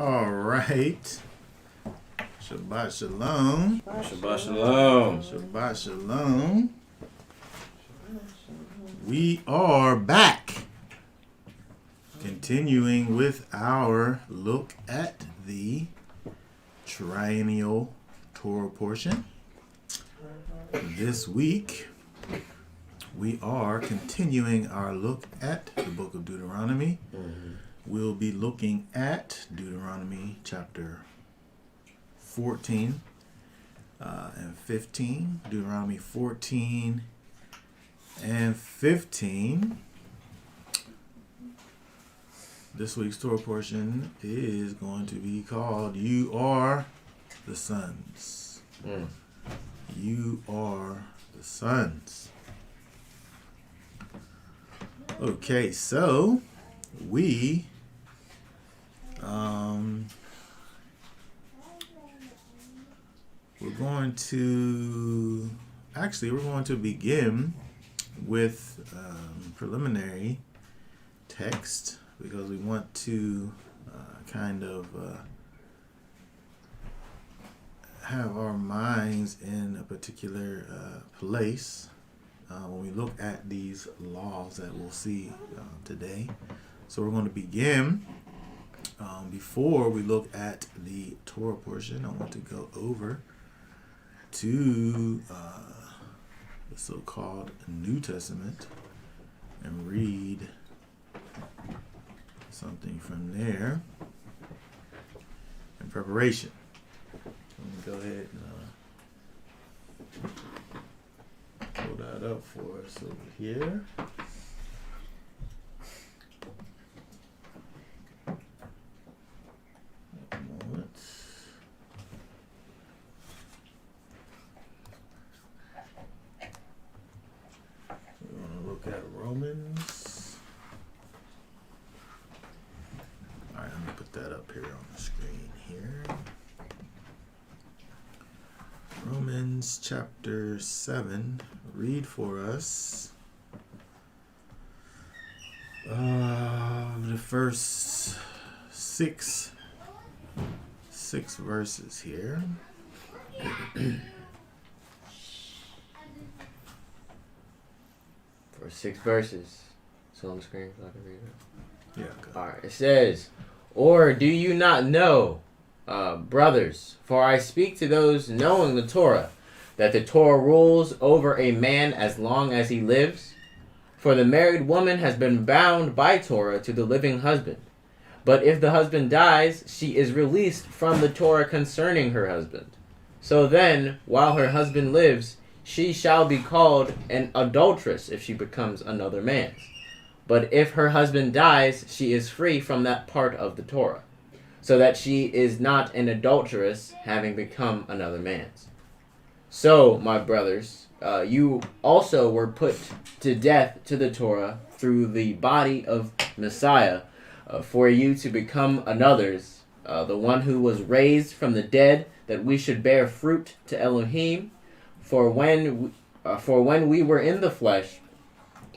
All right. Shabbat shalom. Shabbat shalom. Shabbat shalom. We are back. Continuing with our look at the triennial Torah portion. This week, we are continuing our look at the book of Deuteronomy. We'll be looking at Deuteronomy chapter 14 and 15. Deuteronomy 14 and 15. This week's Torah portion is going to be called You Are the Sons. You are the sons. Okay, so we're going to begin with preliminary text because we want to have our minds in a particular place when we look at these laws that we'll see today. So we're going to begin. Before we look at the Torah portion, I want to go over to the so-called New Testament and read something from there in preparation. Let me go ahead and pull that up for us over here. Romans. Alright, let me put that up here on the screen here. Romans chapter 7. Read for us the first six verses here. For 6 verses. It's on the screen so I can read it. Yeah. Okay. Alright, it says, Or do you not know, brothers, for I speak to those knowing the Torah, that the Torah rules over a man as long as he lives? For the married woman has been bound by Torah to the living husband. But if the husband dies, she is released from the Torah concerning her husband. So then, while her husband lives, she shall be called an adulteress if she becomes another man's. But if her husband dies, she is free from that part of the Torah, so that she is not an adulteress, having become another man's. So, my brothers, you also were put to death to the Torah through the body of Messiah, for you to become another's, the one who was raised from the dead, that we should bear fruit to Elohim. For when we were in the flesh,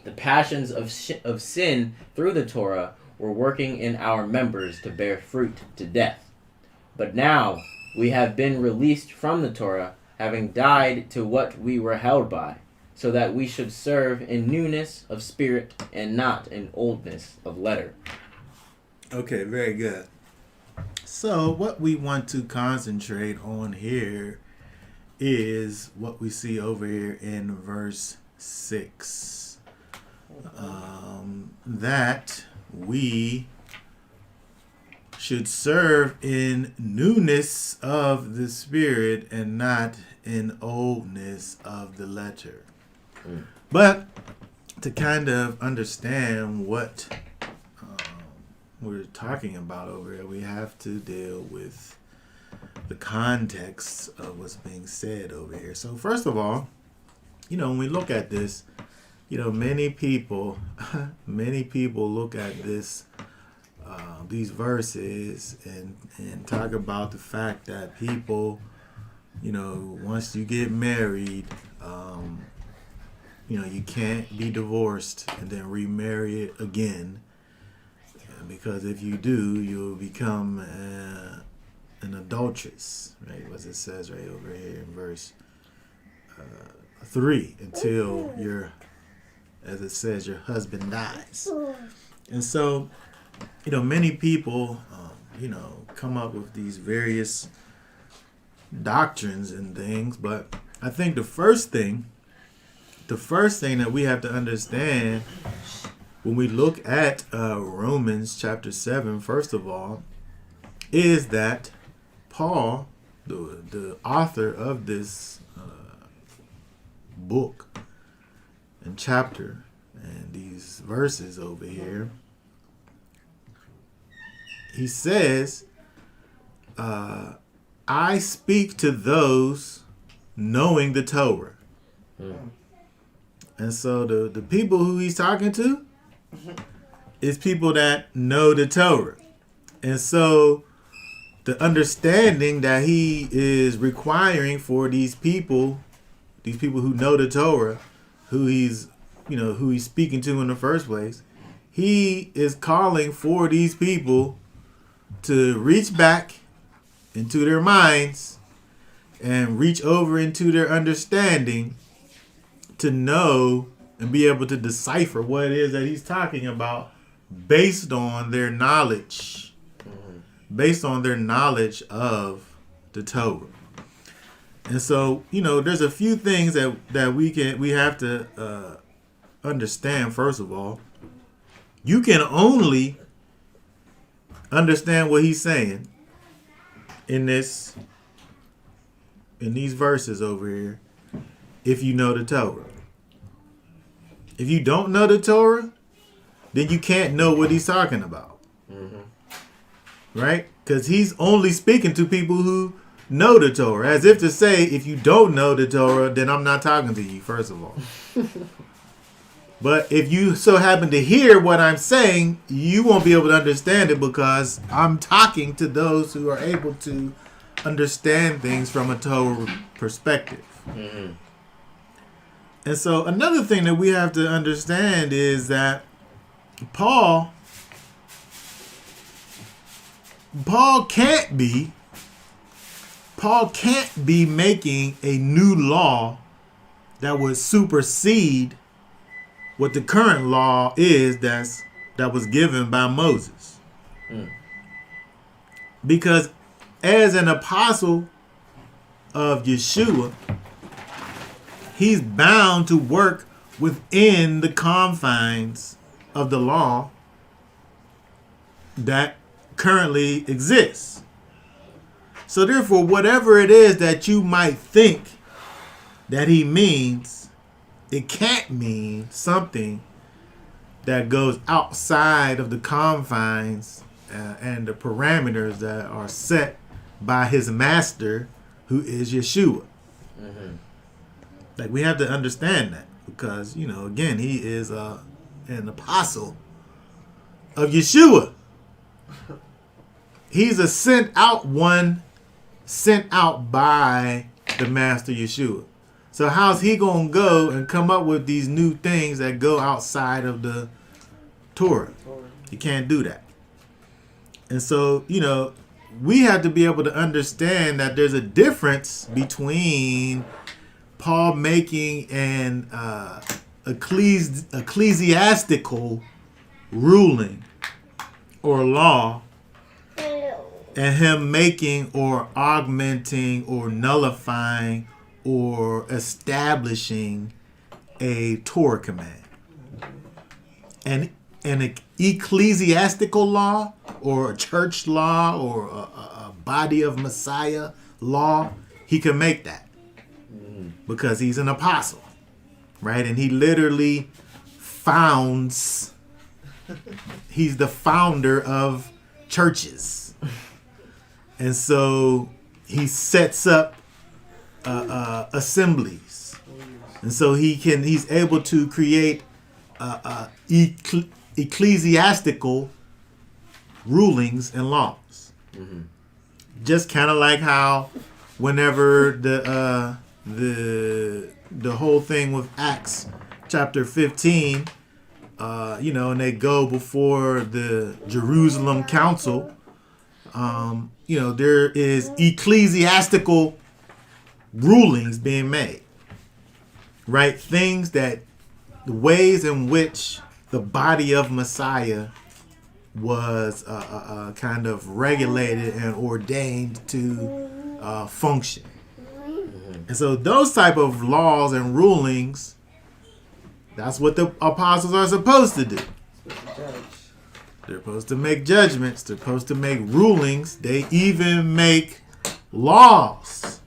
the passions of sin through the Torah were working in our members to bear fruit to death. But now we have been released from the Torah, having died to what we were held by, so that we should serve in newness of spirit and not in oldness of letter. Okay, very good. So what we want to concentrate on here is what we see over here in verse 6. That we should serve in newness of the spirit and not in oldness of the letter. But to kind of understand what we're talking about over here, we have to deal with the context of what's being said over here. So first of all, when we look at this, many people look at this, these verses and talk about the fact that people, once you get married, you can't be divorced and then remarry it again. because if you do, you'll become an adulteress, right? What it says right over here in verse 3, until as it says, your husband dies. And so, many people, come up with these various doctrines and things, but I think the first thing that we have to understand when we look at Romans chapter 7, first of all, is that Paul, the author of this book and chapter and these verses over here, he says, I speak to those knowing the Torah. And so the people who he's talking to is people that know the Torah. And so the understanding that he is requiring for these people who know the Torah, who he's speaking to in the first place, he is calling for these people to reach back into their minds and reach over into their understanding to know and be able to decipher what it is that he's talking about based on their knowledge, based on their knowledge of the Torah. And so, there's a few things that we have to understand. First of all, you can only understand what he's saying in these verses over here if you know the Torah. If you don't know the Torah, then you can't know what he's talking about. Right? Because he's only speaking to people who know the Torah. As if to say, if you don't know the Torah, then I'm not talking to you, first of all. But if you so happen to hear what I'm saying, you won't be able to understand it because I'm talking to those who are able to understand things from a Torah perspective. And so another thing that we have to understand is that Paul can't be making a new law that would supersede what the current law is that was given by Moses. Because as an apostle of Yeshua, he's bound to work within the confines of the law that currently exists. So therefore, whatever it is that you might think that he means, it can't mean something that goes outside of the confines and the parameters that are set by his master, who is Yeshua. Like, we have to understand that because, again, he is an apostle of Yeshua. He's a sent out by the master Yeshua. So how's he going to go and come up with these new things that go outside of the Torah? He can't do that. And so, we have to be able to understand that there's a difference between Paul making an ecclesiastical ruling or law and him making or augmenting or nullifying or establishing a Torah command. And an ecclesiastical law or a church law or a body of Messiah law, he can make that because he's an apostle, right? And he literally he's the founder of churches. And so he sets up assemblies. And so he's able to create ecclesiastical rulings and laws. Just kind of like how whenever the whole thing with Acts chapter 15, and they go before the Jerusalem Council, there is ecclesiastical rulings being made, right? Things that the ways in which the body of Messiah was kind of regulated and ordained to function. And so those type of laws and rulings, that's what the apostles are supposed to do. They're supposed to make judgments. They're supposed to make rulings. They even make laws.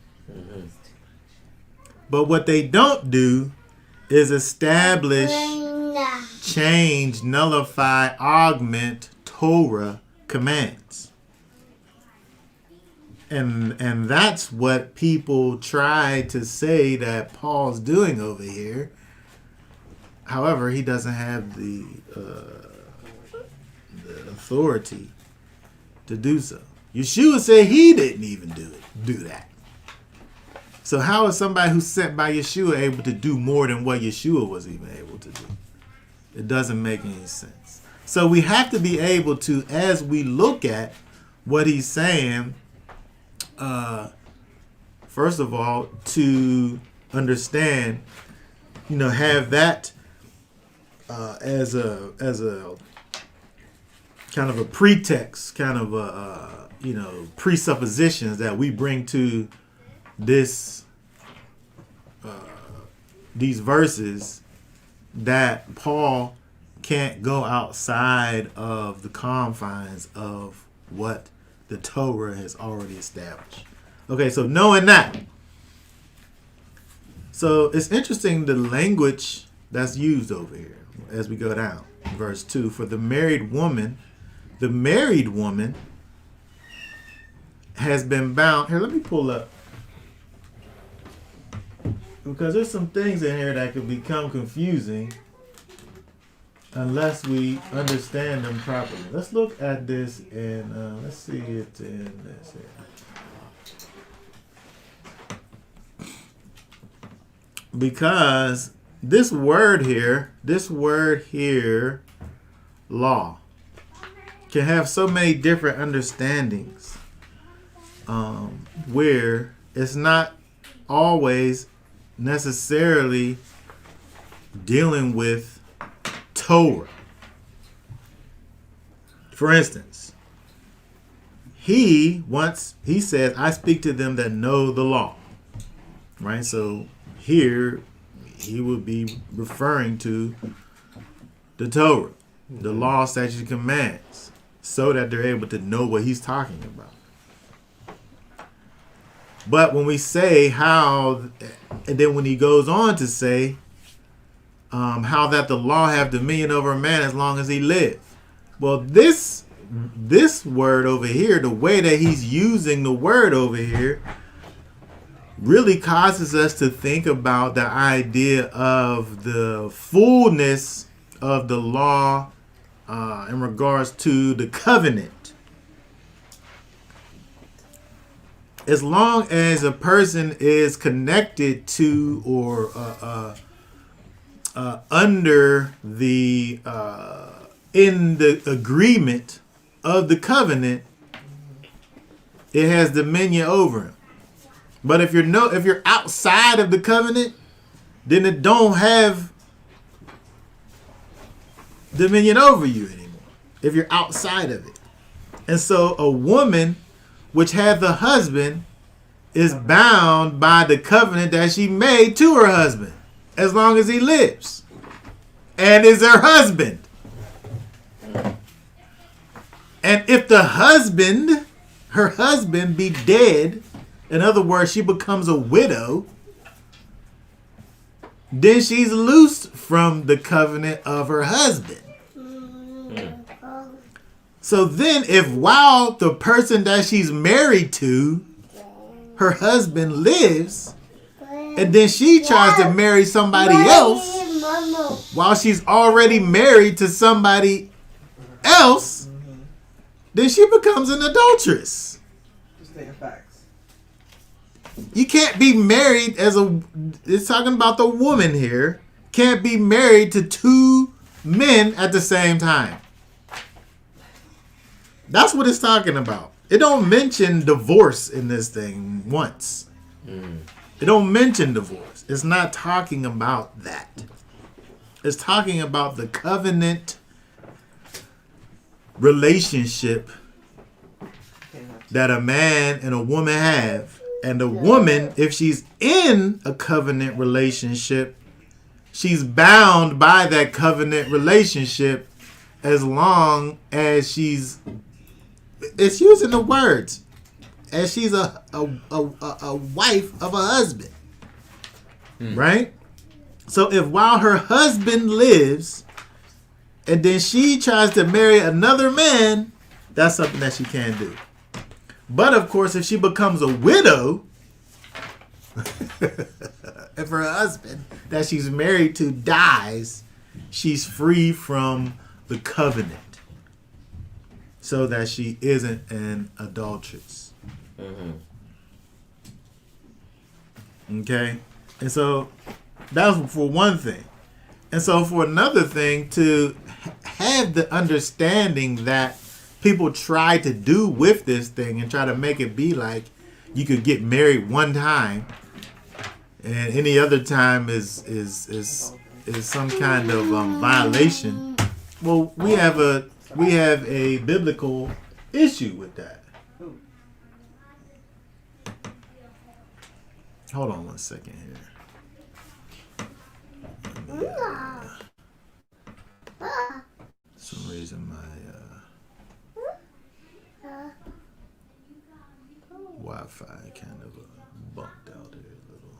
But what they don't do is establish, change, nullify, augment Torah commands. And that's what people try to say that Paul's doing over here. However, he doesn't have the authority to do so. Yeshua said he didn't even do that. So how is somebody who's sent by Yeshua able to do more than what Yeshua was even able to do? It doesn't make any sense. So we have to be able to, as we look at what he's saying, first of all, to understand, have that as a kind of a pretext, kind of presuppositions that we bring to these verses, that Paul can't go outside of the confines of what the Torah has already established. Okay, so knowing that, so it's interesting the language that's used over here as we go down. Verse 2, for the married woman has been bound. Here, let me pull up, because there's some things in here that could become confusing unless we understand them properly. Let's look at this and let's see it in this here. Because this word here, law, can have so many different understandings, where it's not always necessarily dealing with Torah. For instance, he says, I speak to them that know the law. Right? So here he would be referring to the Torah, the law, statutes, and commands, so that they're able to know what he's talking about. But when we say how, and then when he goes on to say how that the law have dominion over a man as long as he lives. Well, this word over here, the way that he's using the word over here, really causes us to think about the idea of the fullness of the law in regards to the covenant. As long as a person is connected to or under the in the agreement of the covenant, it has dominion over him. But if you're outside of the covenant, then it don't have dominion over you anymore. If you're outside of it. And so a woman which had the husband is bound by the covenant that she made to her husband as long as he lives and is her husband. And if her husband be dead, in other words, she becomes a widow, then she's loosed from the covenant of her husband. So then if while the person that she's married to, her husband lives, and then she tries to marry somebody else while she's already married to somebody else, then she becomes an adulteress. Just take facts. You can't be married it's talking about the woman here, can't be married to two men at the same time. That's what it's talking about. It don't mention divorce in this thing once. It don't mention divorce. It's not talking about that. It's talking about the covenant relationship that a man and a woman have. And the woman, if she's in a covenant relationship, she's bound by that covenant relationship as long as she's, it's using the words, as she's a wife of a husband. Right? So if while her husband lives and then she tries to marry another man, that's something that she can't do. But of course, if she becomes a widow, if her husband that she's married to dies, she's free from the covenant, so that she isn't an adulteress. Okay? And so that's for one thing. And so for another thing, to have the understanding that people try to do with this thing and try to make it be like you could get married one time and any other time is some kind of violation. Well, we have a biblical issue with that. Hold on one second here. For some reason my Wi-Fi kind of bumped out here a little.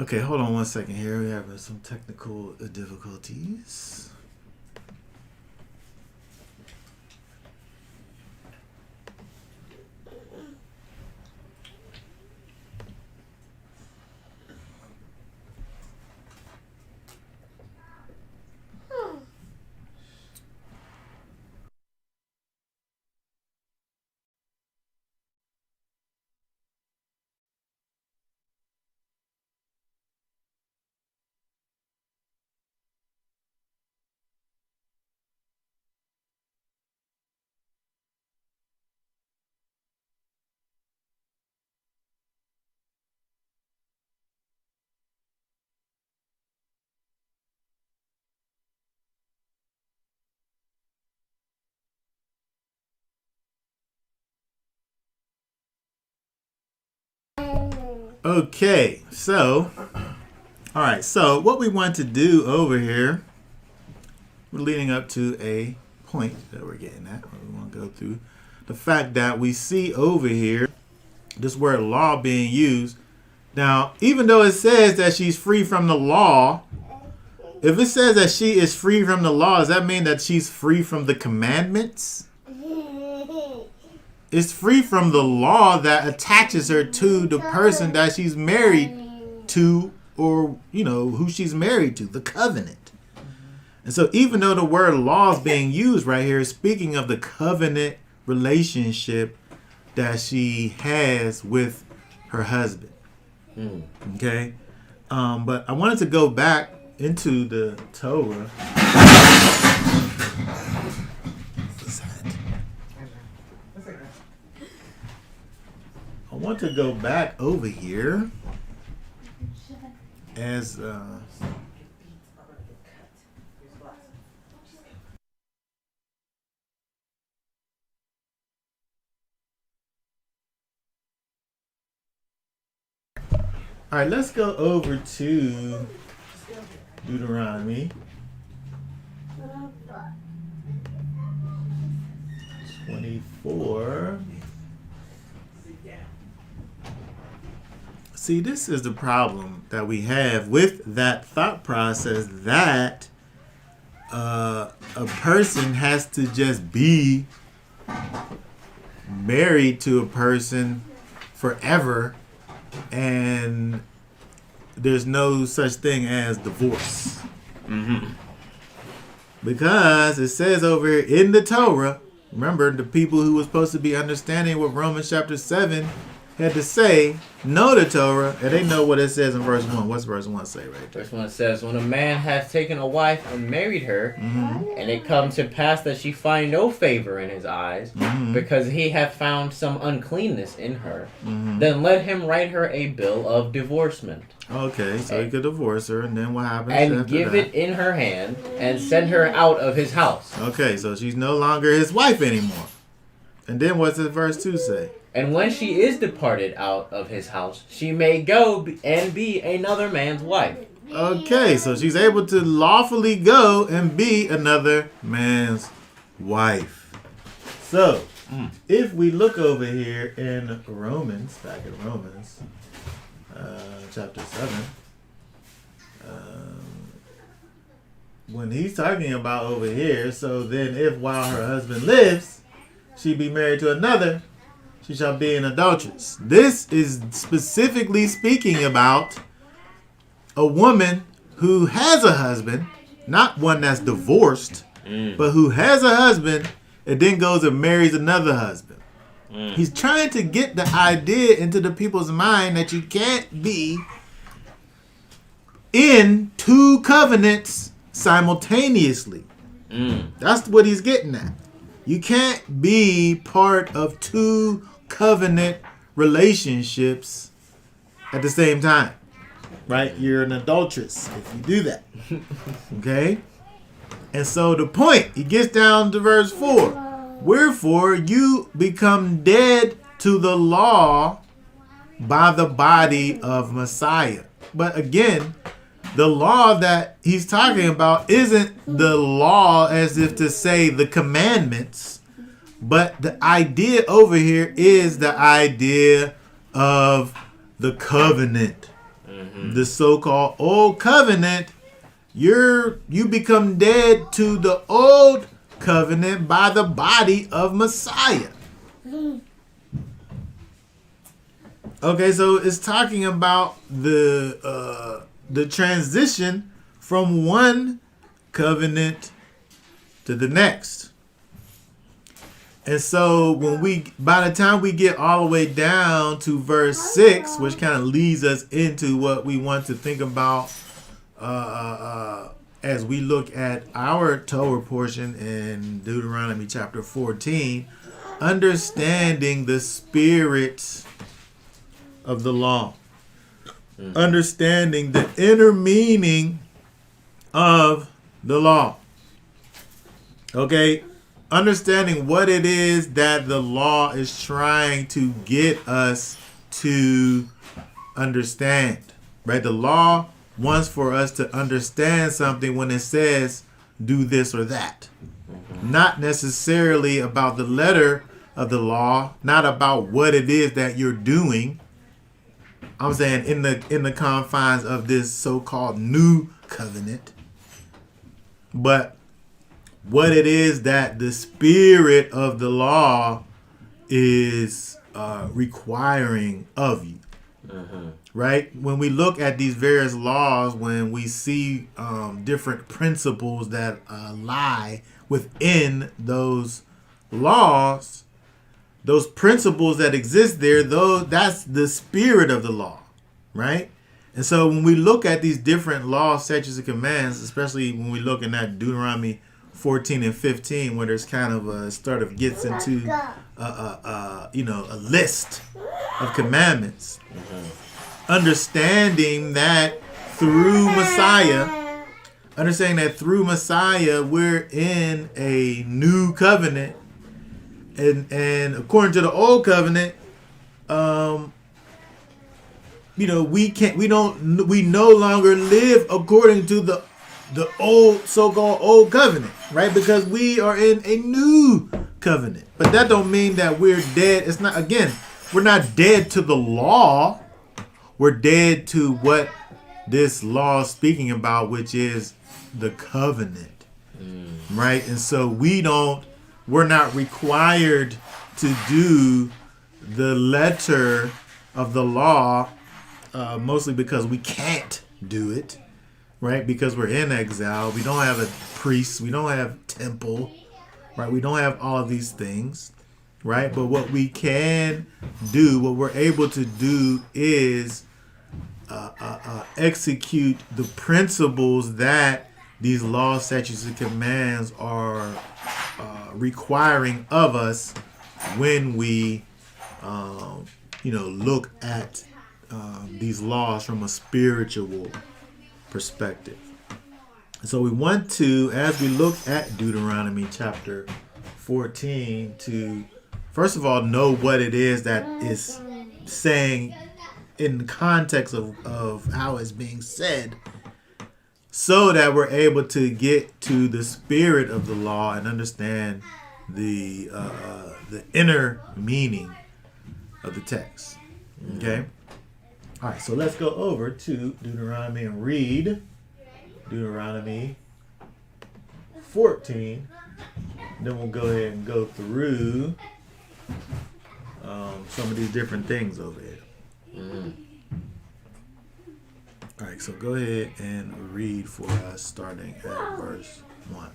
Okay, hold on one second here. We're having some technical difficulties. Okay, so, all right, so what we want to do over here, we're leading up to a point that we're getting at. We want to go through the fact that we see over here this word law being used. Now, even though it says that she's free from the law, if it says that she is free from the law, does that mean that she's free from the commandments? It's free from the law that attaches her to the person that she's married to, or, you know, who she's married to, the covenant. And so even though the word law is being used right here, speaking of the covenant relationship that she has with her husband. Okay? But I wanted to go back into the Torah. I want to go back over here as all right, let's go over to Deuteronomy 24. See, this is the problem that we have with that thought process, that a person has to just be married to a person forever, and there's no such thing as divorce. Because it says over here in the Torah, remember, the people who were supposed to be understanding what Romans chapter 7 had to say no to Torah, and they know what it says in verse 1. What's verse 1 say right there? Verse 1 says, when a man has taken a wife and married her, and it comes to pass that she find no favor in his eyes, because he hath found some uncleanness in her, then let him write her a bill of divorcement. Okay, so he could divorce her, and then what happens And after give that? it in her hand, and send her out of his house. Okay, so she's no longer his wife anymore. And then what's the verse 2 say? And when she is departed out of his house, she may go and be another man's wife. Okay, so she's able to lawfully go and be another man's wife. So, if we look over here in Romans, back in Romans, chapter 7, when he's talking about over here, so then if while her husband lives, she be married to another, she shall be an adulteress. This is specifically speaking about a woman who has a husband, not one that's divorced, but who has a husband and then goes and marries another husband. He's trying to get the idea into the people's mind that you can't be in two covenants simultaneously. That's what he's getting at. You can't be part of two covenant relationships at the same time. Right? You're an adulteress if you do that. Okay? And so the point, he gets down to verse 4. Wherefore you become dead to the law by the body of Messiah. But again, the law that he's talking about isn't the law as if to say the commandments, but the idea over here is the idea of the covenant. The so-called old covenant. You become dead to the old covenant by the body of Messiah. Okay, so it's talking about the transition from one covenant to the next. And so by the time we get all the way down to verse 6, which kind of leads us into what we want to think about as we look at our Torah portion in Deuteronomy chapter 14, understanding the spirit of the law. Understanding the inner meaning of the law. Okay? Understanding what it is that the law is trying to get us to understand. Right? The law wants for us to understand something when it says do this or that. Not necessarily about the letter of the law, not about what it is that you're doing. I'm saying in the confines of this so-called new covenant, but what it is that the spirit of the law is requiring of you. Right? When we look at these various laws, when we see different principles that lie within those laws, those principles that exist there, that's the spirit of the law, right? And so when we look at these different laws, statutes, and commands, especially when we're looking at Deuteronomy 14 and 15, where there's kind of gets into a list of commandments, understanding that through Messiah, we're in a new covenant. And according to the old covenant, we no longer live according to the old so-called old covenant, right? Because we are in a new covenant. But that don't mean that we're dead. It's not, again, we're not dead to the law. We're dead to what this law is speaking about, which is the covenant, right? And so we're not required to do the letter of the law, mostly because we can't do it, right? Because we're in exile. We don't have a priest. We don't have temple, right? We don't have all of these things. right? But what we can do, what we're able to do, is execute the principles that these laws, statutes, and commands are requiring of us when we, look at these laws from a spiritual perspective. So we want to, as we look at Deuteronomy chapter 14, to first of all know what it is that is saying in the context of how it's being said, so that we're able to get to the spirit of the law and understand the inner meaning of the text. Okay? All right, so let's go over to Deuteronomy and read Deuteronomy 14. Then we'll go ahead and go through some of these different things over here. All right, so go ahead and read for us, starting at verse 1.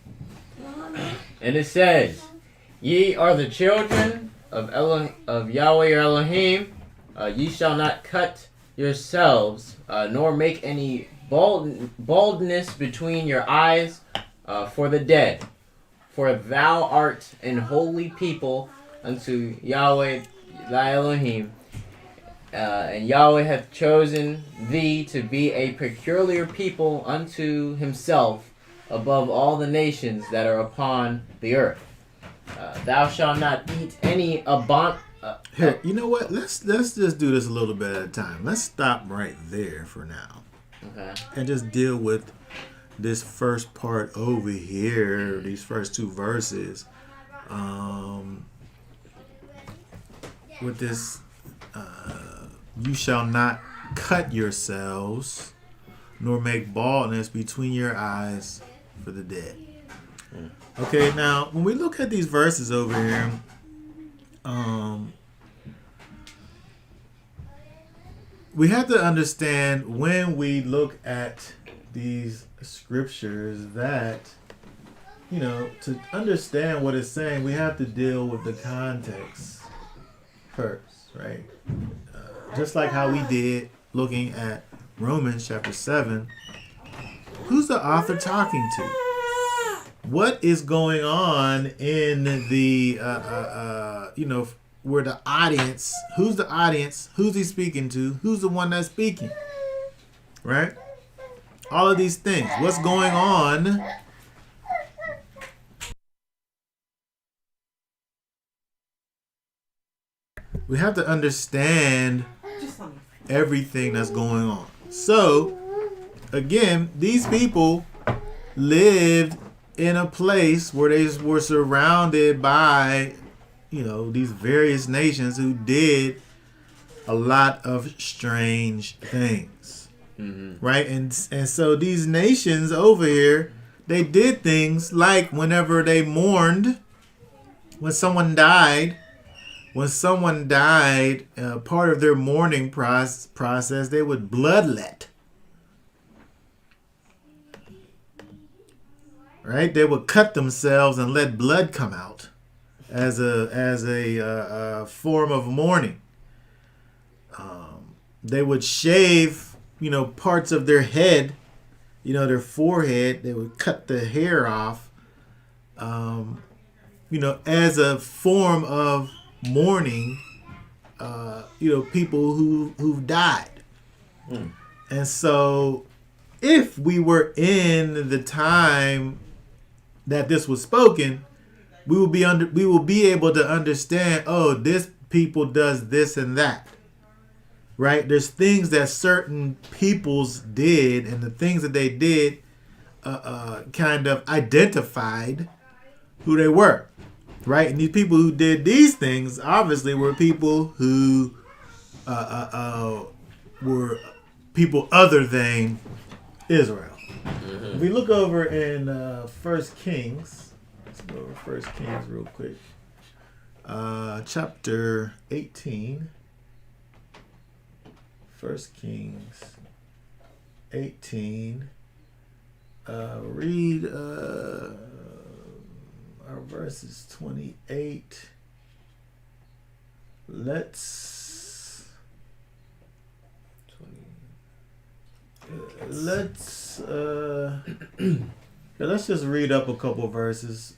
And it says, Ye are the children of Yahweh your Elohim. Ye shall not cut yourselves, nor make any baldness between your eyes for the dead. For thou art an holy people unto Yahweh thy Elohim. And Yahweh hath chosen thee to be a peculiar people unto himself above all the nations that are upon the earth. Thou shalt not eat any Here, you know what? Let's just do this a little bit at a time. Let's stop right there for now. Okay. And just deal with this first part over here, these first two verses. With this, you shall not cut yourselves, nor make baldness between your eyes for the dead. Okay, now when we look at these verses over here, we have to understand when we look at these scriptures that, to understand what it's saying, we have to deal with the context first, right? Just like how we did looking at Romans chapter 7. Who's the author talking to? What is going on in the, where the audience, who's the audience? Who's he speaking to? Who's the one that's speaking? Right? All of these things. What's going on? We have to understand everything that's going on. So, again, these people lived in a place where they were surrounded by, these various nations who did a lot of strange things. Mm-hmm. Right? And so these nations over here, they did things like whenever they mourned, when someone died, part of their mourning process, they would bloodlet. Right? They would cut themselves and let blood come out as a form of mourning. They would shave, parts of their head, their forehead. They would cut the hair off, as a form of mourning, people who've died. And so if we were in the time that this was spoken, we will be able to understand, this people does this and that. Right? There's things that certain peoples did, and the things that they did kind of identified who they were. Right? And these people who did these things obviously were people who were people other than Israel. Mm-hmm. If we look over in 1 Kings, let's go over 1 Kings real quick. Chapter 18. 1 Kings 18. Read our verses 28 let's let's just read up a couple verses.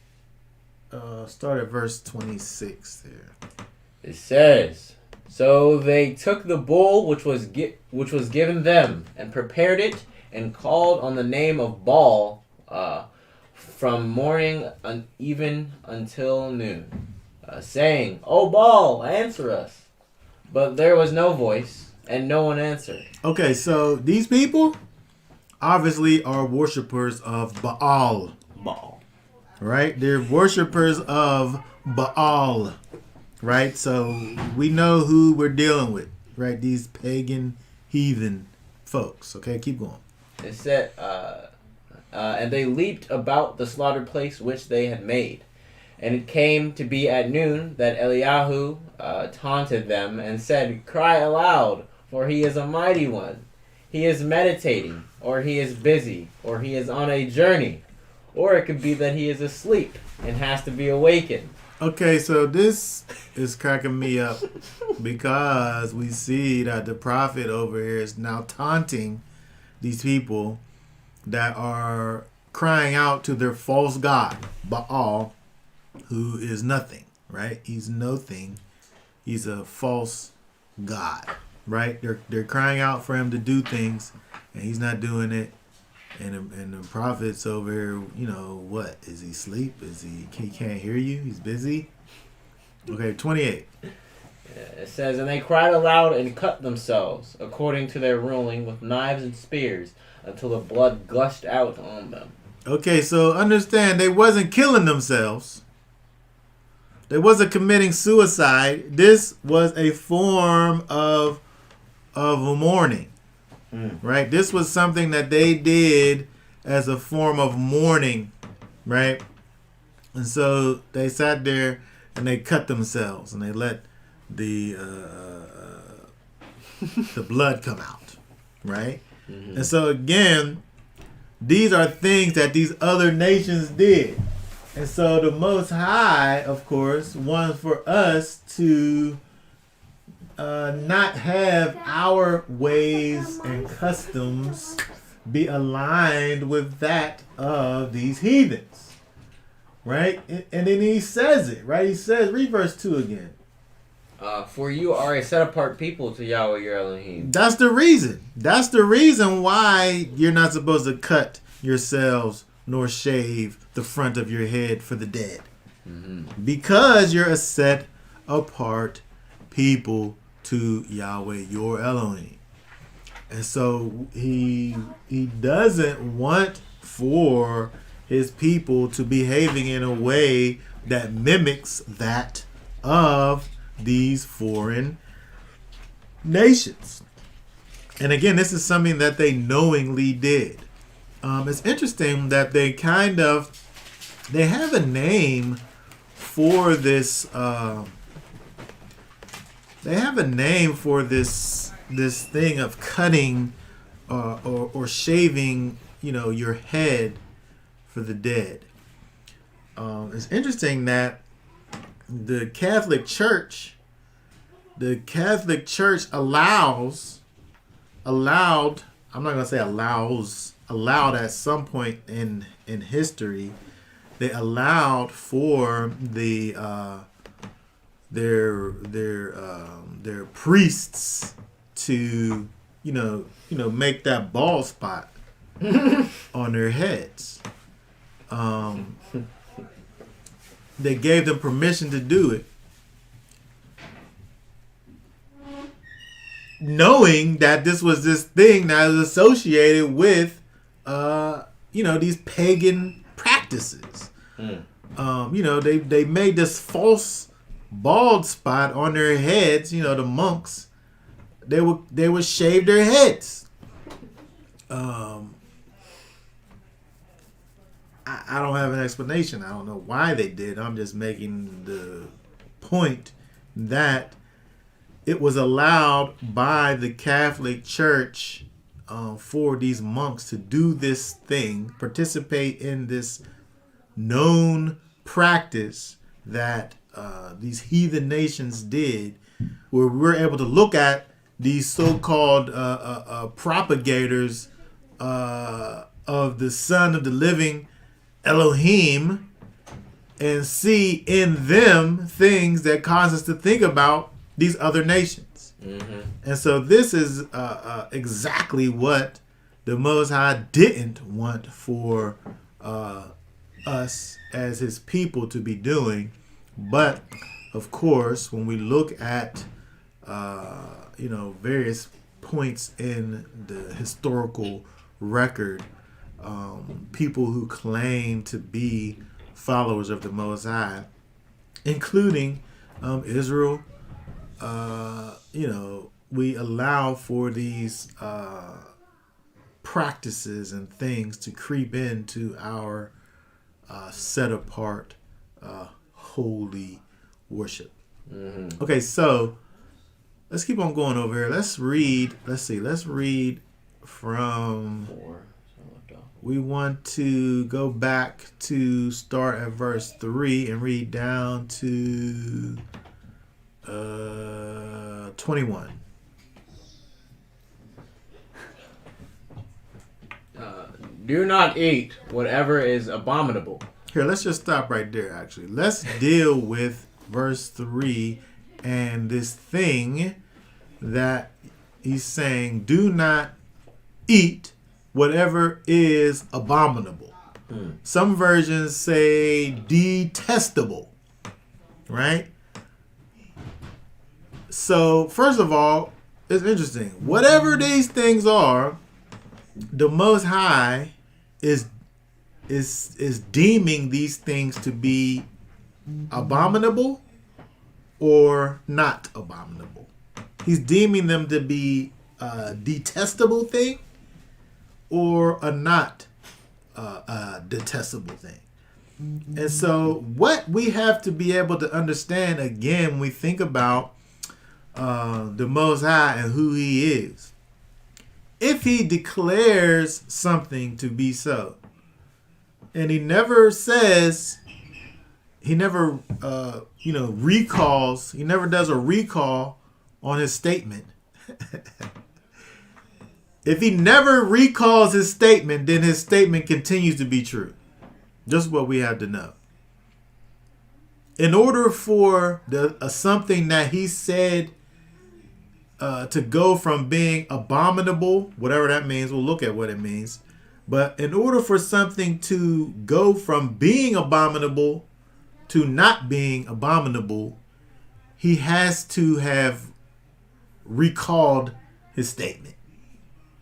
Start at verse 26 there. It says, "So they took the bull which was given them, and prepared it, and called on the name of Baal from morning even until noon, saying, O Baal, answer us. But there was no voice, and no one answered." Okay, so these people obviously are worshipers of Baal. Baal. Right? They're worshipers of Baal. Right? So we know who we're dealing with. Right? These pagan, heathen folks. Okay, keep going. It said, and they leaped about the slaughter place which they had made. And it came to be at noon that Eliyahu taunted them and said, Cry aloud, for he is a mighty one. He is meditating, or he is busy, or he is on a journey. Or it could be that he is asleep and has to be awakened. Okay, so this is cracking me up because we see that the prophet over here is now taunting these people that are crying out to their false god, Baal, who is nothing, right? He's nothing. He's a false god, right? They're crying out for him to do things, and he's not doing it. And the prophet's over here, you know, what? Is he asleep? He can't hear you? He's busy? Okay, 28. It says, and they cried aloud and cut themselves, according to their ruling, with knives and spears, until the blood gushed out on them. Okay, so understand, they wasn't killing themselves. They wasn't committing suicide. This was a form of a mourning. Right? This was something that they did as a form of mourning, right? And so they sat there and they cut themselves and they let the blood come out, right? Mm-hmm. And so again, these are things that these other nations did. And so the Most High, of course, wants for us to not have our ways and customs be aligned with that of these heathens, right? And then he says it, right? He says, read verse 2 again. For you are a set-apart people to Yahweh your Elohim. That's the reason. That's the reason why you're not supposed to cut yourselves nor shave the front of your head for the dead. Mm-hmm. Because you're a set-apart people to Yahweh your Elohim. And so he doesn't want for his people to behaving in a way that mimics that of these foreign nations. And again, this is something that they knowingly did. It's interesting that they have a name for this. They have a name for this thing of cutting or shaving, you know, your head for the dead. It's interesting that the Catholic Church allowed. I'm not gonna say allowed at some point in history. They allowed for their priests to make that bald spot on their heads. They gave them permission to do it, knowing that this was this thing that was associated with these pagan practices. They made this false bald spot on their heads. The monks, they would shave their heads. I don't have an explanation. I don't know why they did. I'm just making the point that it was allowed by the Catholic Church for these monks to do this thing, participate in this known practice that these heathen nations did where we're able to look at these so-called propagators of the Son of the Living Elohim and see in them things that cause us to think about these other nations. Mm-hmm. And so this is exactly what the Most High didn't want for us as his people to be doing. But, of course, when we look at, various points in the historical record, people who claim to be followers of the Most High, including Israel, we allow for these practices and things to creep into our set apart holy worship. Mm-hmm. Okay, so let's keep on going over here. Let's read from 4. We want to go back to start at verse 3 and read down to 21. Do not eat whatever is abominable. Here, let's just stop right there, actually. Let's deal with verse 3 and this thing that he's saying, do not eat whatever is abominable. Some versions say detestable, right? So, first of all, it's interesting. Whatever these things are, the Most High is deeming these things to be abominable or not abominable. He's deeming them to be a detestable thing or a not detestable thing. And so what we have to be able to understand, again, when we think about the Most High and who he is, if he declares something to be so, and he never says, he never, recalls, he never does a recall on his statement. If he never recalls his statement, then his statement continues to be true. Just what we have to know. In order for something that he said to go from being abominable, whatever that means, we'll look at what it means. But in order for something to go from being abominable to not being abominable, he has to have recalled his statement.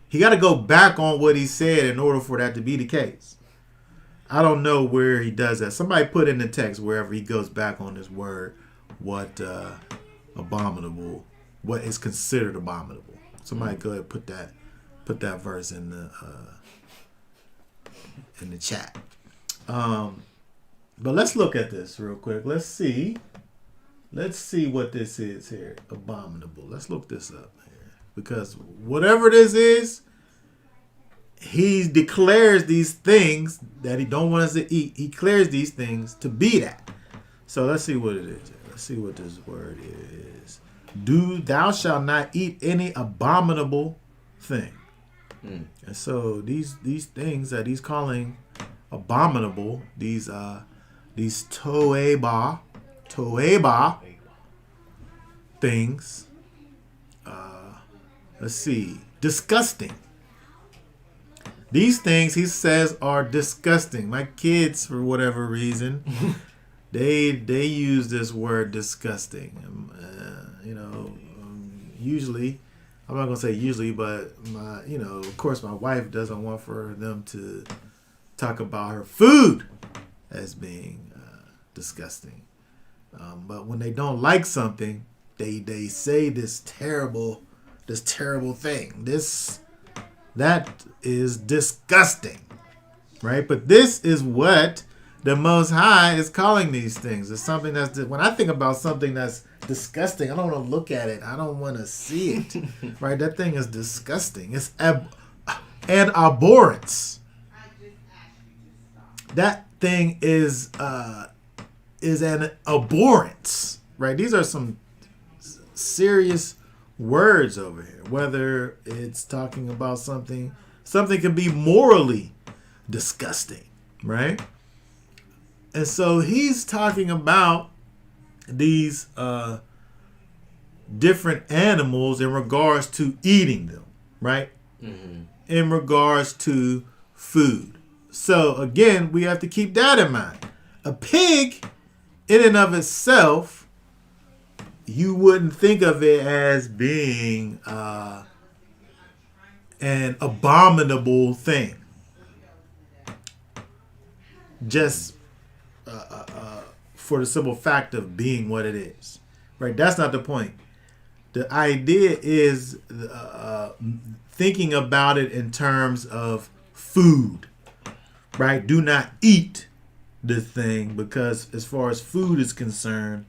He got to go back on what he said in order for that to be the case. I don't know where he does that. Somebody put in the text wherever he goes back on his word what abominable, what is considered abominable. Somebody go ahead and put that verse in the chat. But let's look at this real quick. Let's see what this is here. Abominable. Let's look this up here, because whatever this is, he declares these things that he don't want us to eat. He declares these things to be that. So let's see what it is. Let's see what this word is. Thou shalt not eat any abominable thing. And so these things that he's calling abominable, these toeba things, let's see, disgusting. These things he says are disgusting. My kids, for whatever reason, they use this word disgusting. Usually, I'm not gonna say usually, but of course, my wife doesn't want for them to talk about her food as being disgusting. But when they don't like something, they say this terrible thing. That is disgusting, right? But this is what the Most High is calling these things. It's something that's, when I think about something that's disgusting, I don't want to look at it. I don't want to see it, right? That thing is disgusting. It's an abhorrence. That thing is an abhorrence, right? These are some serious words over here. Whether it's talking about something can be morally disgusting, right? And so he's talking about these different animals in regards to eating them, right? Mm-hmm. In regards to food. So again, we have to keep that in mind. A pig, in and of itself, you wouldn't think of it as being an abominable thing. Just for the simple fact of being what it is, right? That's not the point. The idea is thinking about it in terms of food, right? Do not eat the thing, because as far as food is concerned,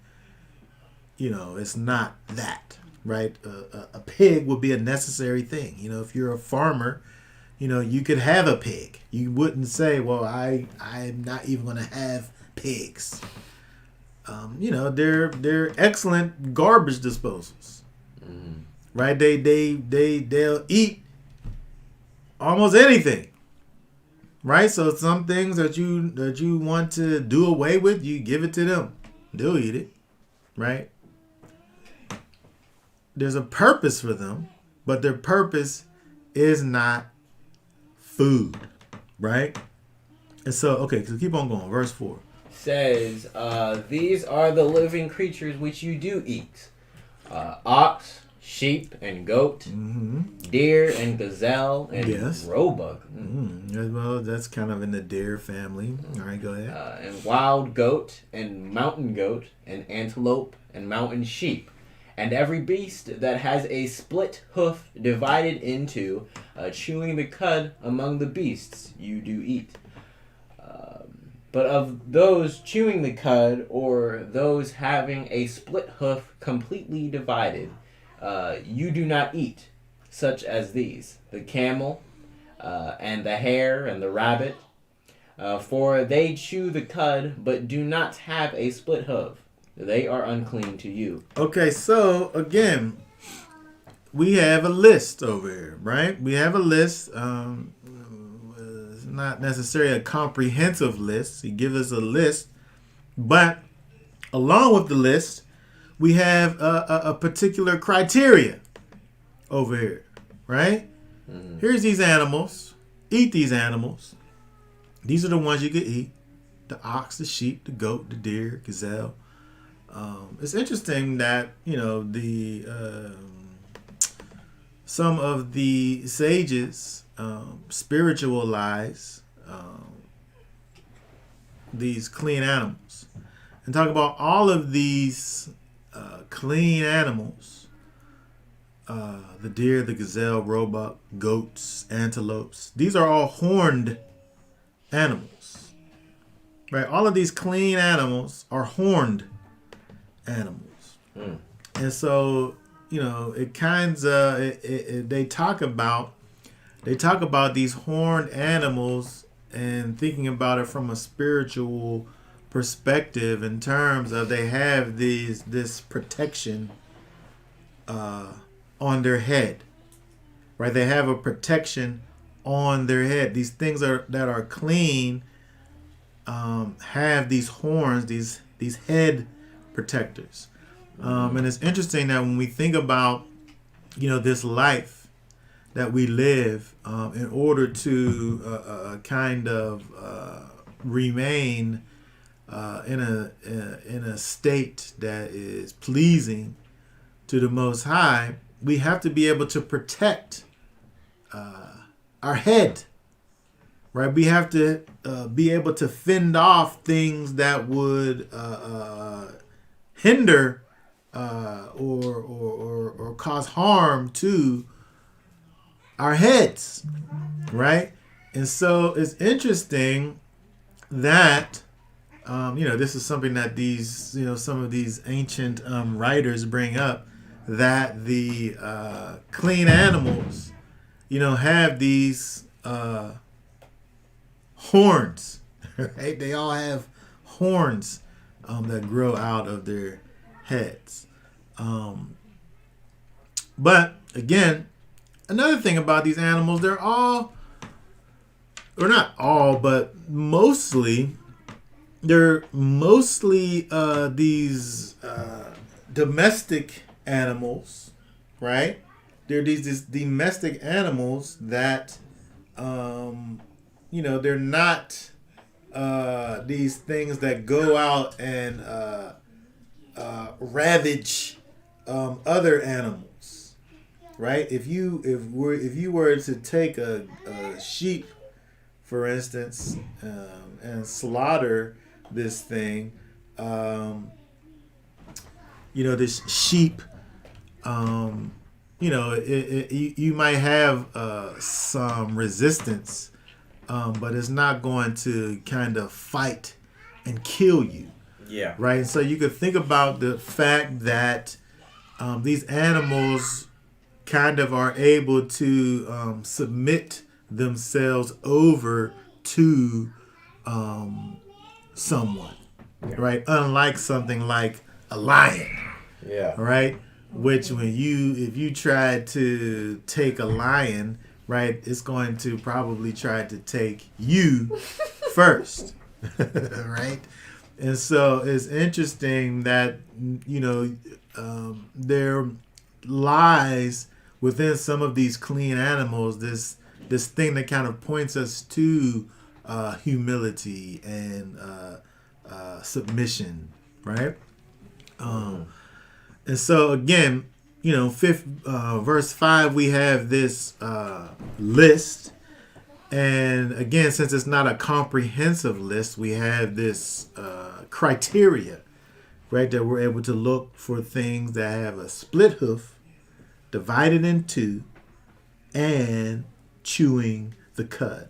it's not that, right? A pig would be a necessary thing. If you're a farmer, you could have a pig. You wouldn't say, well, I'm not even going to have pigs. They're excellent garbage disposals, right? They'll eat almost anything, right? So some things that you want to do away with, you give it to them. They'll eat it, right? There's a purpose for them, but their purpose is not food, right? And so, okay, so keep on going. Verse 4 says, these are the living creatures which you do eat. Ox, sheep, and goat, deer, and gazelle, and roebuck. Well, that's kind of in the deer family. All right, go ahead. And wild goat, and mountain goat, and antelope, and mountain sheep. And every beast that has a split hoof divided into, chewing the cud among the beasts you do eat. But of those chewing the cud, or those having a split hoof completely divided, you do not eat, such as these: the camel, and the hare, and the rabbit. For they chew the cud, but do not have a split hoof. They are unclean to you. Okay, so again, we have a list over here, right? We have a list. It's not necessarily a comprehensive list. He gives us a list, but along with the list, we have a particular criteria over here, right? Mm-hmm. Here's these animals. Eat these animals. These are the ones you could eat: the ox, the sheep, the goat, the deer, gazelle. It's interesting that some of the sages spiritualize these clean animals and talk about all of these clean animals: the deer, the gazelle, roebuck, goats, antelopes. These are all horned animals, right? All of these clean animals are horned animals. And so it kinds of they talk about these horned animals and thinking about it from a spiritual perspective in terms of they have this protection on their head, right? They have a protection on their head. These things that are clean have these horns, these head protectors. And it's interesting that when we think about this life that we live, in order to kind of remain in a state that is pleasing to the Most High, we have to be able to protect our head, right? We have to be able to fend off things that would hinder or cause harm to our heads, right? And so it's interesting that this is something that these some of these ancient writers bring up, that the clean animals have these horns, right? They all have horns that grow out of their heads. But again, another thing about these animals, they're all, or not all, but mostly, they're mostly these domestic animals, right? They're these domestic animals that, they're not these things that go out and ravage other animals, right? If you were to take a sheep, for instance, and slaughter this thing, this sheep, you might have some resistance, but it's not going to kind of fight and kill you. Yeah. Right. And so you could think about the fact that these animals kind of are able to submit themselves over to someone, right? Unlike something like a lion, right? Which if you try to take a lion, right, it's going to probably try to take you first, right? And so it's interesting that there lies within some of these clean animals this thing that kind of points us to humility and submission, right? And so again, verse 5, we have this list. And again, since it's not a comprehensive list, we have this criteria, right? That we're able to look for things that have a split hoof, divided in two, and chewing the cud.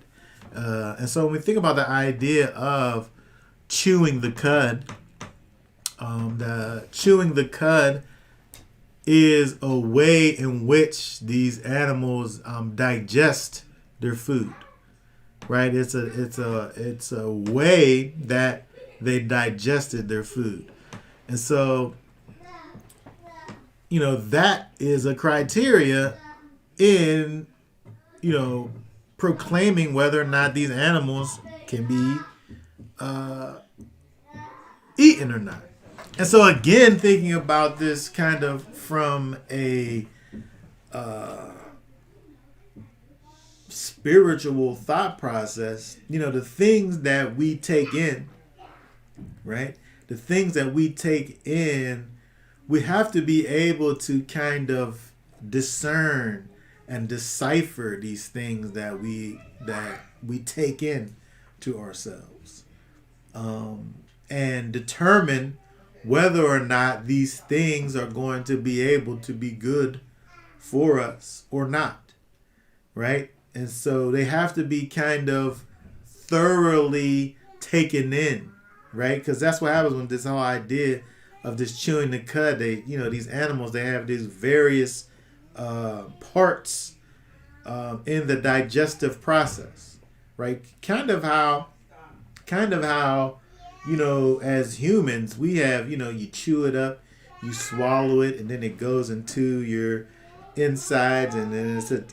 And so when we think about the idea of chewing the cud, chewing the cud is a way in which these animals digest their food, right? It's a way that they digested their food, and so that is a criteria in proclaiming whether or not these animals can be eaten or not. And so again, thinking about this kind of from a spiritual thought process, the things that we take in, right? The things that we take in, we have to be able to kind of discern and decipher these things that we take in to ourselves, and determine whether or not these things are going to be able to be good for us or not, right? And so they have to be kind of thoroughly taken in, right? Because that's what happens when this whole idea of this chewing the cud, these animals, they have these various parts in the digestive process, right? Kind of how as humans, we have, you chew it up, you swallow it, and then it goes into your insides, and then it's the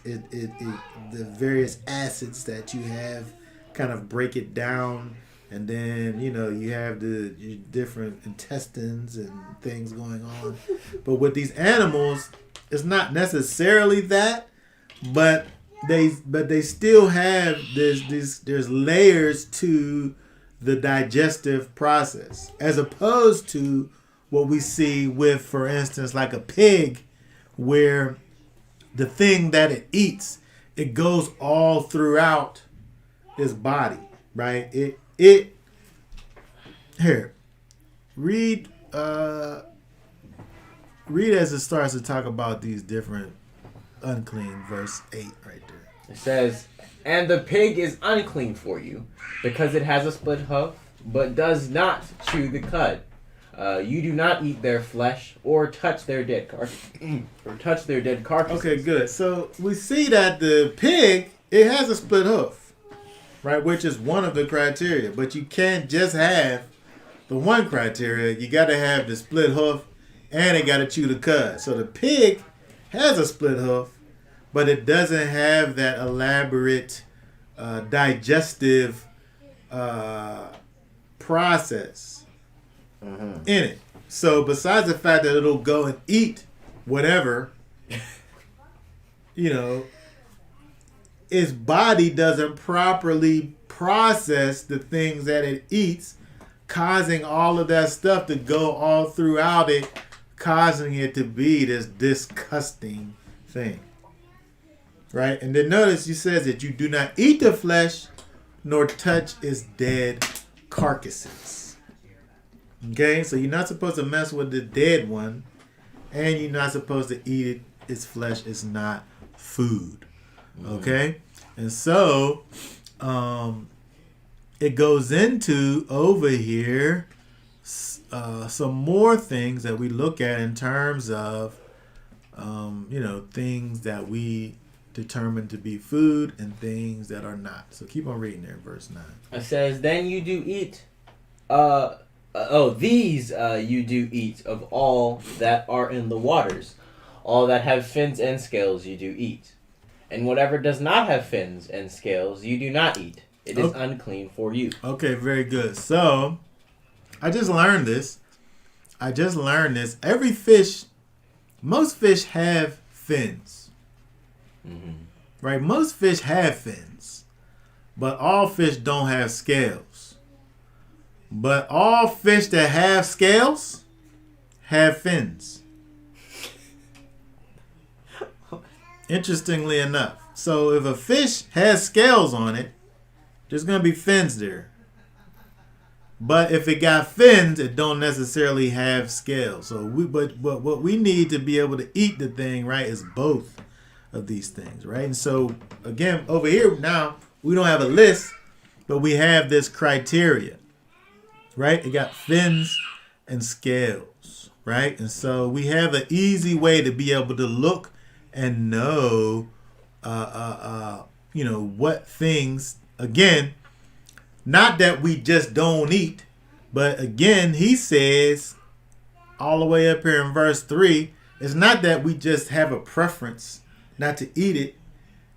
various acids that you have kind of break it down, and then you have the different intestines and things going on. But with these animals, it's not necessarily that, but they still have there's layers to the digestive process, as opposed to what we see with, for instance, like a pig, where the thing that it eats, it goes all throughout its body, right? It here, read as it starts to talk about these different unclean, verse 8 right there. It says, "And the pig is unclean for you, because it has a split hoof, but does not chew the cud. You do not eat their flesh or touch their dead carcasses." Okay, good. So we see that the pig, it has a split hoof, right? Which is one of the criteria. But you can't just have the one criteria. You got to have the split hoof, and it got to chew the cud. So the pig has a split hoof, but it doesn't have that elaborate digestive process in it. So besides the fact that it'll go and eat whatever, its body doesn't properly process the things that it eats, causing all of that stuff to go all throughout it, causing it to be this disgusting thing. Right? And then notice he says that you do not eat the flesh nor touch its dead carcasses. Okay? So you're not supposed to mess with the dead one, and you're not supposed to eat it. Its flesh is not food. Okay? And so it goes into over here some more things that we look at in terms of things that we determine to be food and things that are not. So keep on reading there, verse 9. It says, then you do eat these you do eat of all that are in the waters. All that have fins and scales you do eat. And whatever does not have fins and scales you do not eat. It is unclean for you. Okay, very good. So, I just learned this. Every fish, most fish have fins. Right? Most fish have fins. But all fish don't have scales. But all fish that have scales have fins. Interestingly enough. So if a fish has scales on it, there's going to be fins there. But if it got fins, it don't necessarily have scales. So but what we need to be able to eat the thing, right, is both of these things, right? And so again, over here now, we don't have a list, but we have this criteria, right? It got fins and scales, right? And so we have an easy way to be able to look and know, what things, again, not that we just don't eat, but again, he says all the way up here in verse 3, it's not that we just have a preference not to eat it.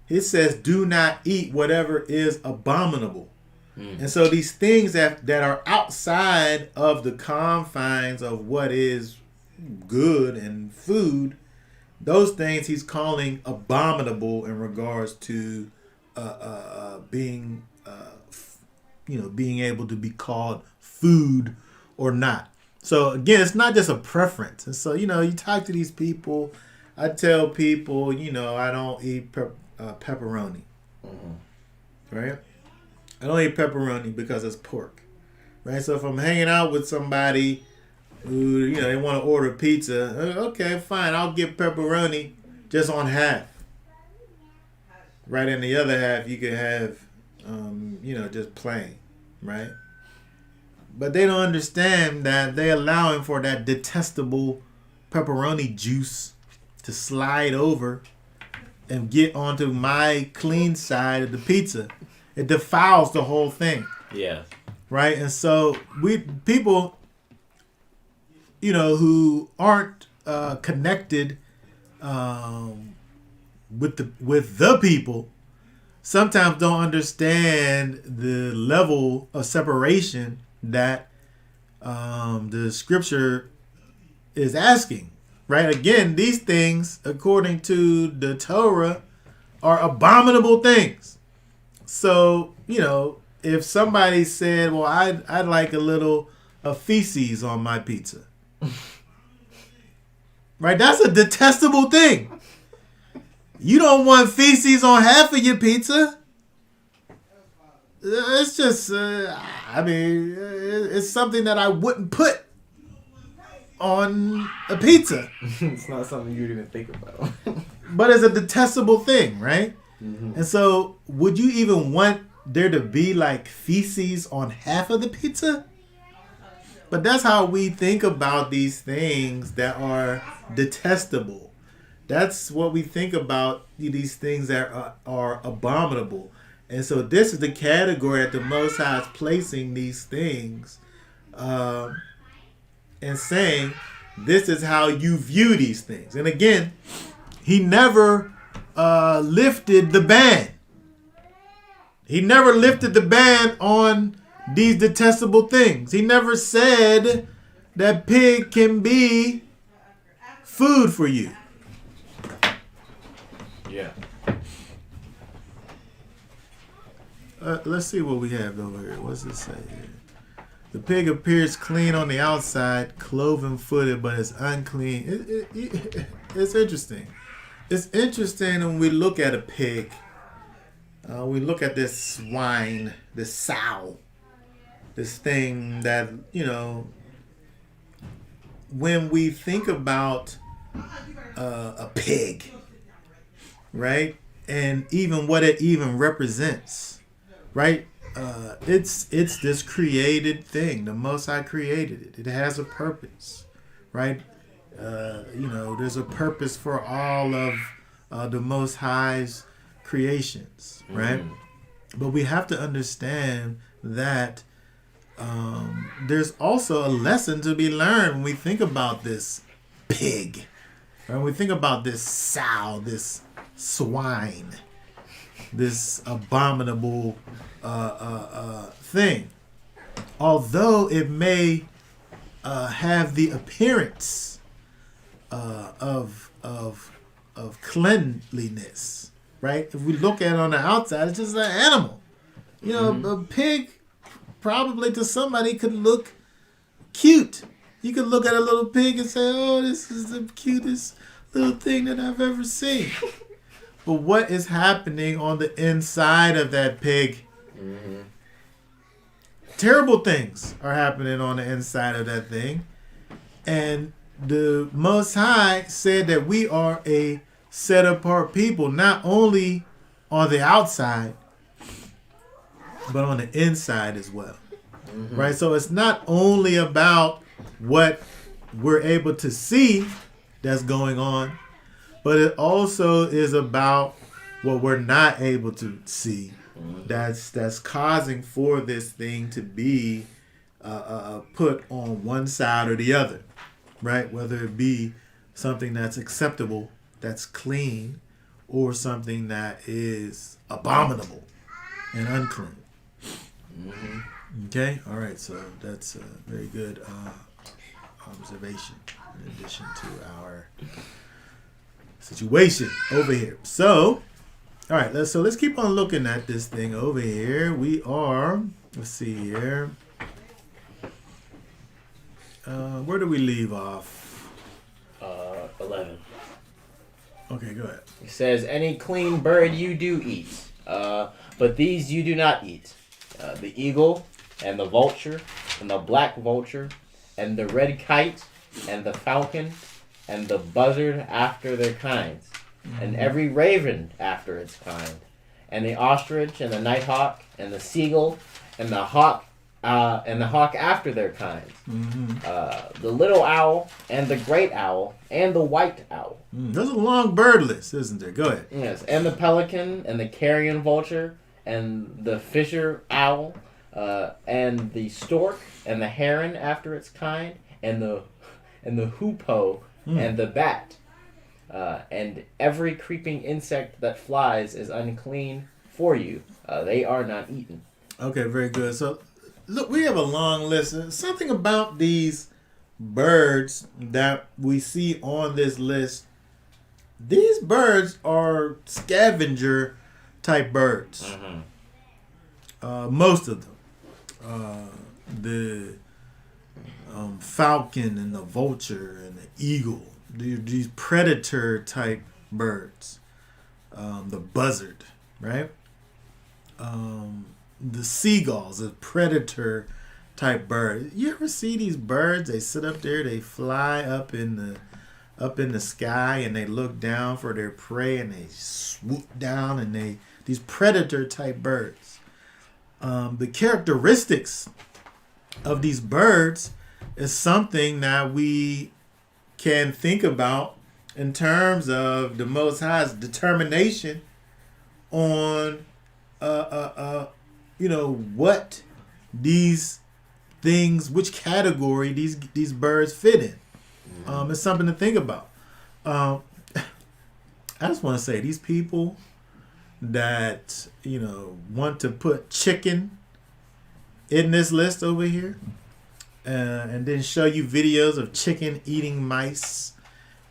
It says, do not eat whatever is abominable. And so these things that are outside of the confines of what is good and food, those things he's calling abominable in regards to being able to be called food or not. So again, it's not just a preference. And so, you talk to these people. I tell people, I don't eat pepperoni. Right? I don't eat pepperoni because it's pork. Right? So if I'm hanging out with somebody who, they want to order pizza, okay, fine, I'll get pepperoni just on half. Right? And the other half you can have, just plain. Right? But they don't understand that they're allowing for that detestable pepperoni juice to slide over and get onto my clean side of the pizza. It defiles the whole thing. Yeah. Right? And so people, who aren't connected with the people, sometimes don't understand the level of separation that the scripture is asking. Right? Again, these things, according to the Torah, are abominable things. So, if somebody said, well, I'd like a little feces on my pizza. Right? That's a detestable thing. You don't want feces on half of your pizza. It's just, it's something that I wouldn't put on a pizza. It's not something you'd even think about. But it's a detestable thing, right? And so, would you even want there to be like feces on half of the pizza? But that's how we think about these things that are detestable. That's what we think about these things that are abominable. And so this is the category that the Most High is placing these things and saying, this is how you view these things. And again, He never lifted the ban. He never lifted the ban on these detestable things. He never said that pig can be food for you. Yeah. Let's see what we have over here. What's it say here? The pig appears clean on the outside, cloven-footed, but is unclean. It's interesting. It's interesting when we look at a pig. We look at this swine, this sow, this thing that, when we think about a pig, right? And even what it even represents, right? It's this created thing. The Most High created it. It has a purpose, right? There's a purpose for all of the Most High's creations, right? But we have to understand that there's also a lesson to be learned when we think about this pig, right? When we think about this sow, this swine, this abominable thing. Although it may have the appearance of cleanliness, right? If we look at it on the outside, it's just an animal. A pig probably to somebody could look cute. You could look at a little pig and say, "Oh, this is the cutest little thing that I've ever seen." But what is happening on the inside of that pig? Terrible things are happening on the inside of that thing. And the Most High said that we are a set apart people, not only on the outside, but on the inside as well. Right? So it's not only about what we're able to see that's going on, but it also is about what we're not able to see. That's causing for this thing to be put on one side or the other, right? Whether it be something that's acceptable, that's clean, or something that is abominable and unclean. Okay, all right. So that's a very good observation in addition to our situation over here. So, all right, let's keep on looking at this thing over here. Let's see here. Where do we leave off? 11. Okay, go ahead. It says, "Any clean bird you do eat, but these you do not eat. The eagle, and the vulture, and the black vulture, and the red kite, and the falcon, and the buzzard after their kinds, and every raven after its kind, and the ostrich, and the nighthawk, and the seagull, and the hawk after their kinds, the little owl, and the great owl, and the white owl." There's a long bird list, isn't there? Go ahead. Yes, and the pelican, and the carrion vulture, and the fisher owl, and the stork, and the heron after its kind, and the hoopoe, and the bat, and every creeping insect that flies is unclean for you. They are not eaten. Okay, very good. So, look, we have a long list. Something about these birds that we see on this list. These birds are scavenger type birds. Most of them. The falcon and the vulture and the eagle. These predator type birds. The buzzard, right? The seagulls, a predator type bird. You ever see these birds? They sit up there, they fly up in the sky, and they look down for their prey, and they swoop down, and these predator type birds. The characteristics of these birds is something that we can think about in terms of the Most High's determination on what these things, which category these birds fit in. It's something to think about. I just want to say these people that want to put chicken in this list over here, and then show you videos of chicken eating mice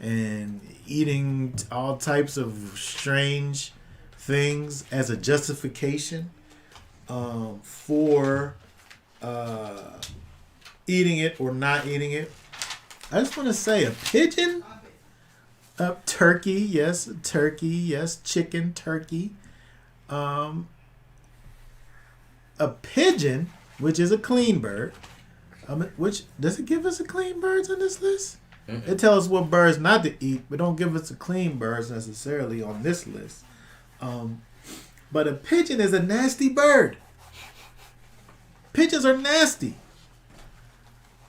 and eating all types of strange things as a justification for eating it or not eating it. I just want to say a pigeon, turkey, yes, chicken, turkey. A pigeon, which is a clean bird. Which does it give us a clean birds on this list? Mm-mm. It tells us what birds not to eat, but don't give us the clean birds necessarily on this list. But a pigeon is a nasty bird. Pigeons are nasty.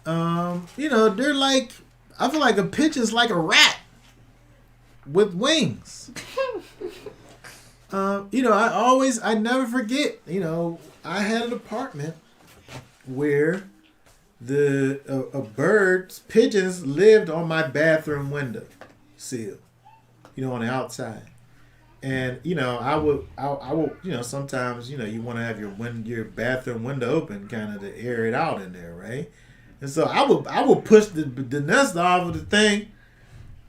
They're like, I feel like a pigeon's like a rat with wings. I never forget, I had an apartment where pigeons lived on my bathroom window sill, on the outside. And, I would, sometimes, you want to have your bathroom window open kind of to air it out in there, right? And so I would push the nest off of the thing,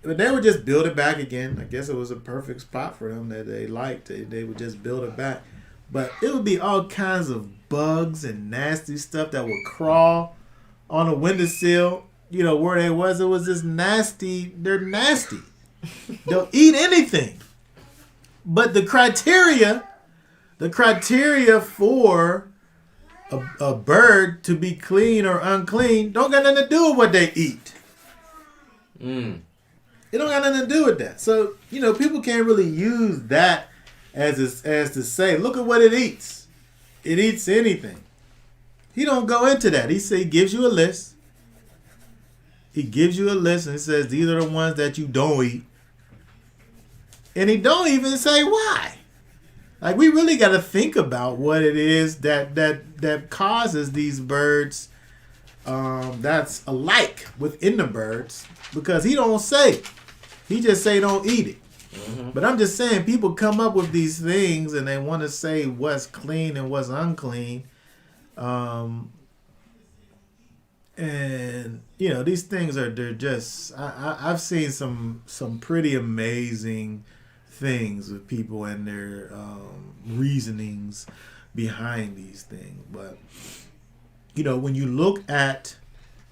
but they would just build it back again. I guess it was a perfect spot for them that they liked. They would just build it back. But it would be all kinds of bugs and nasty stuff that would crawl on a windowsill. Where it was this nasty. They're nasty. They'll eat anything. But the criteria for a bird to be clean or unclean don't got nothing to do with what they eat. It don't got nothing to do with that. So, people can't really use that as to say, look at what it eats. It eats anything. He don't go into that. He gives you a list. He gives you a list and he says, these are the ones that you don't eat. And he don't even say why. Like, we really got to think about what it is that causes these birds that's alike within the birds, because he don't say. He just say don't eat it. Mm-hmm. But I'm just saying, people come up with these things and they want to say what's clean and what's unclean. And these things they're just, I've seen some pretty amazing things with people and their reasonings behind these things. But when you look at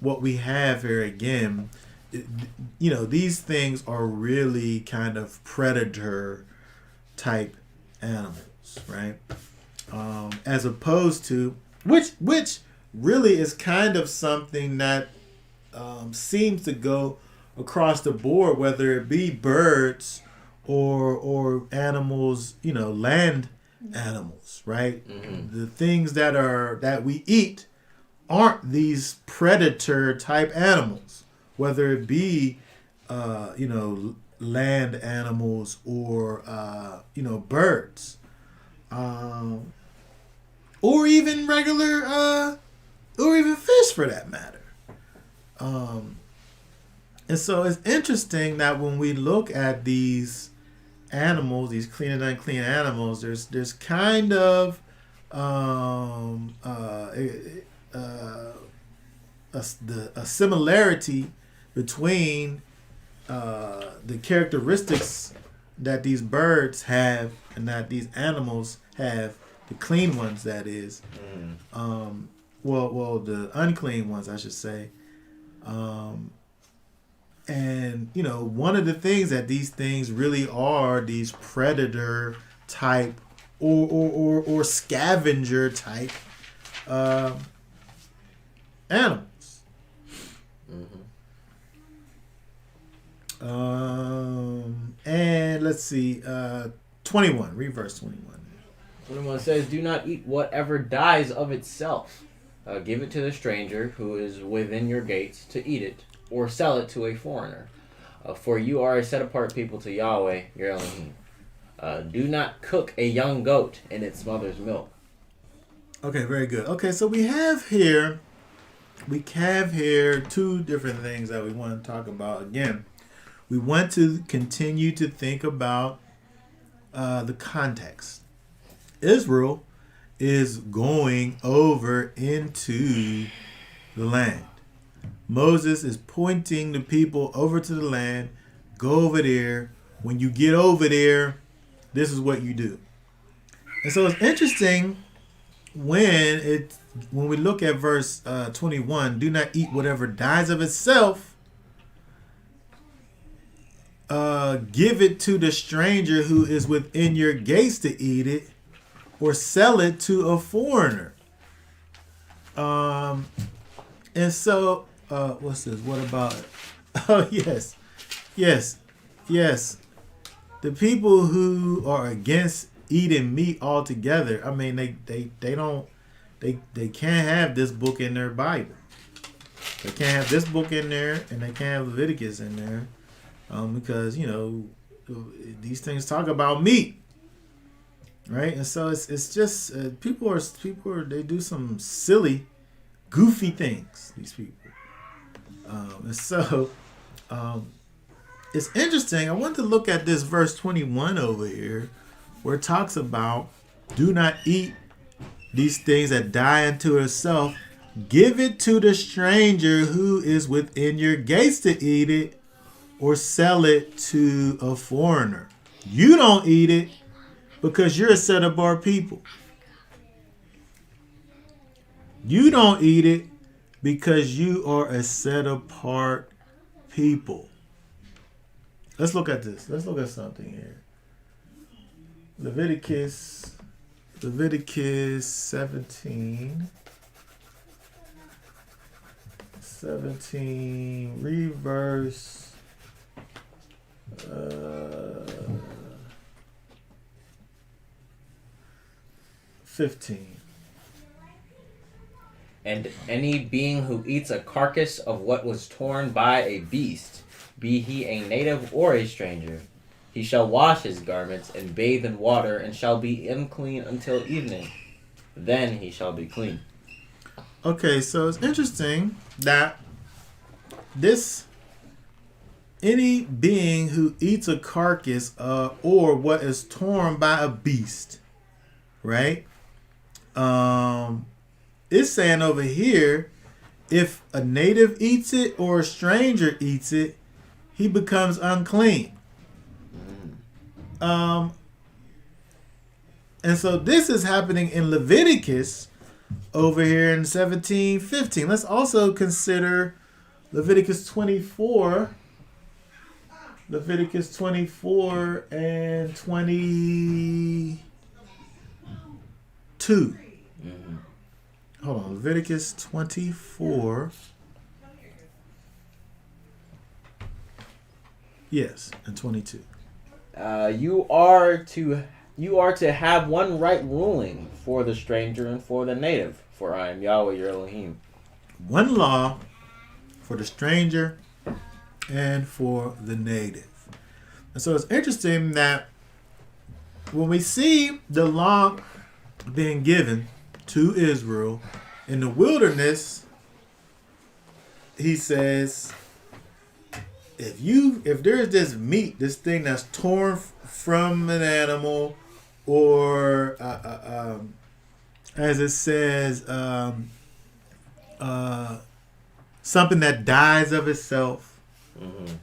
what we have here again, these things are really kind of predator type animals, right? As opposed to which really is kind of something that seems to go across the board, whether it be birds or animals, land animals, right? Mm-hmm. The things that we eat aren't these predator type animals, whether it be land animals or birds, or even regular or even fish for that matter. And so it's interesting that when we look at these animals, these clean and unclean animals, there's kind of a similarity between the characteristics that these birds have and that these animals have, the clean ones that is. Well, the unclean ones, I should say. And, one of the things that these things really are, these predator type or scavenger type animals. Mm-hmm. And let's see, 21, read verse 21. 21 says, do not eat whatever dies of itself. Give it to the stranger who is within your gates to eat it, or sell it to a foreigner. For you are a set-apart people to Yahweh, your Elohim. Do not cook a young goat in its mother's milk. Okay, very good. Okay, so we have here two different things that we want to talk about. Again, we want to continue to think about the context. Israel is going over into the land. Moses is pointing the people over to the land. Go over there. When you get over there, this is what you do. And so it's interesting when we look at verse 21, do not eat whatever dies of itself. Give it to the stranger who is within your gates to eat it, or sell it to a foreigner. And so, what's this? What about it? Oh, yes. The people who are against eating meat altogether, I mean, they can't have this book in their Bible. They can't have this book in there, and they can't have Leviticus in there, because these things talk about meat, right? And so it's just people are they do some silly, goofy things. These people, and so it's interesting. I want to look at this verse 21 over here, where it talks about do not eat these things that die unto itself. Give it to the stranger who is within your gates to eat it, or sell it to a foreigner. You don't eat it because you're a set apart people. You don't eat it because you are a set apart people. Let's look at this. Let's look at something here. Leviticus 17. Read verse 15. And any being who eats a carcass of what was torn by a beast, be he a native or a stranger, he shall wash his garments and bathe in water, and shall be unclean until evening. Then he shall be clean. Okay, so it's interesting that any being who eats a carcass or what is torn by a beast, right? It's saying over here, if a native eats it or a stranger eats it, he becomes unclean. And so this is happening in Leviticus over here in 17:15. Let's also consider Leviticus 24. Leviticus 24 and 22. Hold on, Leviticus 24. Yes, and 22. You are to have one right ruling for the stranger and for the native, for I am Yahweh your Elohim. One law for the stranger and for the native. And so it's interesting that when we see the law being given to Israel in the wilderness, he says, if there's this meat, this thing that's torn from an animal, or as it says, something that dies of itself. Mm-hmm.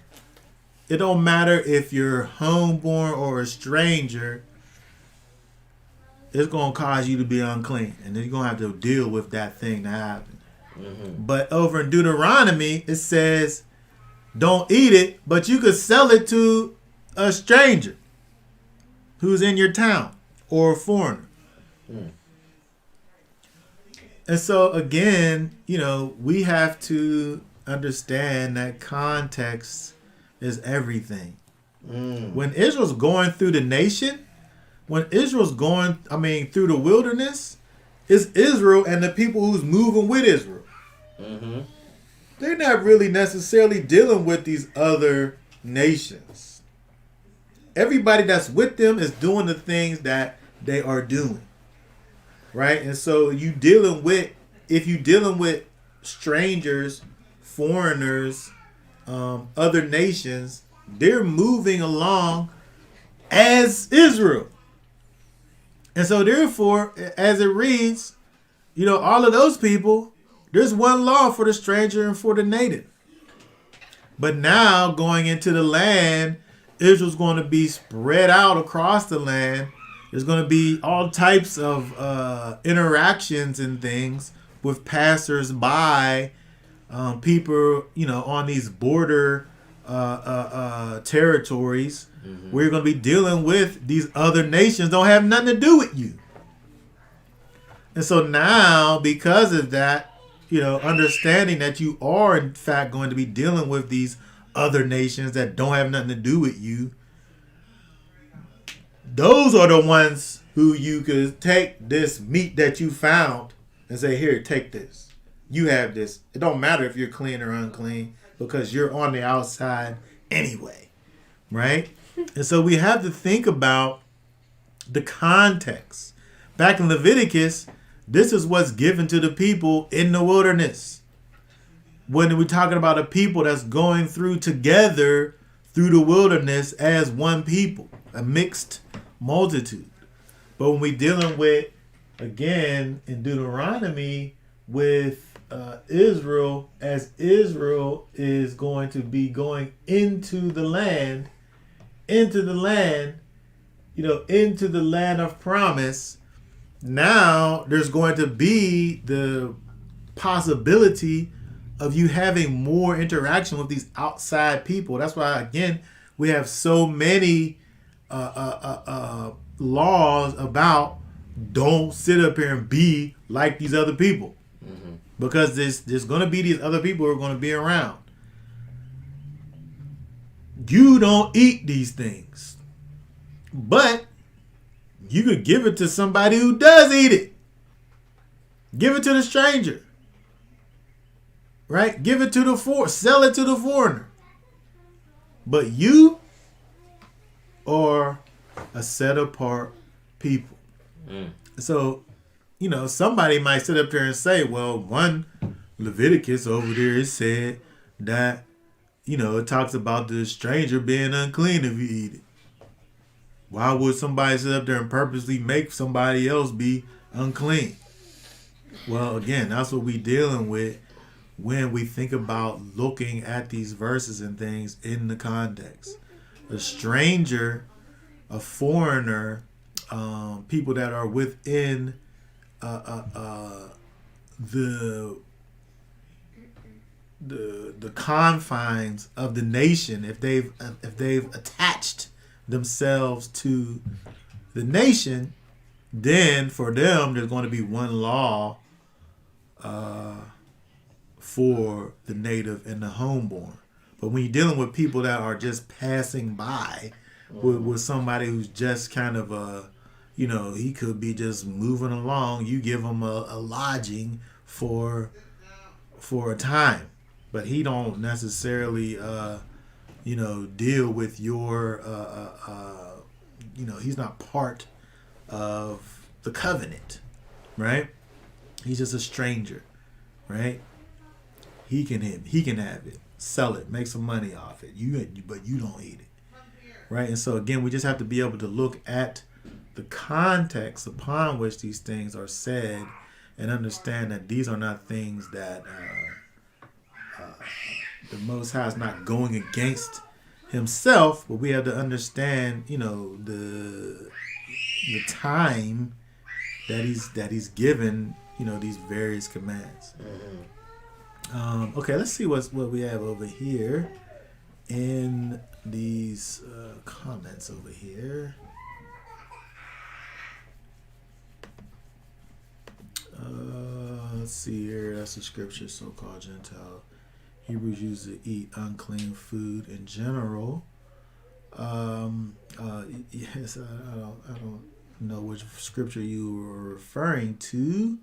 It don't matter if you're homeborn or a stranger. It's going to cause you to be unclean. And then you're going to have to deal with that thing that happened. Mm-hmm. But over in Deuteronomy, it says, don't eat it, but you could sell it to a stranger who's in your town or a foreigner. Mm. And so, again, we have to understand that context is everything. Mm. When Israel's going through the nation, when Israel's going, through the wilderness, it's Israel and the people who's moving with Israel. Mm-hmm. They're not really necessarily dealing with these other nations. Everybody that's with them is doing the things that they are doing. Right? And so if you're dealing with strangers, foreigners, other nations, they're moving along as Israel. And so therefore, as it reads, all of those people, there's one law for the stranger and for the native. But now going into the land, Israel's going to be spread out across the land. There's going to be all types of interactions and things with passers-by, people, on these border territories, where you're going to be dealing with these other nations don't have nothing to do with you. And so now, because of that, understanding that you are in fact going to be dealing with these other nations that don't have nothing to do with you, those are the ones who you could take this meat that you found and say, here, take this. You have this. It don't matter if you're clean or unclean because you're on the outside anyway, right? And so we have to think about the context. Back in Leviticus, this is what's given to the people in the wilderness. When we're talking about a people that's going through together through the wilderness as one people, a mixed multitude. But when we're dealing with, again, in Deuteronomy, with Israel, as Israel is going to be going into the land, into the land of promise. Now there's going to be the possibility of you having more interaction with these outside people. That's why, again, we have so many laws about don't sit up here and be like these other people. Mm-hmm. Because there's going to be these other people who are going to be around. You don't eat these things. But you could give it to somebody who does eat it. Give it to the stranger. Right? Give it to sell it to the foreigner. But you are a set apart people. So, somebody might sit up there and say, well, one Leviticus over there, it said that, it talks about the stranger being unclean if you eat it. Why would somebody sit up there and purposely make somebody else be unclean? Well, again, that's what we're dealing with when we think about looking at these verses and things in the context. A stranger, a foreigner, people that are within the confines of the nation, if they've attached themselves to the nation, then for them there's going to be one law for the native and the homeborn. But when you're dealing with people that are just passing by, with somebody who's just kind of he could be just moving along, you give him a lodging for a time, but he don't necessarily deal with your he's not part of the covenant, right? He's just a stranger, right? He can have it, sell it, make some money off it. But you don't eat it, right? And so again, we just have to be able to look at the context upon which these things are said and understand that these are not things that the Most High is not going against himself, but we have to understand, the time that he's given, these various commands. Mm-hmm. Okay, let's see what we have over here in these comments over here. Let's see here. That's the scripture. So-called Gentile Hebrews used to eat unclean food in general. Yes, I don't know which scripture you were referring to.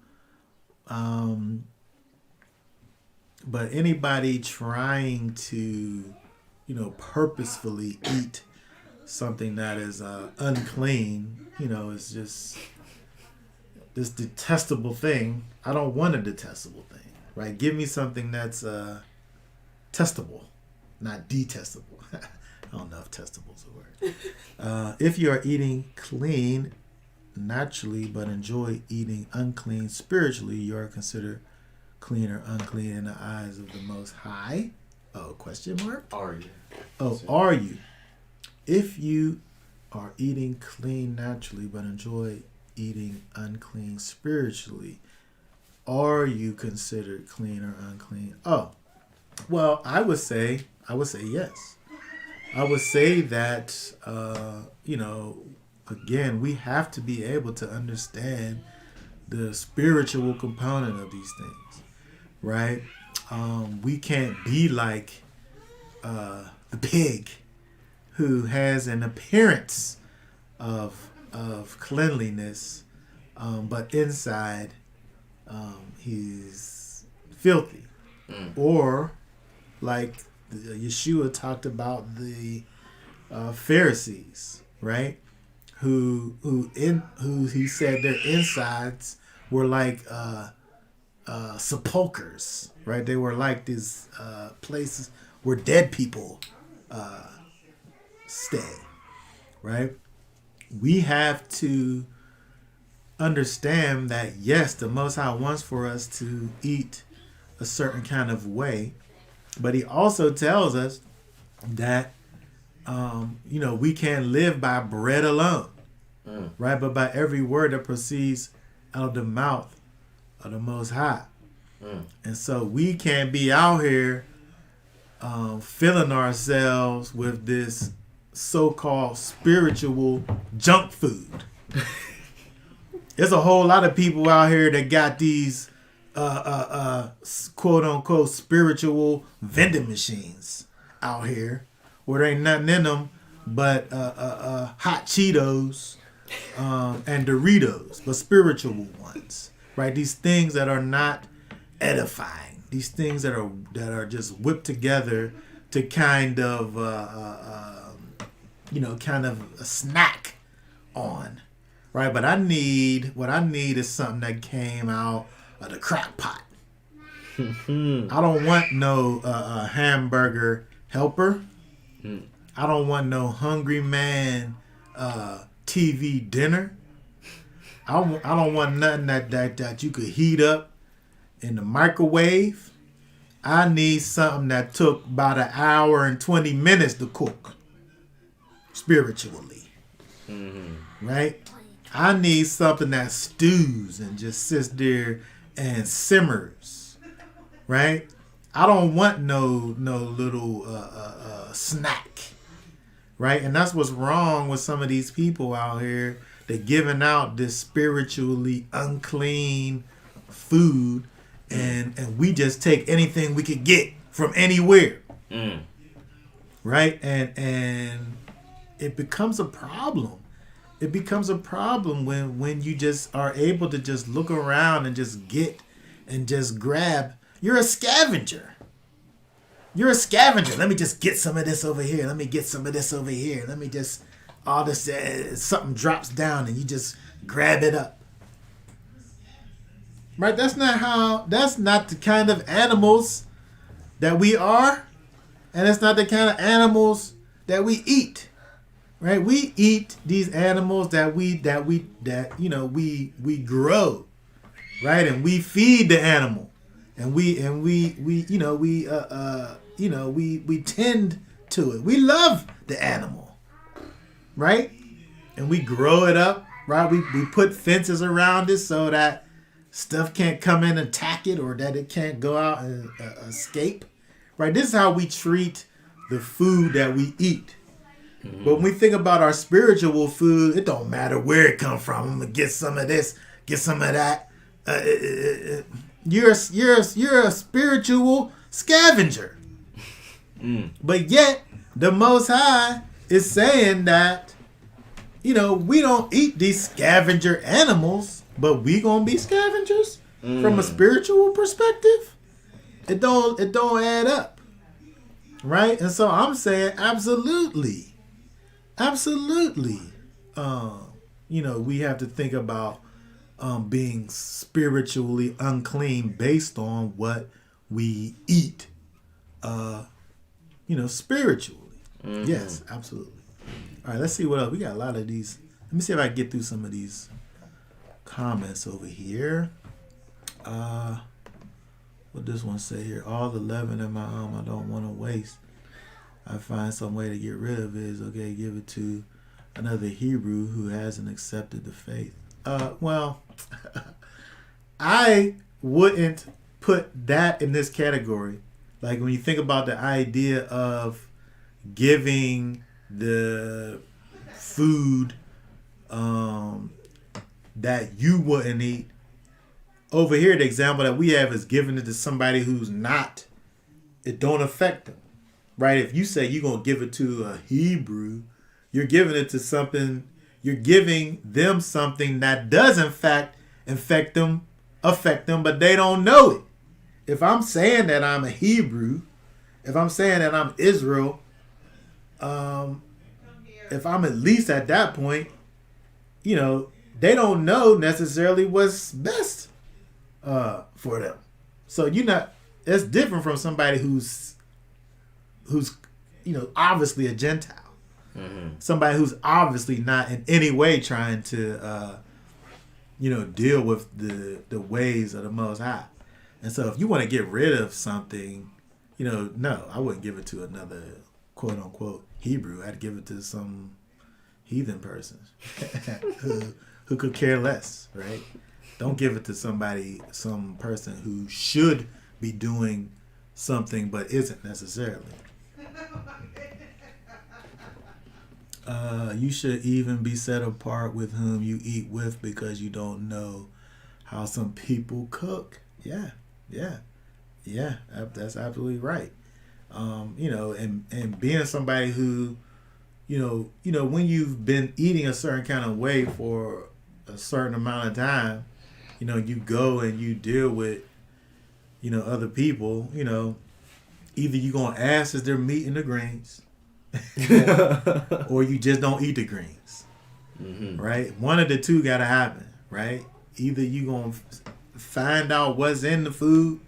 But anybody trying to, purposefully eat something that is unclean, is just this detestable thing. I don't want a detestable thing, right? Give me something that's testable, not detestable. I don't know if testicles are a word. If you are eating clean naturally, but enjoy eating unclean spiritually, you are considered clean or unclean in the eyes of the Most High. Oh, question mark? Are you? Oh, are you? If you are eating clean naturally, but enjoy eating unclean spiritually, are you considered clean or unclean? Oh, well, I would say yes. I would say that, again, we have to be able to understand the spiritual component of these things, right? We can't be like the pig who has an appearance of cleanliness, but inside he's filthy. Or like Yeshua talked about the Pharisees, right? Who he said their insides were like sepulchers, right? They were like these places where dead people stay, right? We have to understand that yes, the Most High wants for us to eat a certain kind of way, but He also tells us that we can't live by bread alone, right? But by every word that proceeds out of the mouth of the Most High. And so we can't be out here filling ourselves with this so-called spiritual junk food. There's a whole lot of people out here that got these quote unquote spiritual vending machines out here where there ain't nothing in them but hot Cheetos and Doritos, but spiritual ones, right? These things that are not edifying, these things that are just whipped together to kind of kind of a snack on, right? But what I need is something that came out of the crock pot. I don't want no hamburger helper. I don't want no hungry man TV dinner. I don't want nothing that you could heat up in the microwave. I need something that took about an hour and 20 minutes to cook spiritually. Right? I need something that stews and just sits there and simmers. Right? I don't want no little snack. Right? And that's what's wrong with some of these people out here. They're giving out this spiritually unclean food, and we just take anything we could get from anywhere. Right? And it becomes a problem. It becomes a problem when you just are able to just look around and just get and just grab. You're a scavenger. You're a scavenger. Let me just get some of this over here. Let me get some of this over here. Let me just, all this, something drops down and you just grab it up. Right? That's not the kind of animals that we are. And it's not the kind of animals that we eat. Right? We eat these animals that we grow. Right? And we feed the animal. And we tend to it. We love the animal, right? And we grow it up, right? We put fences around it so that stuff can't come in and attack it, or that it can't go out and escape, right? This is how we treat the food that we eat. But when we think about our spiritual food, it don't matter where it come from. I'm gonna get some of this, get some of that. You're a spiritual scavenger. But yet the Most High is saying that we don't eat these scavenger animals, but we gonna be scavengers from a spiritual perspective. It don't add up, right? And so I'm saying absolutely. We have to think about being spiritually unclean based on what we eat, spiritually. Yes, absolutely. All right, let's see what else. We got a lot of these. Let me see if I can get through some of these comments over here. What this one say here? All the leaven in my I don't want to waste. I find some way to get rid of it. Is okay, give it to another Hebrew who hasn't accepted the faith. Well, I wouldn't put that in this category. Like when you think about the idea of giving the food that you wouldn't eat. Over here, the example that we have is giving it to somebody who's not, it don't affect them. Right? If you say you're going to give it to a Hebrew, you're giving it to something, you're giving them something that does in fact affect them, but they don't know it. If I'm saying that I'm a Hebrew, if I'm saying that I'm Israel, if I'm at least at that point, they don't know necessarily what's best for them. So it's different from somebody who's obviously a Gentile. Mm-hmm. Somebody who's obviously not in any way trying to deal with the ways of the Most High. And so if you want to get rid of something, no, I wouldn't give it to another quote unquote Hebrew. I'd give it to some heathen person who could care less, right? Don't give it to some person who should be doing something but isn't necessarily. You should even be set apart with whom you eat with because you don't know how some people cook. Yeah, that's absolutely right. And being somebody who, when you've been eating a certain kind of way for a certain amount of time, you go and you deal with, other people, either you're going to ask is there meat in the greens or you just don't eat the greens, right? One of the two got to happen, right? Either you're going to find out what's in the food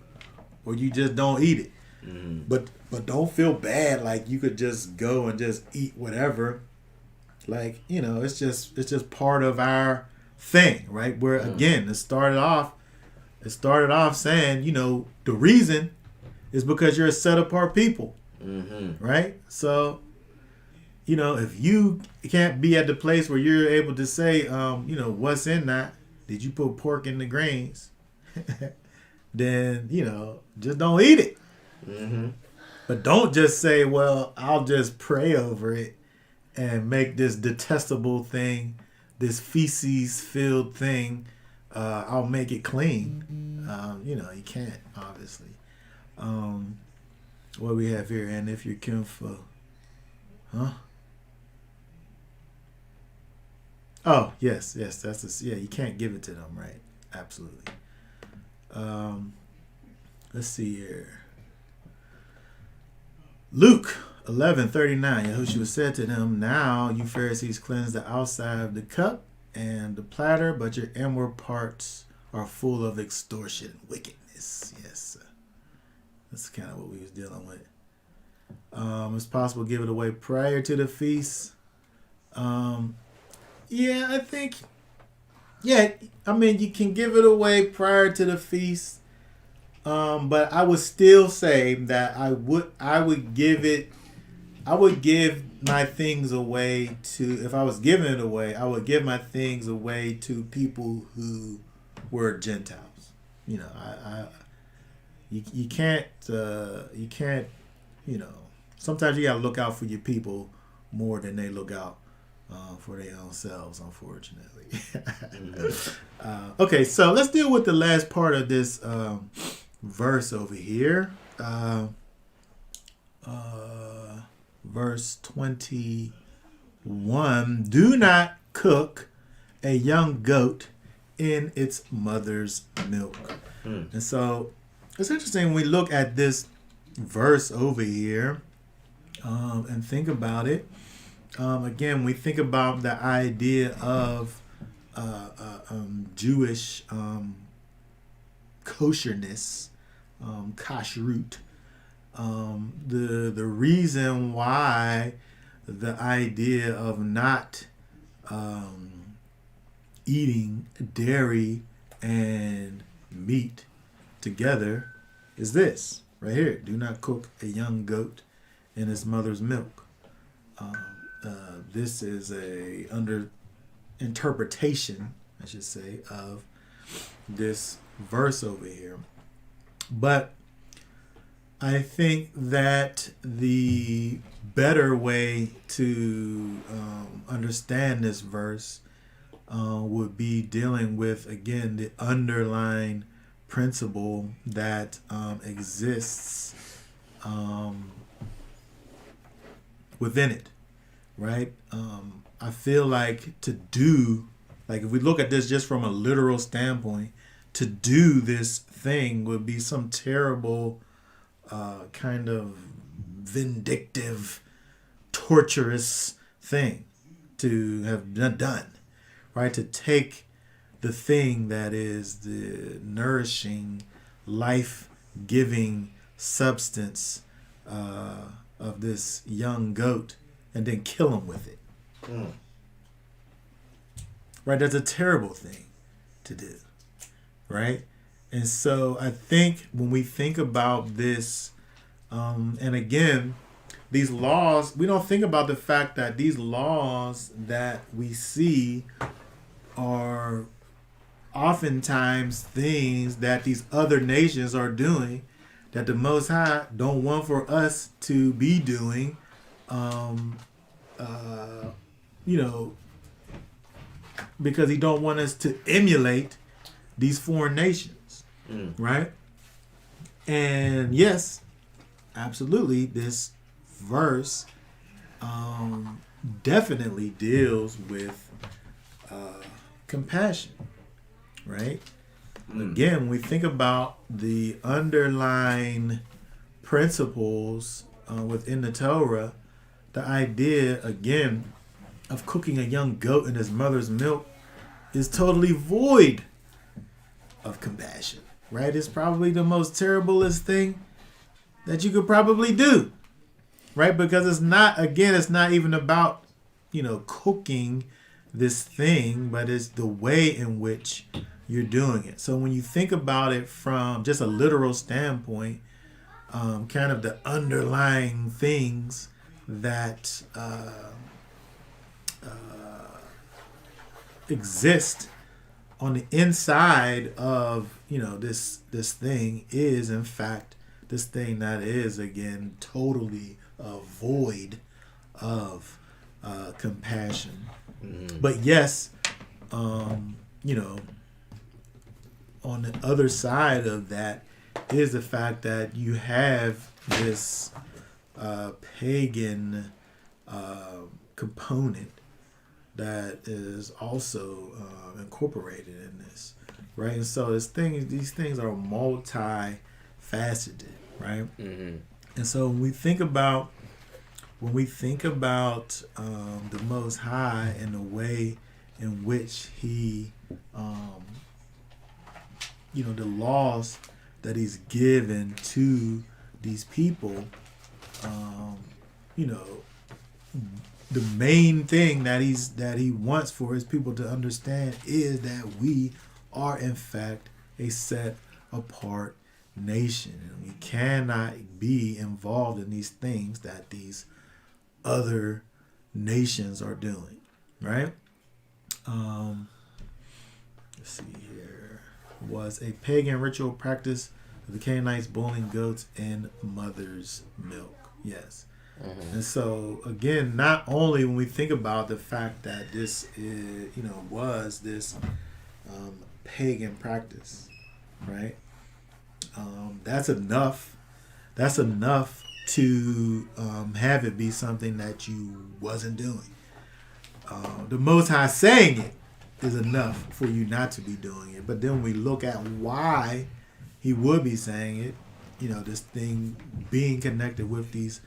or you just don't eat it. Mm-hmm. But don't feel bad like you could just go and just eat whatever. Like, it's just part of our thing, right? Where again, it started off saying, the reason is because you're a set apart people. Mm-hmm. Right? So, if you can't be at the place where you're able to say, what's in that, did you put pork in the greens? Then, just don't eat it. Mm-hmm. But don't just say, well, I'll just pray over it and make this detestable thing, this feces-filled thing, I'll make it clean. You can't, obviously. What we have here, and if you're kinfolk, Oh, yes, that's you can't give it to them, right? Absolutely. Let's see here. Luke 11:39. Yahushua said to them, "Now you Pharisees cleanse the outside of the cup and the platter, but your inward parts are full of extortion and wickedness." Yes, that's kind of what we was dealing with. It's possible to give it away prior to the feast. Yeah, I think. Yeah, I mean you can give it away prior to the feast. But I would still say that I would give my things away to, if I was giving it away, I would give my things away to people who were Gentiles. You can't, sometimes you gotta look out for your people more than they look out for their own selves, unfortunately. Okay, so let's deal with the last part of this verse over here. Verse 21. Do not cook a young goat in its mother's milk. And so it's interesting when we look at this verse over here and think about it. Again, we think about the idea of Jewish kosherness, kashrut. the reason why the idea of not eating dairy and meat together is this right here: do not cook a young goat in its mother's milk. This is a under interpretation, I should say, of this verse over here. But I think that the better way to understand this verse would be dealing with, again, the underlying principle that exists within it, right? I feel like if we look at this just from a literal standpoint, to do this thing would be some terrible kind of vindictive, torturous thing to have done, right? To take the thing that is the nourishing, life-giving substance of this young goat and then kill him with it. Right? That's a terrible thing to do, right? And so I think when we think about this, and again, these laws, we don't think about the fact that these laws that we see are oftentimes things that these other nations are doing that the Most High don't want for us to be doing, because he don't want us to emulate these foreign nations, right? And yes, absolutely, this verse definitely deals with compassion, right? Again, when we think about the underlying principles within the Torah, the idea, again, of cooking a young goat in his mother's milk is totally void of compassion, right? It's probably the most terriblest thing that you could probably do, right? Because it's not even about, cooking this thing, but it's the way in which you're doing it. So when you think about it from just a literal standpoint, kind of the underlying things that exist on the inside of this thing is in fact this thing that is, again, totally void of compassion. But yes, on the other side of that is the fact that you have this pagan component that is also incorporated in this, right? And so these things are multifaceted, right? And so when we think about the Most High and the way in which He, the laws that He's given to these people, the main thing that He wants for His people to understand is that we are in fact a set apart nation, and we cannot be involved in these things that these other nations are doing, right? Let's see here. Was a pagan ritual practice of the Canaanites boiling goats in mother's milk. Yes. And so again, not only when we think about the fact that this is, was this pagan practice, right? That's enough. That's enough to have it be something that you wasn't doing. The Most High saying it is enough for you not to be doing it. But then when we look at why He would be saying it, this thing being connected with these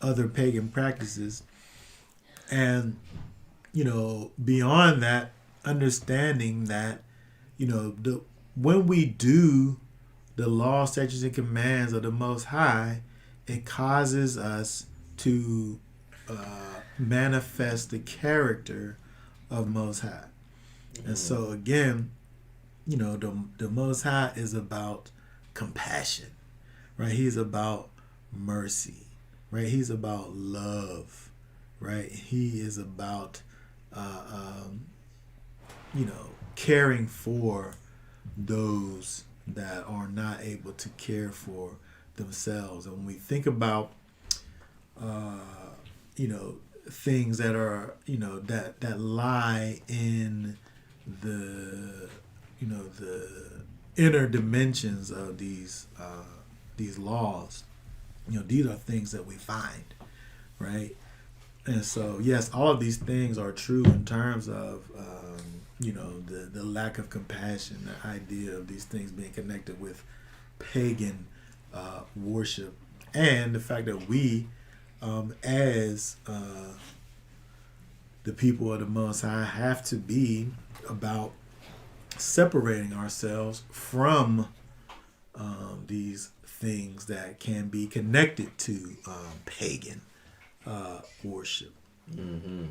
other pagan practices, and beyond that, understanding that when we do the law, statutes, and commands of the Most High, it causes us to manifest the character of Most High. And so again, the Most High is about compassion, right? He's about mercy, right? He's about love, right? He is about, caring for those that are not able to care for themselves. And when we think about, things that are, that lie in the inner dimensions of these laws, these are things that we find, right? And so, yes, all of these things are true in terms of, the lack of compassion, the idea of these things being connected with pagan worship, and the fact that we, as the people of the Most High, have to be about separating ourselves from these things that can be connected to pagan worship. Mm-hmm.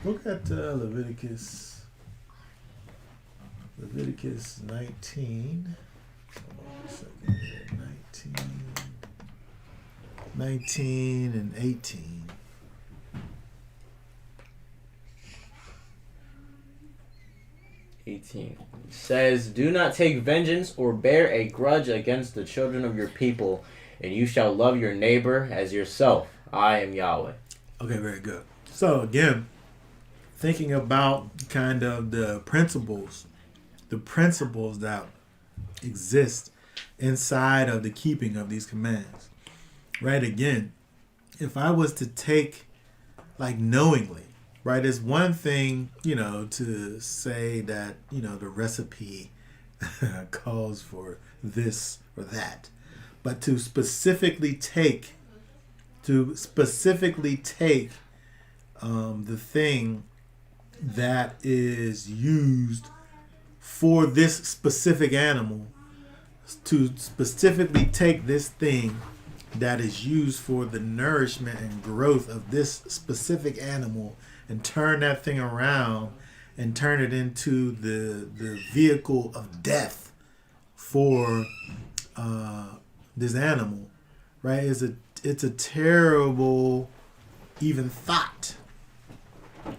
Look at Leviticus 19. Hold on a second here. 19 and 18. It says, "Do not take vengeance or bear a grudge against the children of your people, and you shall love your neighbor as yourself. I am Yahweh." Okay, very good. So again, thinking about kind of the principles that exist inside of the keeping of these commands, right? Again, if I was to take, like, knowingly, right, it's one thing, to say that, the recipe calls for this or that, but to specifically take the thing that is used for this specific animal, to specifically take this thing that is used for the nourishment and growth of this specific animal and turn that thing around and turn it into the vehicle of death for this animal, right? It's a terrible even thought,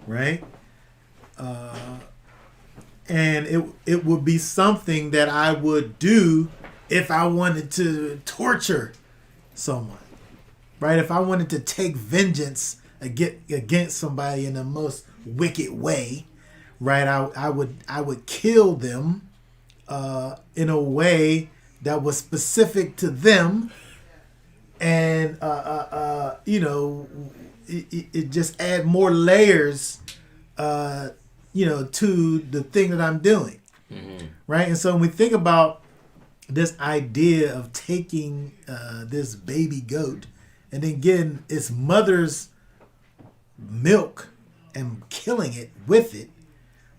right? And it would be something that I would do if I wanted to torture someone, right? If I wanted to take vengeance against somebody in the most wicked way, right? I would kill them in a way that was specific to them, and it just add more layers to the thing that I'm doing. Mm-hmm. Right? And so when we think about this idea of taking this baby goat and then getting its mother's milk and killing it with it,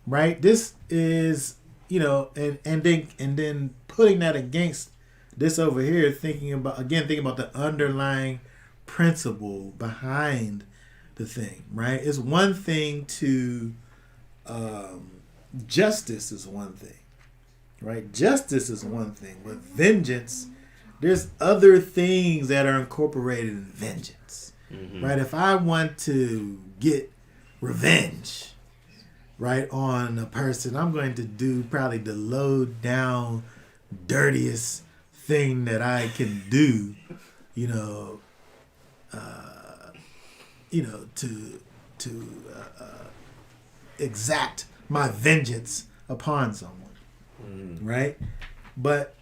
right? This is, and then putting that against this over here, thinking about the underlying principle behind the thing, right? It's one thing to justice is one thing, right? Justice is one thing. With vengeance, there's other things that are incorporated in vengeance, right? If I want to get revenge, right, on a person, I'm going to do probably the low down, dirtiest thing that I can do, to exact my vengeance upon someone, right? But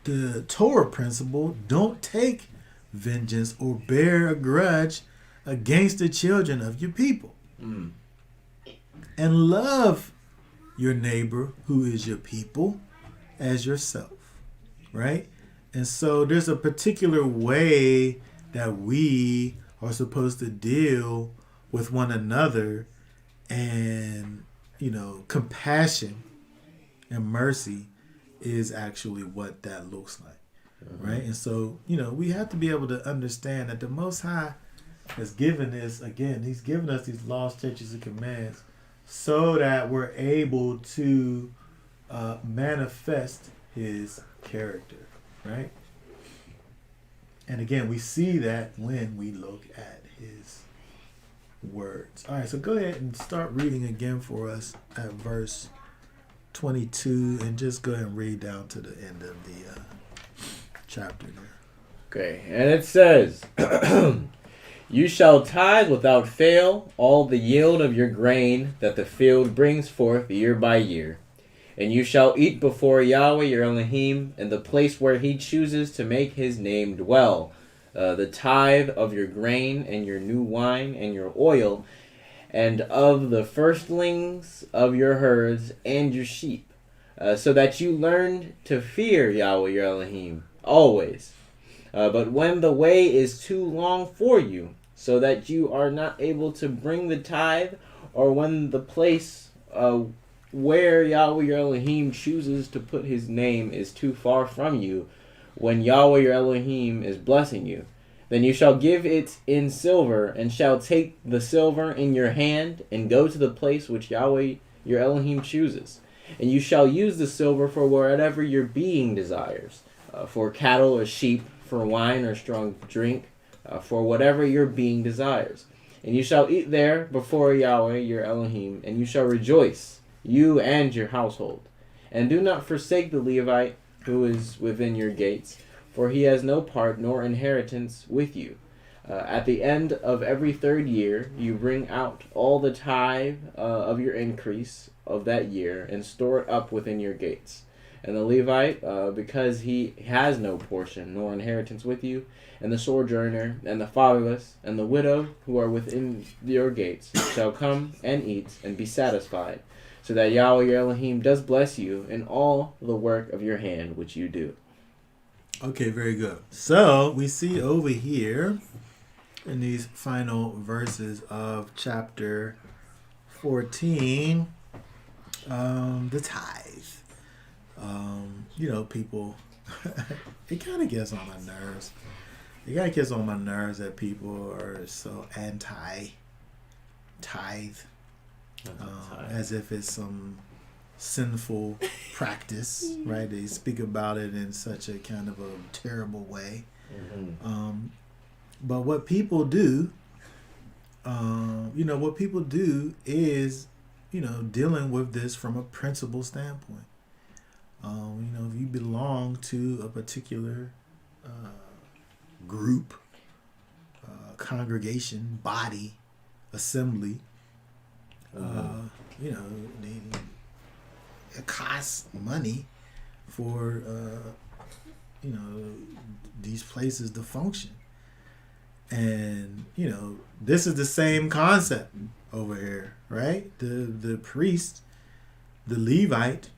the Torah principle, don't take vengeance or bear a grudge against the children of your people. And love your neighbor who is your people as yourself, right? And so there's a particular way that we are supposed to deal with one another, and compassion and mercy is actually what that looks like. Right? And so, we have to be able to understand that the Most High has given this, again, he's given us these laws, statutes, and commands so that we're able to manifest his character, right? And again, we see that when we look at his words. All right, so go ahead and start reading again for us at verse 22 and just go ahead and read down to the end of the chapter there. Okay, and it says, You shall tithe without fail all the yield of your grain that the field brings forth year by year. And you shall eat before Yahweh your Elohim in the place where he chooses to make his name dwell, the tithe of your grain and your new wine and your oil, and of the firstlings of your herds and your sheep, so that you learn to fear Yahweh your Elohim always. But when the way is too long for you, so that you are not able to bring the tithe, or when the place where Yahweh your Elohim chooses to put his name is too far from you, when Yahweh your Elohim is blessing you, then you shall give it in silver, and shall take the silver in your hand, and go to the place which Yahweh your Elohim chooses. And you shall use the silver for whatever your being desires, for cattle or sheep, for wine or strong drink, for whatever your being desires. And you shall eat there before Yahweh your Elohim, and you shall rejoice, you and your household. And do not forsake the Levite who is within your gates, for he has no part nor inheritance with you. At the end of every 3rd year, you bring out all the tithe of your increase of that year, and store it up within your gates. And the Levite, because he has no portion nor inheritance with you, and the sojourner, and the fatherless, and the widow who are within your gates, shall come and eat and be satisfied, so that Yahweh your Elohim does bless you in all the work of your hand which you do. Okay, very good. So we see over here in these final verses of chapter 14, the tithe. People, it kind of gets on my nerves. It kind of gets on my nerves that people are so anti-tithe, as if it's some sinful practice, right? They speak about it in such a kind of a terrible way. Mm-hmm. But what people do, is, dealing with this from a principle standpoint. If you belong to a particular group, congregation, body, assembly, it costs money for these places to function. And this is the same concept over here, right? The priest, the Levite,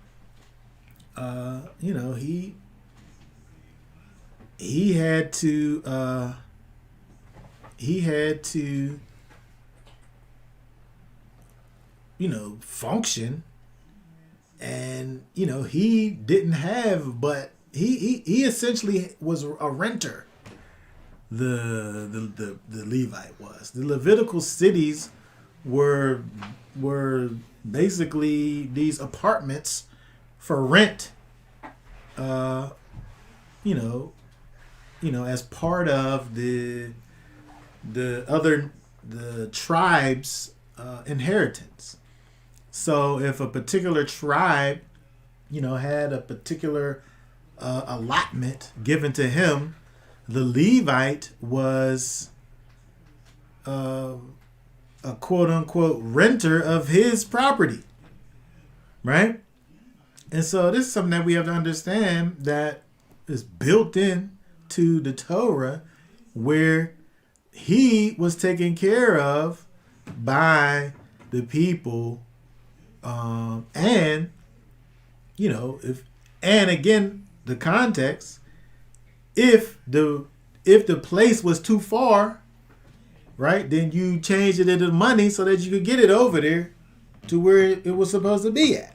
he had to function, and he didn't have, but he essentially was a renter. The Levite was. The Levitical cities were basically these apartments for rent, as part of the tribe's inheritance. So if a particular tribe, had a particular allotment given to him, the Levite was a quote unquote renter of his property, right? And so this is something that we have to understand that is built in to the Torah, where he was taken care of by the people, and again the context, if the place was too far, right, then you changed it into money so that you could get it over there to where it was supposed to be at.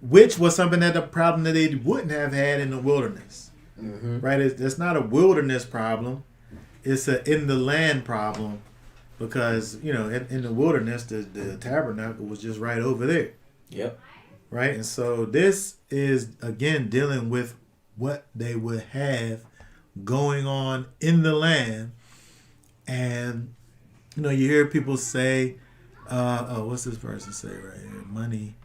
which was something that the problem that they wouldn't have had in the wilderness. Mm-hmm. Right? It's not a wilderness problem. It's a in the land problem, because in the wilderness the tabernacle was just right over there. Yep. Right? And so this is again dealing with what they would have going on in the land. And you hear people say, what's this person say right here? Money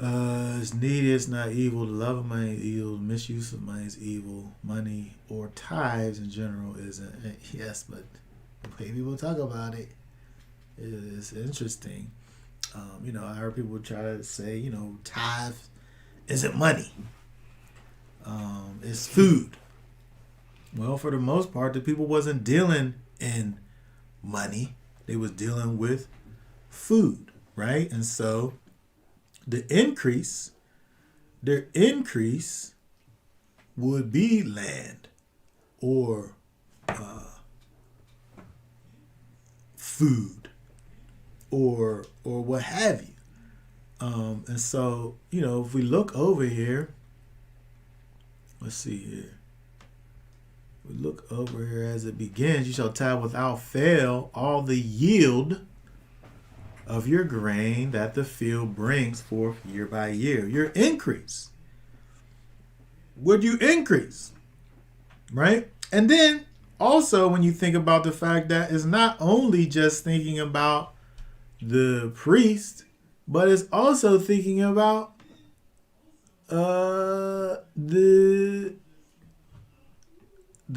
is needy, it's not evil. The love of money is evil. Misuse of money is evil. Money or tithes in general isn't. Yes, but the way people talk about it is interesting. I heard people try to say, tithe isn't money. It's food. Well, for the most part, the people wasn't dealing in money. They was dealing with food, right? And so their increase would be land or food or what have you. And so, if we look over here, let's see here. We look over here as it begins. You shall tithe without fail all the yield of your grain that the field brings forth year by year. Your increase. Would you increase? Right? And then also when you think about the fact that it's not only just thinking about the priest, but it's also thinking about the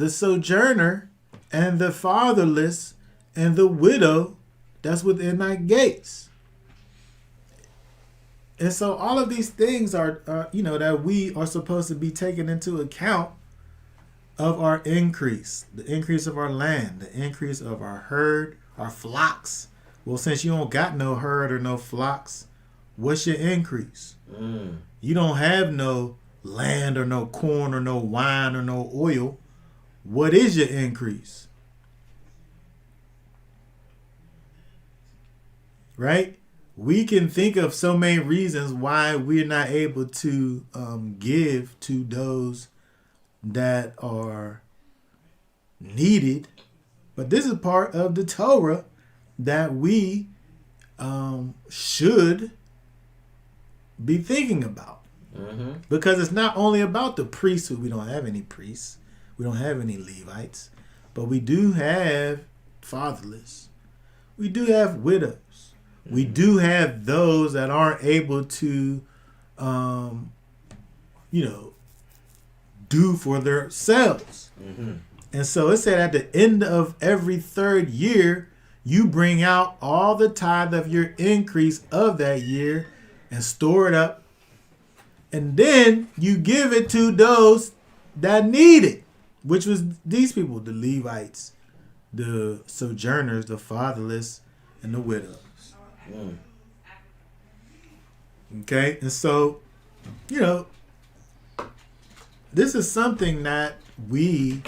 sojourner and the fatherless and the widow that's within thy gates. And so all of these things are that we are supposed to be taking into account of our increase, the increase of our land, the increase of our herd, our flocks. Well, since you don't got no herd or no flocks, what's your increase? You don't have no land or no corn or no wine or no oil. What is your increase? Right? We can think of so many reasons why we're not able to give to those that are needed. But this is part of the Torah that we should be thinking about. Mm-hmm. Because it's not only about the priests, who we don't have any priests. We don't have any Levites. But we do have fatherless. We do have widows. Mm-hmm. We do have those that aren't able to, do for themselves. Mm-hmm. And so it said at the end of every third year, you bring out all the tithe of your increase of that year and store it up. And then you give it to those that need it, which was these people, the Levites, the sojourners, the fatherless, and the widows. Mm. Okay? And so, this is something that we,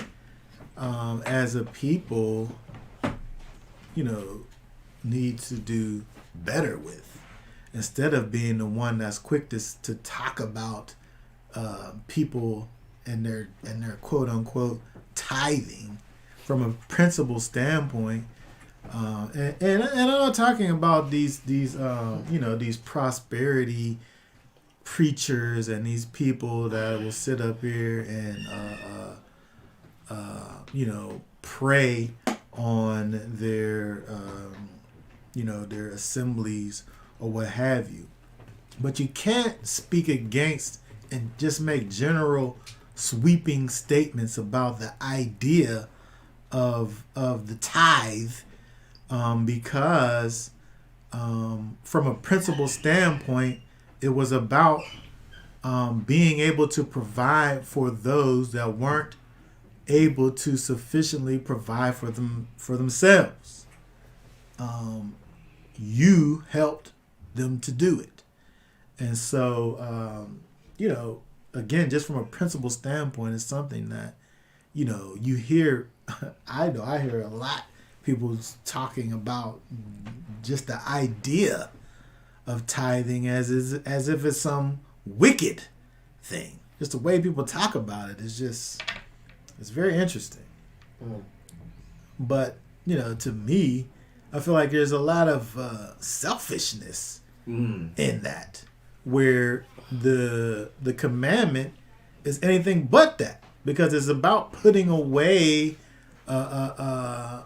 as a people, need to do better with. Instead of being the one that's quick to talk about people and their quote unquote tithing from a principle standpoint, and I'm not talking about these prosperity preachers and these people that will sit up here and pray on their their assemblies or what have you. But you can't speak against and just make general sweeping statements about the idea of the tithe, because from a principle standpoint, it was about being able to provide for those that weren't able to sufficiently provide for themselves. You helped them to do it. And so, again, just from a principle standpoint, it's something that, you hear, I hear a lot people talking about just the idea of tithing as if it's some wicked thing. Just the way people talk about it is just, it's very interesting. But, to me, I feel like there's a lot of selfishness in that, where the commandment is anything but that, because it's about putting away a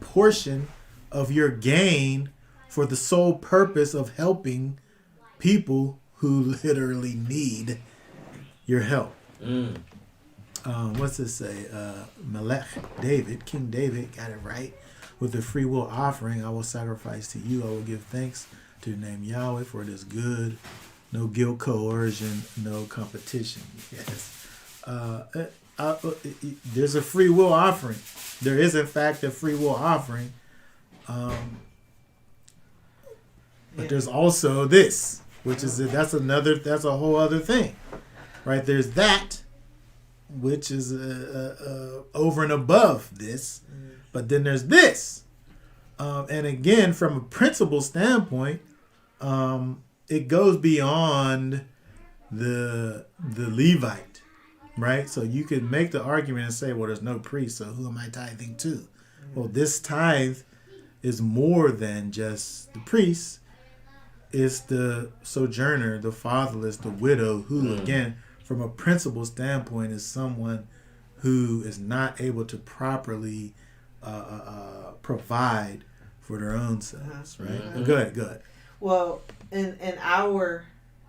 portion of your gain for the sole purpose of helping people who literally need your help. What's this say? King David got it right. With the free will offering, I will sacrifice to you. I will give thanks to your name, Yahweh, for it is good. No guilt, coercion, no competition. Yes. There's a free will offering. There is, in fact, a free will offering. But there's also this, which is that's a whole other thing, right? There's that, which is over and above this, but then there's this, and again, from a principle standpoint, it goes beyond the Levite, right? So you could make the argument and say, well, there's no priest, so who am I tithing to? Well, this tithe is more than just the priest. It's the sojourner, the fatherless, the widow, who, again, from a principle standpoint, is someone who is not able to properly provide for their own selves, right? Go ahead. Well, in our,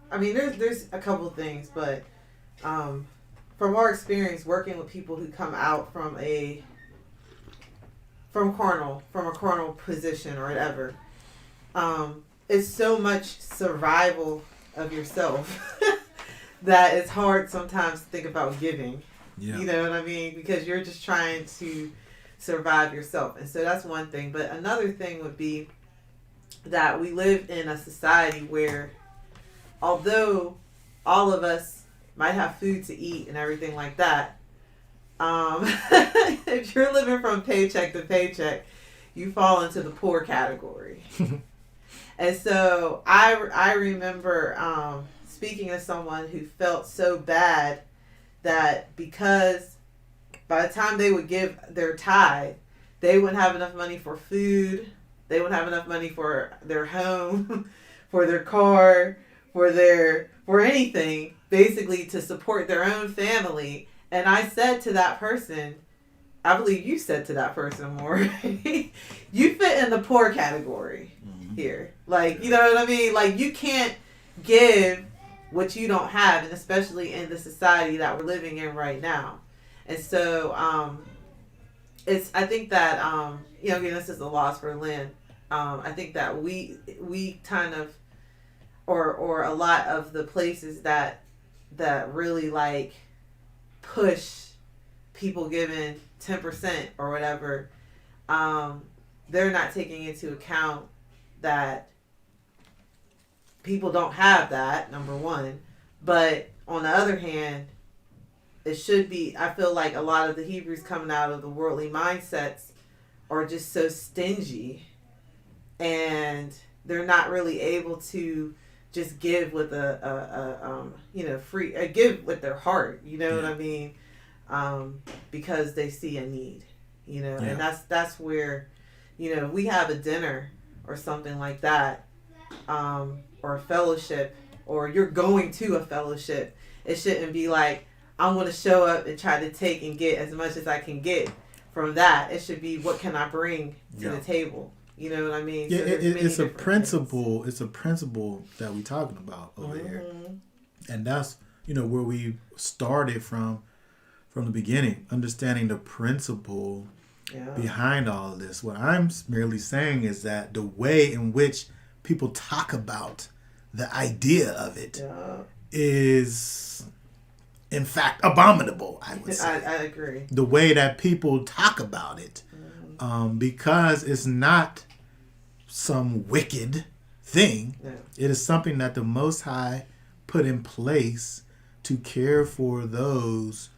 there's a couple of things, but from our experience working with people who come out from a carnal position or whatever, it's so much survival of yourself that it's hard sometimes to think about giving. Yeah. You know what I mean? Because you're just trying to survive yourself. And so that's one thing. But another thing would be that we live in a society where, although all of us might have food to eat and everything like that, if you're living from paycheck to paycheck, you fall into the poor category. And so I remember speaking to someone who felt so bad that because by the time they would give their tithe, they wouldn't have enough money for food, they wouldn't have enough money for their home, for their car, for anything, basically to support their own family. And I said to that person, I believe you said to that person more, you fit in the poor category here. Like, you know what I mean? Like, you can't give what you don't have, and especially in the society that we're living in right now. And so, I think that, again, this is a loss for Lynn. I think that we kind of, or a lot of the places that really like push people giving 10% or whatever, they're not taking into account that people don't have that, number one. But on the other hand, it should be, I feel like a lot of the Hebrews coming out of the worldly mindsets are just so stingy, and they're not really able to just give with give with their heart, you know what I mean? Because they see a need, and that's where, we have a dinner or something like that, or a fellowship, or you're going to a fellowship. It shouldn't be like, I'm going to show up and try to take and get as much as I can get from that. It should be, what can I bring to the table? You know what I mean? Yeah, so it's a principle. It's a principle that we're talking about over here, and that's where we started from the beginning, understanding the principle behind all of this. What I'm merely saying is that the way in which people talk about the idea of it is, in fact, abominable, I would say. I agree. The way that people talk about it, because it's not some wicked thing. Yeah. It is something that the Most High put in place to care for those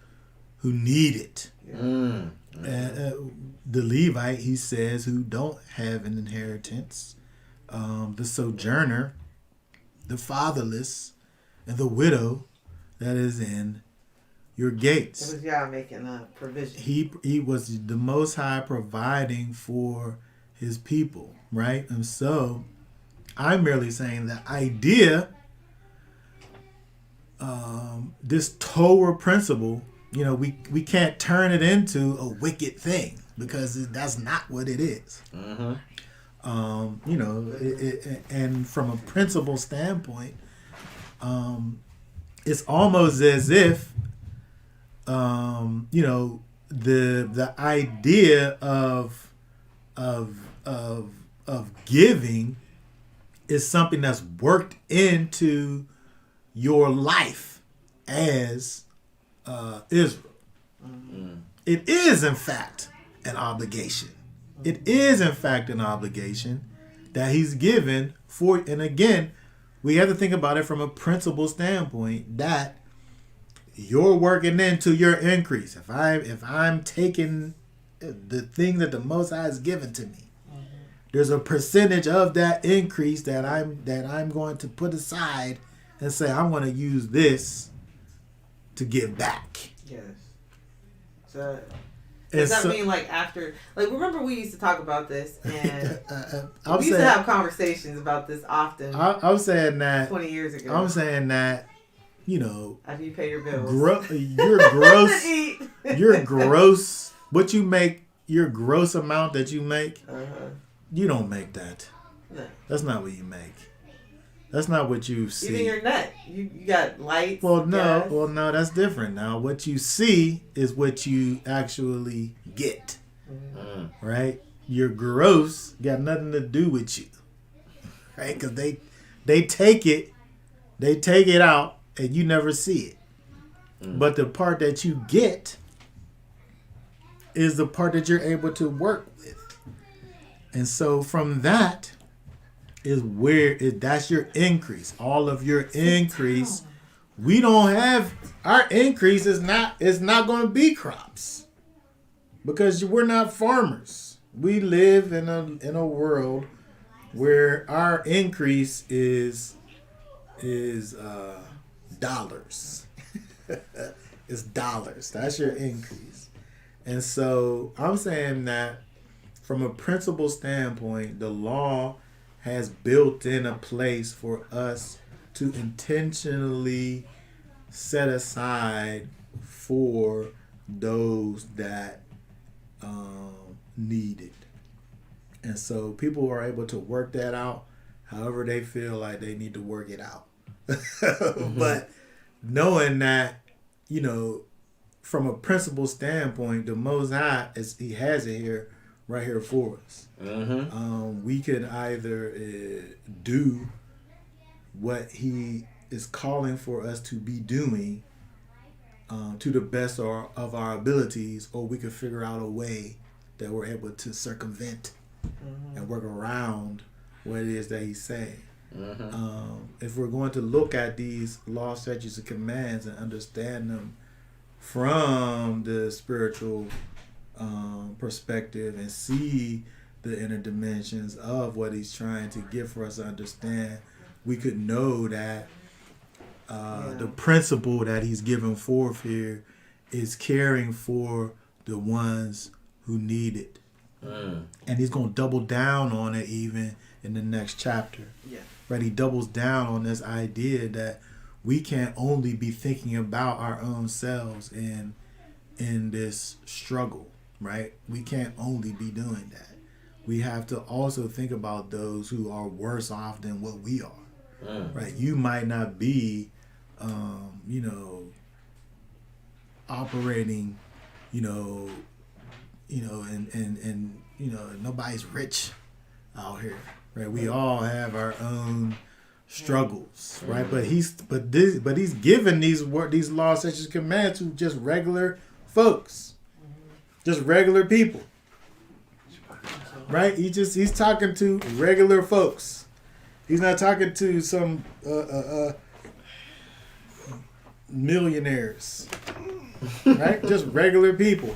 who need it. Yeah. The Levite, he says, who don't have an inheritance, the sojourner, the fatherless, and the widow that is in your gates. It was Yah making a provision. He was the Most High providing for his people, right? And so I'm merely saying the idea, this Torah principle, we can't turn it into a wicked thing because that's not what it is. Mm-hmm. And from a principle standpoint, it's almost as if, the idea of giving is something that's worked into your life as Israel. Mm-hmm. It is, in fact, an obligation. It is, in fact, an obligation that he's given for, and again, we have to think about it from a principle standpoint that you're working into your increase. If I'm taking the thing that the Most High has given to me, there's a percentage of that increase that I'm going to put aside and say I'm going to use this to give back. Yes. So does that so, mean after remember we used to talk about this and we used saying, to have conversations about this often. I'm saying that 20 years ago. I'm saying that after you pay your bills, your gross what you make, your gross amount that you make, you don't make that. No. That's not what you make. That's not what you see. Even your net, you got lights. Well, gas. no, that's different. Now, what you see is what you actually get, right? Your gross got nothing to do with you, right? Because they take it out, and you never see it. But the part that you get is the part that you're able to work with, and so from that is that's your increase. All of your increase. We don't have our increase is not going to be crops because we're not farmers. We live in a world where our increase is dollars. It's dollars. That's your increase. And so I'm saying that from a principle standpoint, the law has built in a place for us to intentionally set aside for those that need it. And so people are able to work that out however they feel like they need to work it out. But knowing that, from a principle standpoint, the Most High, he has it here, right here for us. We could either do what he is calling for us to be doing to the best of our abilities, or we could figure out a way that we're able to circumvent and work around what it is that he's saying. If we're going to look at these law, statutes, and commands and understand them from the spiritual perspective and see the inner dimensions of what he's trying to get for us to understand, we could know that the principle that he's given forth here is caring for the ones who need it. And he's going to double down on it even in the next chapter. Yeah. Right? He doubles down on this idea that we can't only be thinking about our own selves in this struggle, right? We can't only be doing that. We have to also think about those who are worse off than what we are, right? You might not be, operating, and nobody's rich out here, right? We all have our own struggles, right? But he's given these laws, such as commands, to just regular folks, just regular people, right? He's talking to regular folks. He's not talking to some millionaires, right? Just regular people.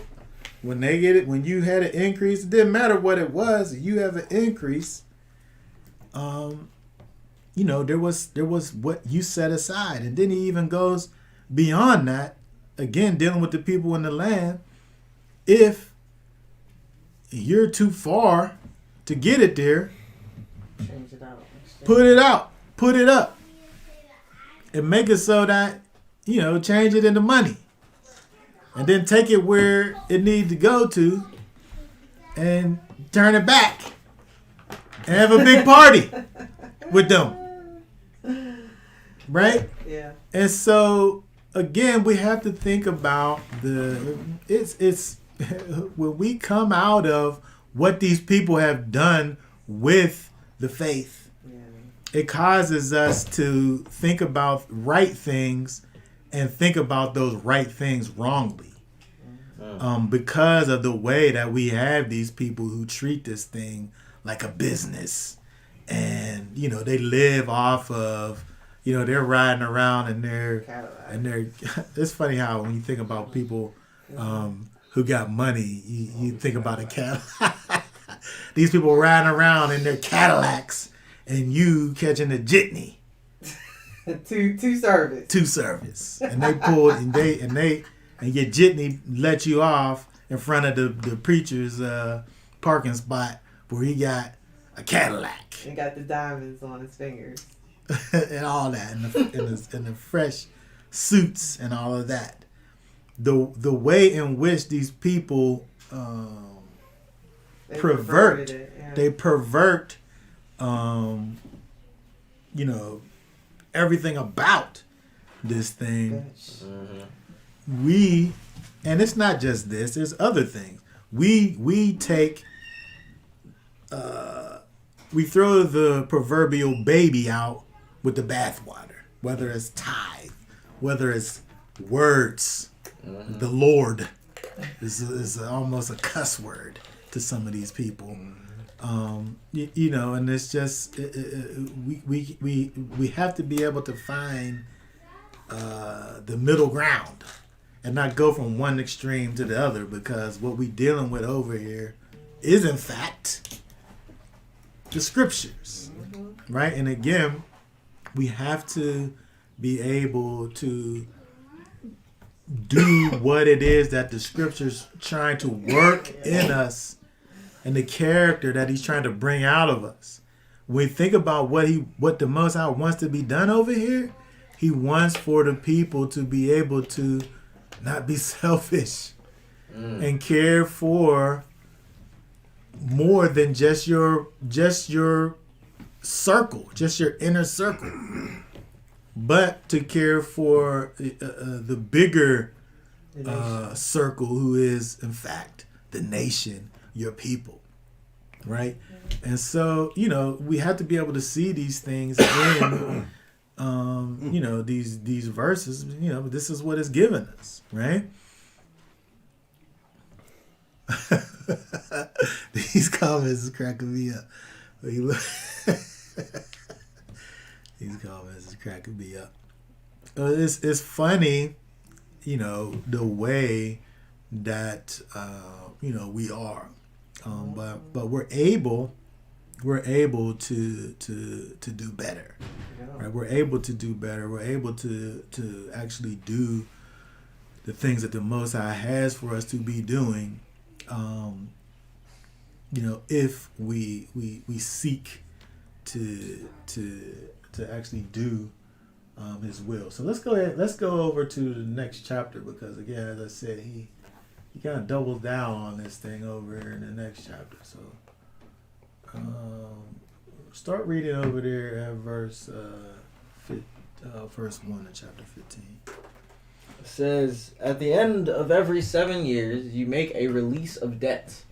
When they get it, when you had an increase, it didn't matter what it was. You have an increase. there was what you set aside, and then he even goes beyond that. Again, dealing with the people in the land. If you're too far to get it there, Change it out. put it out, put it up, and make it so that change it into money, and then take it where it needs to go to, and turn it back, and have a big party with them, right? Yeah. And so again, we have to think about it's when we come out of what these people have done with the faith, it causes us to think about right things and think about those right things wrongly. Because of the way that we have these people who treat this thing like a business, and they live off of they're riding around in their it's funny how when you think about people who got money, you think about a Cadillac. These people riding around in their Cadillacs, and you catching a jitney. two service. And they pull and your jitney let you off in front of the preacher's parking spot where he got a Cadillac. He got the diamonds on his fingers. And all that, and the fresh suits and all of that. The way in which these people pervert everything about this thing. And it's not just this, there's other things. We take we throw the proverbial baby out with the bathwater, whether it's tithe, whether it's words. The Lord is almost a cuss word to some of these people. And it's just we have to be able to find the middle ground and not go from one extreme to the other, because what we're dealing with over here is in fact the scriptures, right? And again, we have to be able to do what it is that the scriptures trying to work in us, and the character that he's trying to bring out of us. When we think about what the Most High wants to be done over here, he wants for the people to be able to not be selfish and care for more than just your circle, just your inner circle, but to care for the bigger circle, who is in fact the nation, your people, right? And so we have to be able to see these things in these verses. This is what it's given us, right? These comments is cracking me up. These comments is cracking me up. It's funny, the way that we are, but we're able to do better, right? We're able to do better. We're able to actually do the things that the Most High has for us to be doing. If we seek to actually do his will. So let's go over to the next chapter, because again, as I said, he kind of doubles down on this thing over in the next chapter. So start reading over there at verse 1 of chapter 15. It says, at the end of every 7 years, you make a release of debts.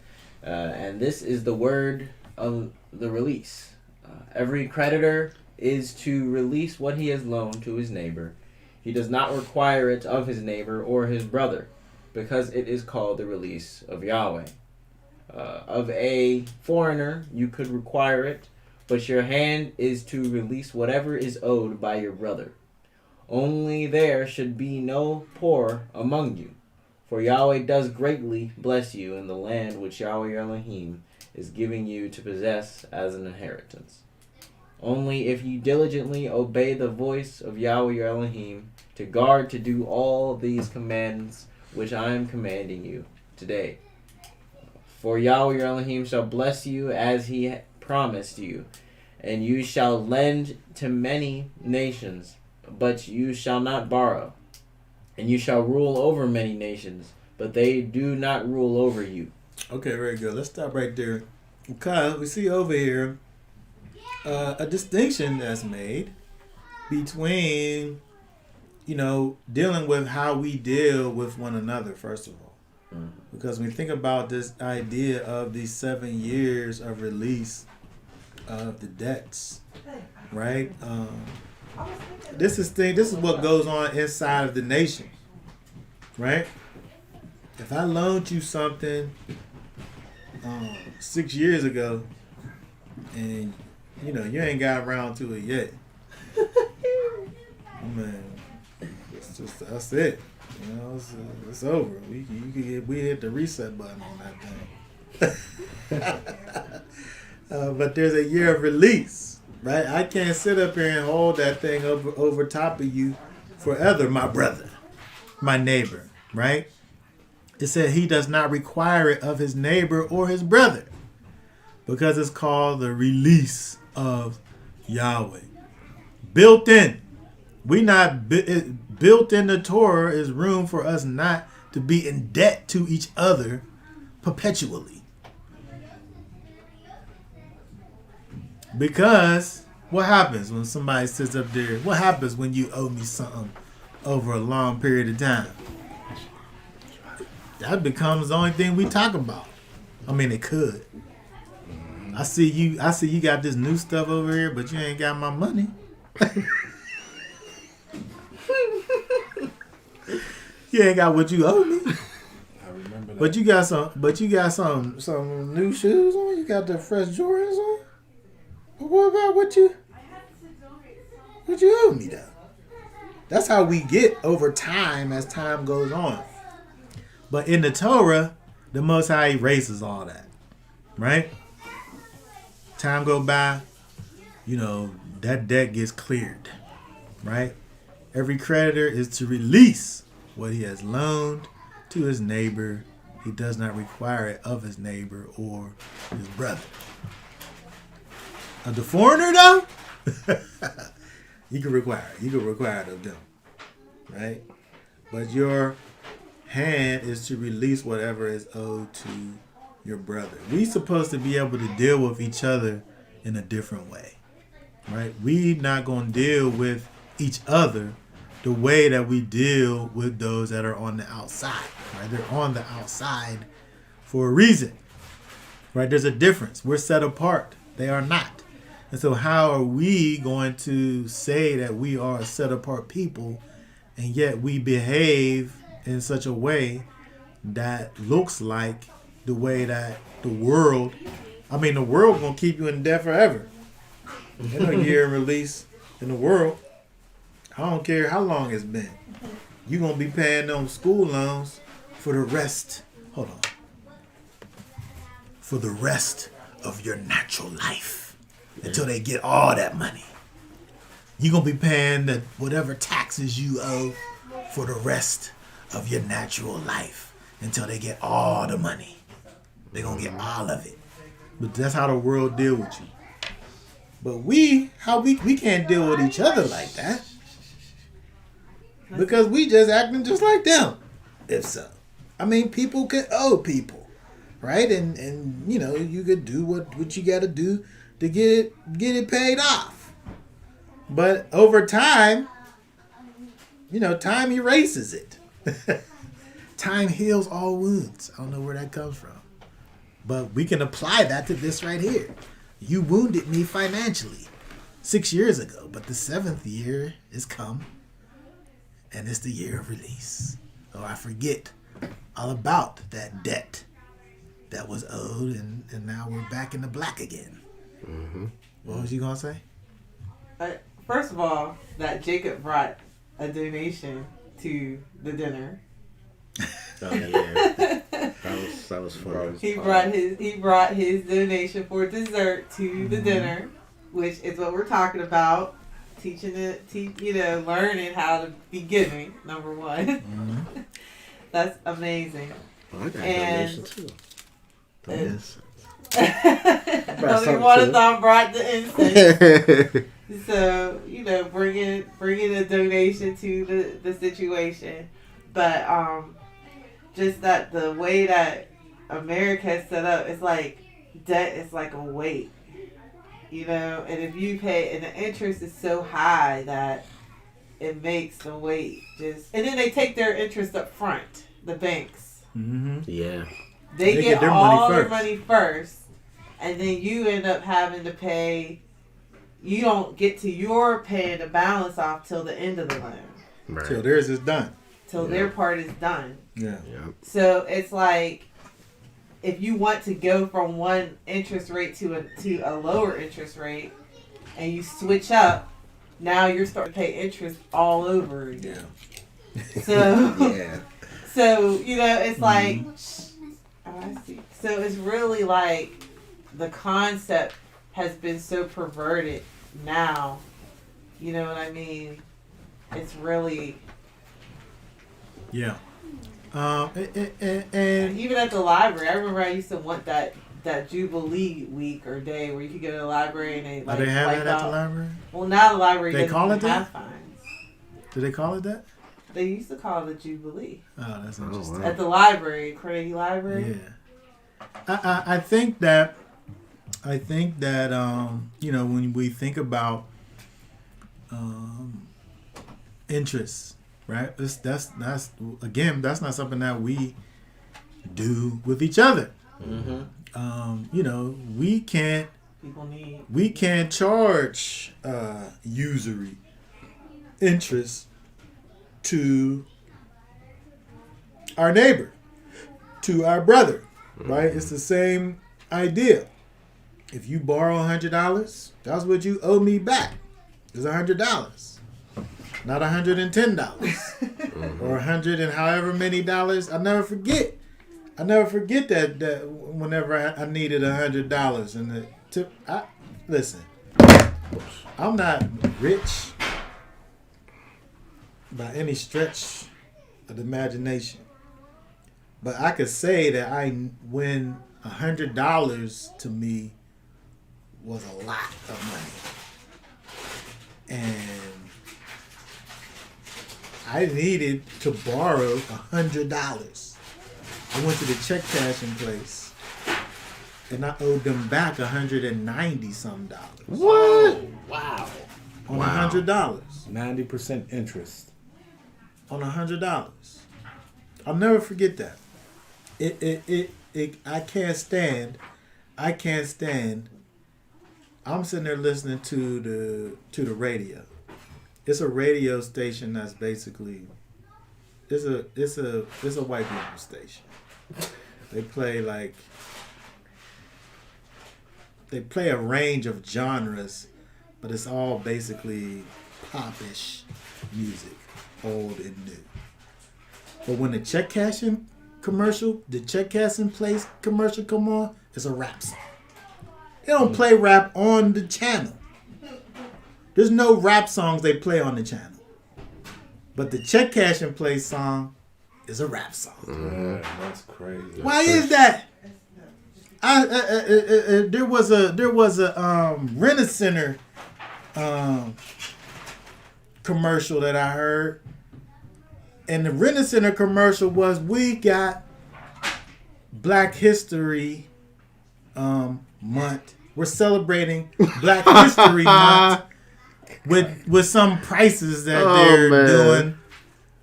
And this is the word of the release. Every creditor is to release what he has loaned to his neighbor. He does not require it of his neighbor or his brother, because it is called the release of Yahweh. Of a foreigner, you could require it, but your hand is to release whatever is owed by your brother. Only there should be no poor among you, for Yahweh does greatly bless you in the land which Yahweh Elohim is giving you to possess as an inheritance. Only if you diligently obey the voice of Yahweh your Elohim, to guard to do all these commands which I am commanding you today. For Yahweh your Elohim shall bless you as he promised you, and you shall lend to many nations, but you shall not borrow. And you shall rule over many nations, but they do not rule over you. Okay, very good. Let's stop right there. Because we see over here a distinction that's made between, dealing with how we deal with one another, first of all. Because when we think about this idea of these 7 years of release of the debts, right? This is what goes on inside of the nation, right? If I loaned you something 6 years ago, and you ain't got around to it yet, man, that's it. It's over. We hit the reset button on that thing. But there's a year of release, right? I can't sit up here and hold that thing over top of you forever, my brother, my neighbor, right? It said he does not require it of his neighbor or his brother, because it's called the release of Yahweh. Built in. Built in the Torah is room for us not to be in debt to each other perpetually. Because what happens when somebody sits up there? What happens when you owe me something over a long period of time? That becomes the only thing we talk about. I mean, it could. I see you got this new stuff over here, but you ain't got my money. You ain't got what you owe me. I remember that. But you got some new shoes on. You got the fresh Jordans on. But what about what you owe me though? That's how we get over time as time goes on. But in the Torah, the Most High erases all that, right? Time go by, that debt gets cleared, right? Every creditor is to release what he has loaned to his neighbor. He does not require it of his neighbor or his brother. Of the foreigner, though, you can require it. You can require it of them, right? But your hand is to release whatever is owed to your brother. We supposed to be able to deal with each other in a different way, right? We not going to deal with each other the way that we deal with those that are on the outside, right? They're on the outside for a reason, right? There's a difference. We're set apart. They are not. And so how are we going to say that we are a set apart people and yet we behave in such a way that looks like the way that the world going to keep you in debt forever. There's no year release in the world. I don't care how long it's been. You're going to be paying them school loans for the rest. Hold on. For the rest of your natural life. Until they get all that money. You're going to be paying whatever taxes you owe for the rest of your natural life. Until they get all the money. They're going to get all of it. But that's how the world deal with you. But we can't deal with each other like that. Because we just acting just like them. If so. I mean, people can owe people. Right? And you could do what you got to do to get it paid off. But over time, time erases it. Time heals all wounds. I don't know where that comes from. But we can apply that to this right here. You wounded me financially 6 years ago, but the 7th year is come, and it's the year of release. So I forget all about that debt that was owed, and now we're back in the black again. Mm-hmm. What was you going to say? First of all, that Jacob brought a donation to the dinner. Oh yeah, that was fun. He brought his donation for dessert to the dinner, which is what we're talking about. Teaching it, learning how to be giving. Number one. Mm-hmm. That's amazing. Oh, I got And- donation too. Yes. Only one of them brought the incense. So, bringing a donation to the situation. But just that the way that America is set up, it's like debt is like a weight. And if you pay, and the interest is so high that it makes the weight just, and then they take their interest up front, the banks. Mm-hmm. Yeah. They get their all money their first. money first, and then you end up having to pay. You don't get to your paying the balance off till the end of the loan, Right. Till theirs is done. till their part is done. Yeah. Yep. So it's like, if you want to go from one interest rate to a lower interest rate, and you switch up, now you're starting to pay interest all over again. Yeah. So Yeah. so it's like, oh, I see. So it's really like the concept has been so perverted now. You know what I mean? It's really, Yeah. And even at the library. I remember I used to want that Jubilee week or day where you could go to the library and they are like they have wipe that at out. the library? Well, now the library They doesn't call even it have that? fines. Do they call it that? They used to call it the Jubilee Oh, that's Oh, interesting. wow. at the library, Carnegie Library. Yeah. I think that when we think about interest, right? That's not something that we do with each other. Mm-hmm. People need. We can't charge usury interest to our neighbor, to our brother, right? It's the same idea. If you borrow $100, that's what you owe me back. It's $100, not $110 or $100 and however many dollars. I never forget that whenever I needed $100 and listen, I'm not rich by any stretch of the imagination, but I could say that when $100 to me was a lot of money, and I needed to borrow $100. I went to the check cashing place, and I owed them back $190 some dollars. What? Wow. On Wow. $100. 90% interest. On $100. I'll never forget that. I can't stand. I'm sitting there listening to the radio. It's a radio station that's basically it's a white people station. They play a range of genres, but it's all basically popish music, old and new. But when the check cashing place commercial come on, it's a rap song. They don't play rap on the channel. There's no rap songs they play on the channel. But the check cashing place song is a rap song. Yeah, that's crazy. Why is that? There was a Rent-A-Center commercial that I heard, and the Rent-A-Center commercial was, we got Black History Month. We're celebrating Black History Month with some prices that they're doing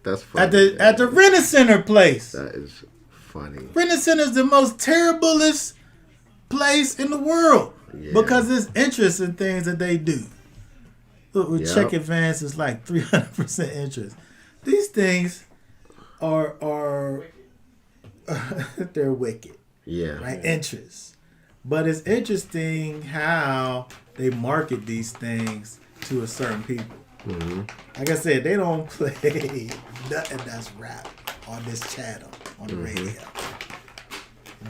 That's funny. at the Rent-A-Center place. That is funny. Rent-A-Center is the most terriblest place in the world Yeah. because there's interest in things that they do. Look, with Yep. check advance is like 300% interest. These things are they're wicked, Yeah. right? Interest. But it's interesting how they market these things to a certain people. Mm-hmm. Like I said, they don't play nothing that's rap on this channel on the radio.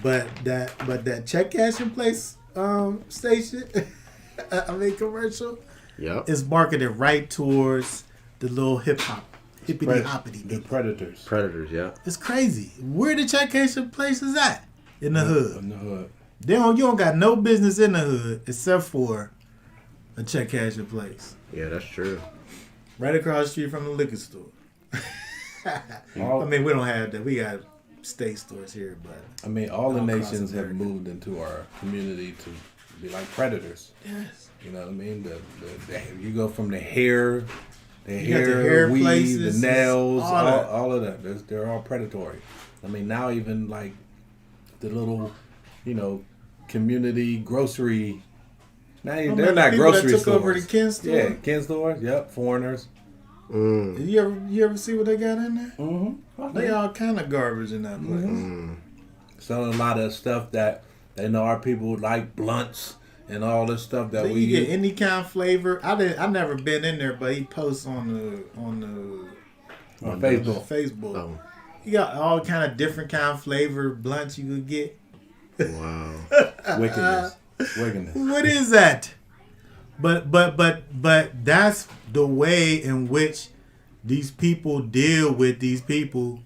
But that check cashing place station, commercial Yep. is marketed right towards the little hippity hoppity. The predators. Predators, yeah. It's crazy. Where the check cashing places at? In the hood. In the hood. You don't got no business in the hood except for a check cashing place. Yeah, that's true. Right across the street from the liquor store. All, I mean, we don't have that. We got state stores here, but I mean, all the all across nations have America. moved into our community to be like predators. yes. You know what I mean? You go from the hair, got the hair weave, places, the nails, all that. all of that. They're all predatory. I mean, now even like the little, community grocery. Now Oh, they're man, not people that grocery took stores. over the Ken store? Yeah, Ken stores. Yep, foreigners. Did you ever see what they got in there? Mm-hmm. They all kind of garbage in that place. Selling a lot of stuff that they know our people like, blunts and all this stuff that So we you get use. any kind of flavor. I never been in there, but he posts on On Facebook. Facebook. Oh, You got all kind of different kind of flavor blunts you could get. wow. Wickedness. What is that? But that's the way in which these people deal with these people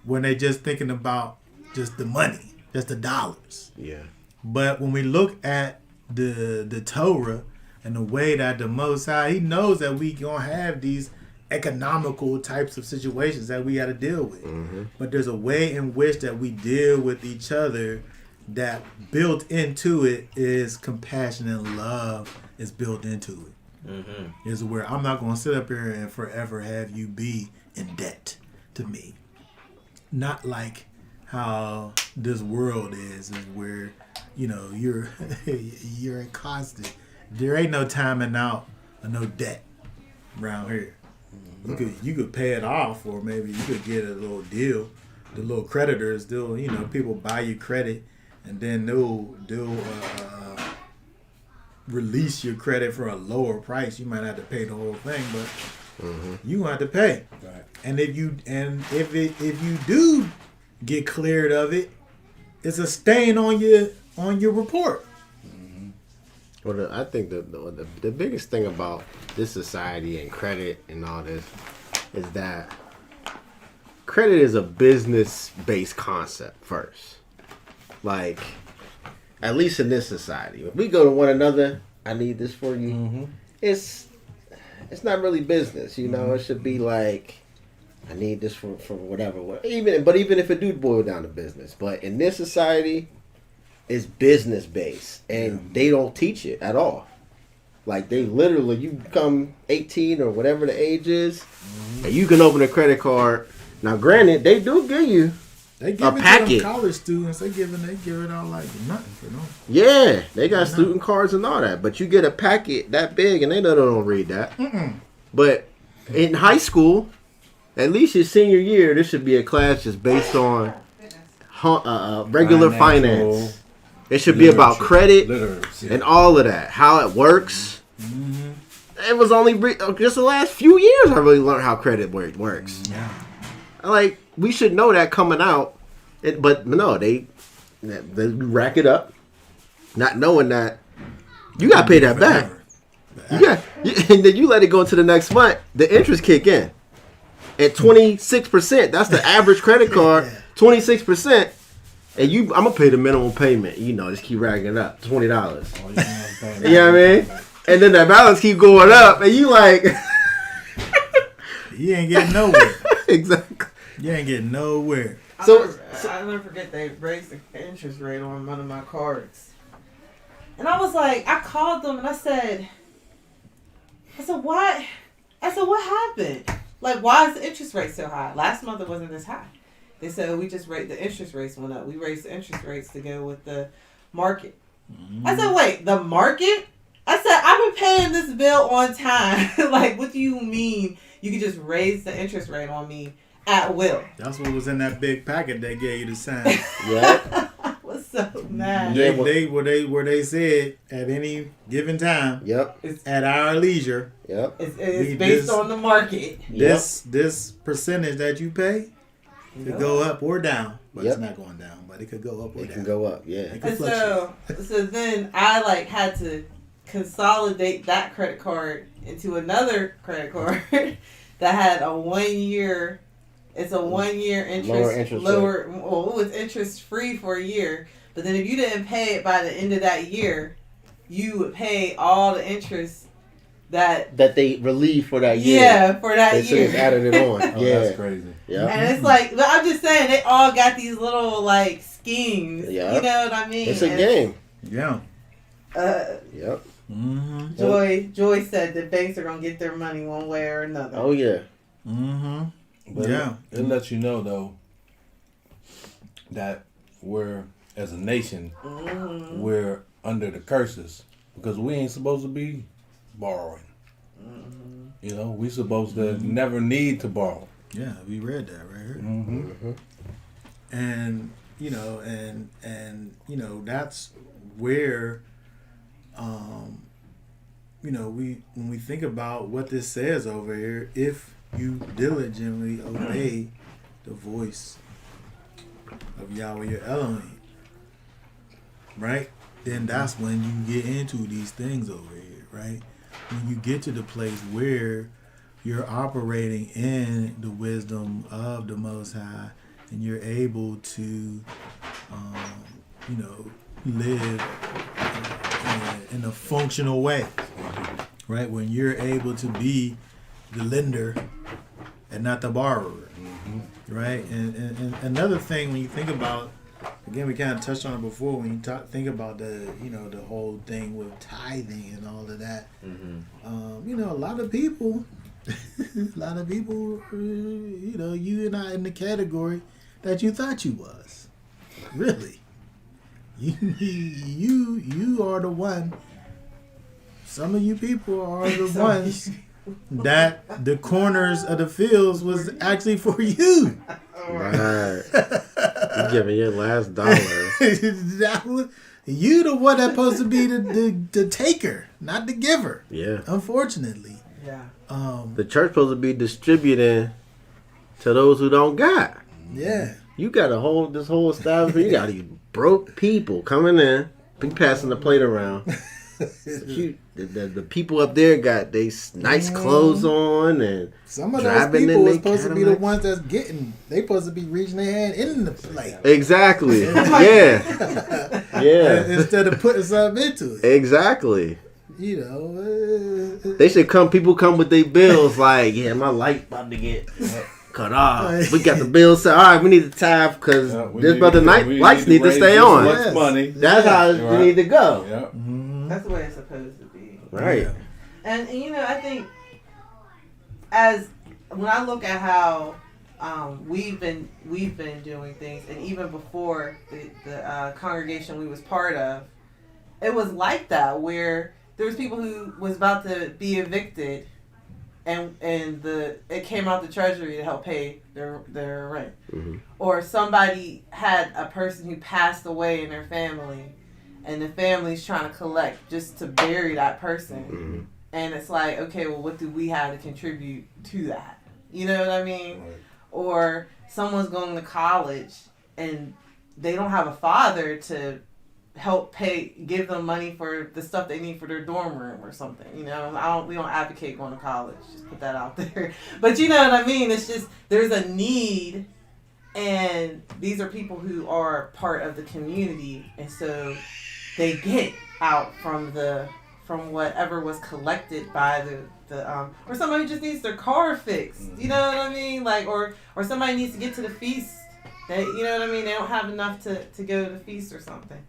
when they just thinking about just the money, just the dollars. Yeah. But when we look at the Torah and the way that the Most High, He knows that we gonna have these economical types of situations that we got to deal with. But there's a way in which that we deal with each other that built into it is compassion and love is built into it. Is where I'm not gonna sit up here and forever have you be in debt to me. Not like how this world is where you're you're in constant. There ain't no timing out or no debt around here. You could pay it off, or maybe you could get a little deal. The little creditors, people buy you credit, and then they'll release your credit for a lower price. You might have to pay the whole thing, but you gonna have to pay. Right. And if you do get cleared of it, it's a stain on your report. Well, I think the biggest thing about this society and credit and all this is that credit is a business-based concept first. Like, at least in this society, if we go to one another, I need this for you. It's not really business, It should be like, I need this for whatever. Even if it do boil down to business, but in this society, it's business based, and they don't teach it at all. Like, they literally, you become 18 or whatever the age is, and you can open a credit card. Now, granted, they do give you They give a it to packet. them college students. They give it out like nothing. Yeah, they got student cards and all that, but you get a packet that big, and they don't read that. But in high school, at least your senior year, this should be a class just based on regular Financial finance. It should be about credit literacy. and all of that, how it works. It was only just the last few years I really learned how credit works. Yeah. Like, we should know that coming out, but no, they rack it up, not knowing that you got to pay that back. Yeah, and then you let it go into the next month. The interest kick in at 26%. That's the average credit card. 26%. And I'm gonna pay the minimum payment. Just keep racking it up. $20. You know what I mean? And then that balance keep going up, and you like, You ain't getting nowhere. exactly. You ain't getting nowhere. I'll never forget they raised the interest rate on one of my cards. And I was like, I called them and I said, what? What happened? Like, why is the interest rate so high? Last month it wasn't this high. They said, we just the interest rates went up. We raised the interest rates to go with the market. I said, wait, the market? I said, I've been paying this bill on time. Like, what do you mean you could just raise the interest rate on me at will? That's what was in that big packet they gave you to sign. Yeah. I was so mad. Yeah. Where they said at any given time, Yep. at our leisure, Yep. It's based on the market. this percentage that you pay could go up or down. But Yep. it's not going down, but it could go up or It down. can go up. Yeah. It could And fluctuate. so then I had to consolidate that credit card into another credit card that had a 1 year. It's a 1 year lower. Well, it was interest free for a year, but then if you didn't pay it by the end of that year, you would pay all the interest that they relieve for that year. Yeah, for that they year. They added it on. Oh, that's crazy. Yeah. And it's like, but I'm just saying, they all got these little like schemes. Yeah. You know what I mean? It's a game. Yeah. Yep. Mm-hmm. Joy said that banks are gonna get their money one way or another. Oh yeah. Mm-hmm. But Yeah. it lets you know though that we're, as a nation, we're under the curses because we ain't supposed to be borrowing. You know, we supposed to never need to borrow. Yeah, we read that right here. Mm-hmm. And you know, that's where, you know, when we think about what this says over here, if you diligently obey the voice of Yahweh your Elohim, right? Then that's when you get into these things over here, right? When you get to the place where you're operating in the wisdom of the Most High, and you're able to, you know, live in a functional way, right? When you're able to be the lender and not the borrower, right? And another thing, when you think about, again, we kind of touched on it before, when you think about the, you know, the whole thing with tithing and all of that, you know, a lot of people, you know, you're not in the category that you thought you was. Really. You are the one. Some of you people are the ones that the corners of the fields was actually for you. Right. You giving your last dollar. You the one that's supposed to be the taker, not the giver. Yeah. Yeah. Unfortunately. The church supposed to be distributing to those who don't got. Yeah. You got this whole establishment. You got these broke people coming in, be passing the plate around. The people up there got they nice clothes on, and some of those people are supposed to be the ones that's getting. They supposed to be reaching their hand in the plate. Exactly. Yeah. Yeah. Instead of putting something into it. Exactly. You know. They should come. People come with their bills like, yeah, my light about to get cut off. We got the bill set. All right, we need to tithe because this brother lights need to stay on. Yes. Money. That's how it need to go. Yep. That's the way it's supposed to be. Right. Yeah. And you know, I think when I look at how we've been doing things, and even before the congregation we was part of, it was like that, where there was people who was about to be evicted, and it came out the treasury to help pay their rent, or somebody had a person who passed away in their family, and the family's trying to collect just to bury that person. And it's like, okay, well, what do we have to contribute to that? You know what I mean? Right. Or someone's going to college and they don't have a father to help give them money for the stuff they need for their dorm room or something. You know, we don't advocate going to college. Just put that out there. But you know what I mean? It's just, there's a need, and these are people who are part of the community, and so they get out from whatever was collected by the or somebody just needs their car fixed. You know what I mean? Like, or somebody needs to get to the feast. You know what I mean? They don't have enough to go to the feast or something.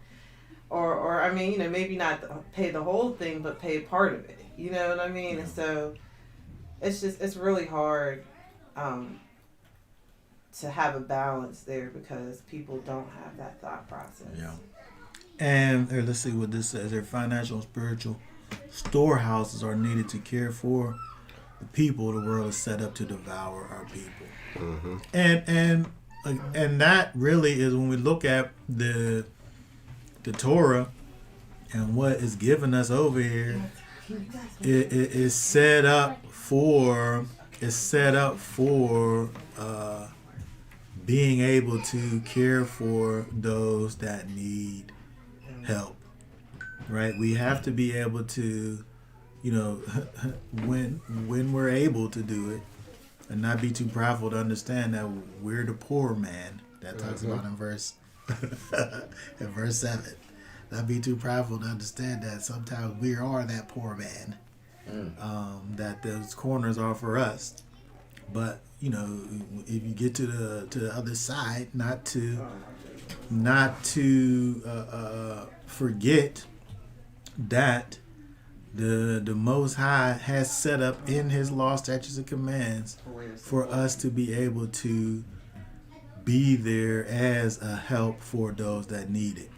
Or I mean, you know, maybe not pay the whole thing, but pay part of it. You know what I mean? Yeah. And so it's really hard to have a balance there because people don't have that thought process. Yeah. And let's see what this says. Their financial and spiritual storehouses are needed to care for the people the world is set up to devour our people. And that really is when we look at the Torah and what is given us over here. It is set up for being able to care for those that need help. right? We have to be able to, you know, when we're able to do it, and not be too prideful to understand that we're the poor man that talks about in verse 7. Not be too prideful to understand that sometimes we are that poor man. That those corners are for us. But you know, if you get to the other side, not to forget that the Most High has set up in His law, statutes, and commands for us to be able to be there as a help for those that need it.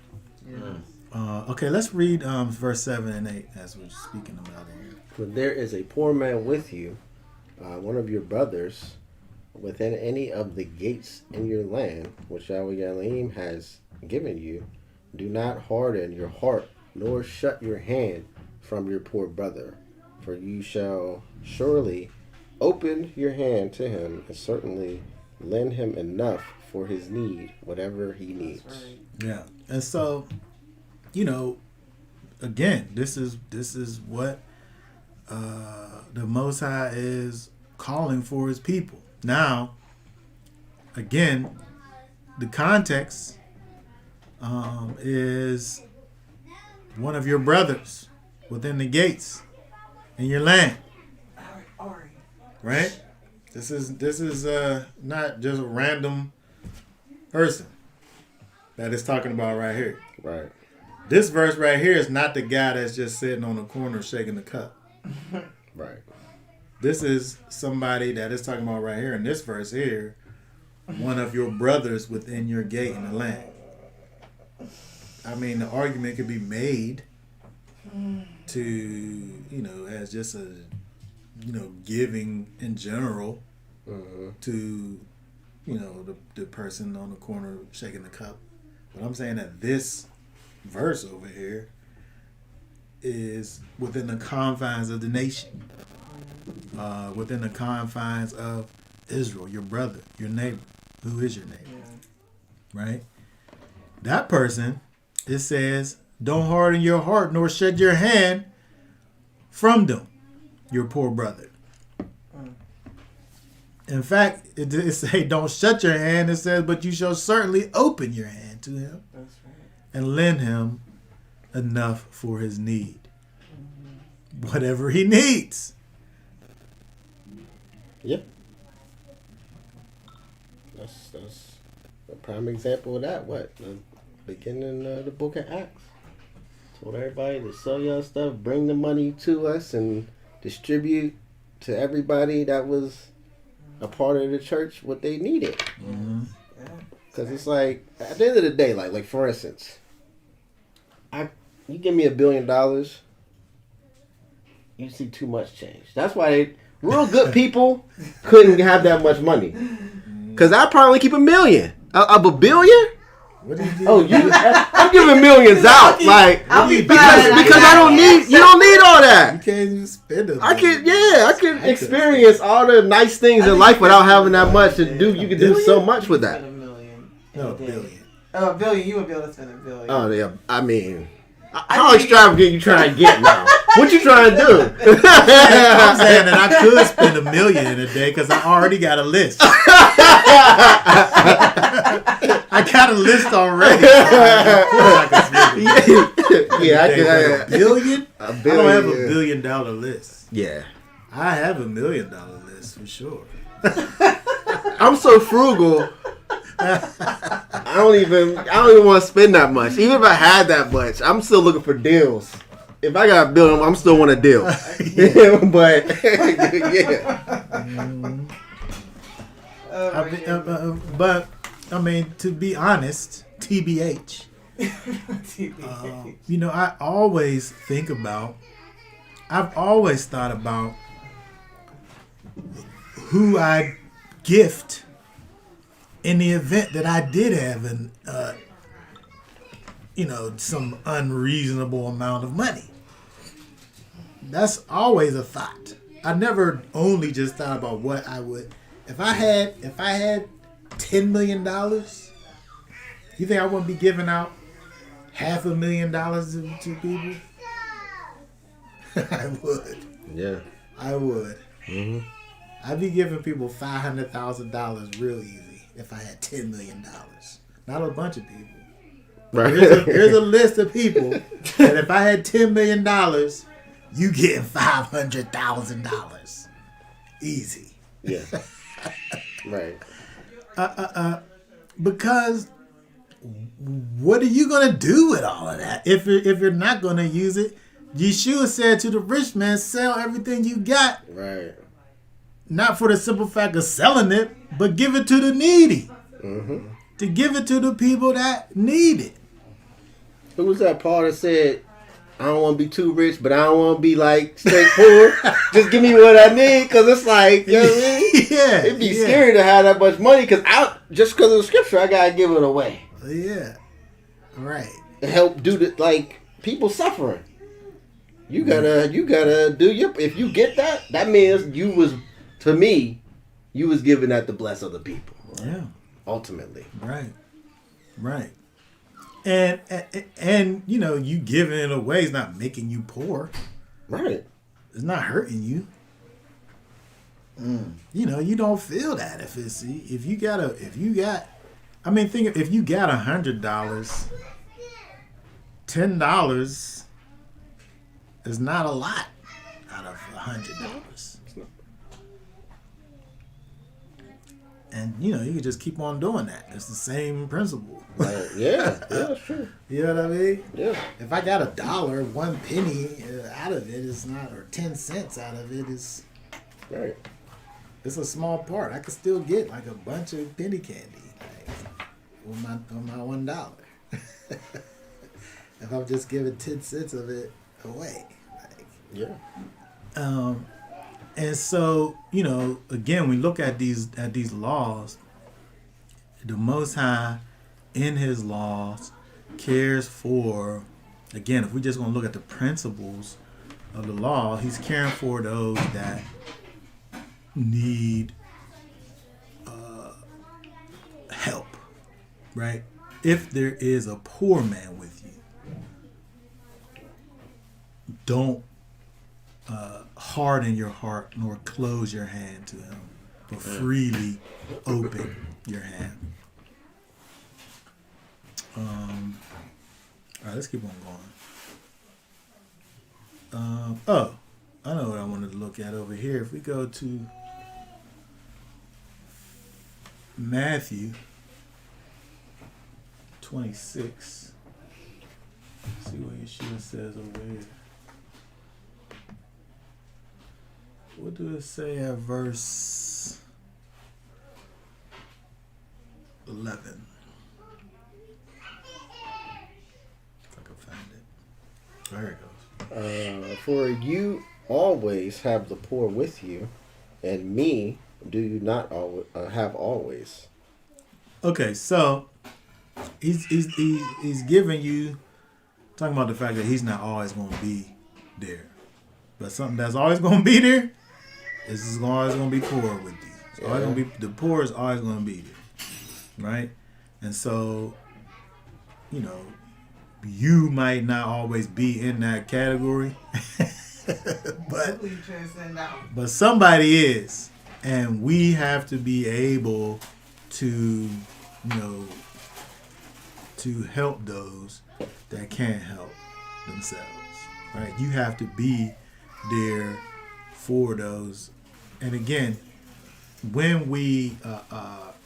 Okay, let's read verse 7 and 8 as we're speaking about it here. For there is a poor man with you, one of your brothers, within any of the gates in your land, which Yahweh Elohim has given you. Do not harden your heart, nor shut your hand from your poor brother, for you shall surely open your hand to him, and certainly lend him enough for his need, whatever he needs. Right. Yeah, and so, you know, again, this is what the Most High is calling for His people. Now, again, the context is one of your brothers within the gates in your land, right? This is not just a random person that is talking about right here. Right. This verse right here is not the guy that's just sitting on the corner shaking the cup. Right. This is somebody that is talking about right here in this verse here, one of your brothers within your gate in the land. I mean, the argument could be made to, you know, as just a, you know, giving in general to, you know, the person on the corner shaking the cup. But I'm saying that this verse over here is within the confines of the nation, within the confines of Israel, your brother, your neighbor. Who is your neighbor? Right? That person, it says, don't harden your heart nor shed your hand from them, your poor brother. In fact, it say don't shut your hand. It says, but you shall certainly open your hand to him. That's right. And lend him enough for his need. Whatever he needs. Yep. That's a prime example of that. What? The beginning of the book of Acts. Told everybody to sell y'all stuff, bring the money to us, and distribute to everybody that was a part of the church what they needed. Because it's like, at the end of the day, like for instance, you give me $1 billion, you see too much change. That's why real good people couldn't have that much money. Because I'd probably keep $1 million. Of $1 billion? What do you do? Oh, I'm giving millions out. Like, because I don't need, you don't need all You that. can't even spend it. I can experience all the nice things in life without having that much to do. You can do so much with that. $1 million. No, $1 billion. Oh, $1 billion. You would be able to spend $1 billion. Oh, yeah. I mean, how extravagant you trying to get now? What you trying to do? I'm saying that I could spend $1 million in a day because I already got a list. I got a list already. Of course I can spend Yeah, I $1 can. billion? $1 I don't have billion. $1 billion list. Yeah. I have $1 million list for sure. I'm so frugal. I don't even want to spend that much. Even if I had that much, I'm still looking for deals. If I got $1 billion, I'm still want a deal. But yeah. But I mean, to be honest, TBH. You know, I've always thought about who I'd gift in the event that I did have an, some unreasonable amount of money. That's always a thought. I never only just thought about what I would, if I had $10 million, you think I wouldn't be giving out $500,000 to people, I would. Yeah. I would. Mm-hmm. I'd be giving people $500,000 real easy if I had $10 million. Not a bunch of people. Right. There's a list of people that if I had $10 million, you getting $500,000 easy. Yeah. Right. Because what are you gonna do with all of that if you're not gonna use it? Yeshua said to the rich man, "Sell everything you got." Right. Not for the simple fact of selling it, but give it to the needy. Mm-hmm. To give it to the people that need it. Who was that Paul that said, I don't want to be too rich, but I don't want to be like straight poor. Just give me what I need, because it's like, you know what I mean? Yeah. It'd be scary to have that much money, because just because of the scripture, I got to give it away. Yeah. Right. To help do the, like, people suffering. You gotta do your, if you get that, that means you was, to me, you was giving that to bless other people. Yeah. Ultimately. Right. Right. And you know, you giving it away is not making you poor. Right. It's not hurting you. You know, you don't feel that if you got I mean, think if you got $100, $10 is not a lot out of $100. And you know, you can just keep on doing that. It's the same principle. Right. Yeah, that's true. You know what I mean? Yeah. If I got $1, 1 penny out of it is not, or 10 cents out of it is, Right. it's a small part. I could still get like a bunch of penny candy, like, on my $1. If I'm just giving 10 cents of it away, like, Yeah. And so, you know, again, we look at these laws. The Most High, in His laws, cares for. Again, if we're just going to look at the principles of the law, He's caring for those that need help, right? If there is a poor man with you, don't harden your heart nor close your hand to him, but freely open your hand. All right, let's keep on going. I know what I wanted to look at over here. If we go to Matthew 26, see what Yeshua says over here. What do it say at verse 11? If I can find it. There it goes. For you always have the poor with you, and me do you not have always. Okay, so he's giving you, talking about the fact that he's not always going to be there, but something that's always going to be there. This is always going to be poor with you. It's always going to be, the poor is always going to be there, right? And so, you know, you might not always be in that category, but somebody is, and we have to be able to, you know, to help those that can't help themselves, right? You have to be there for those. And again, when we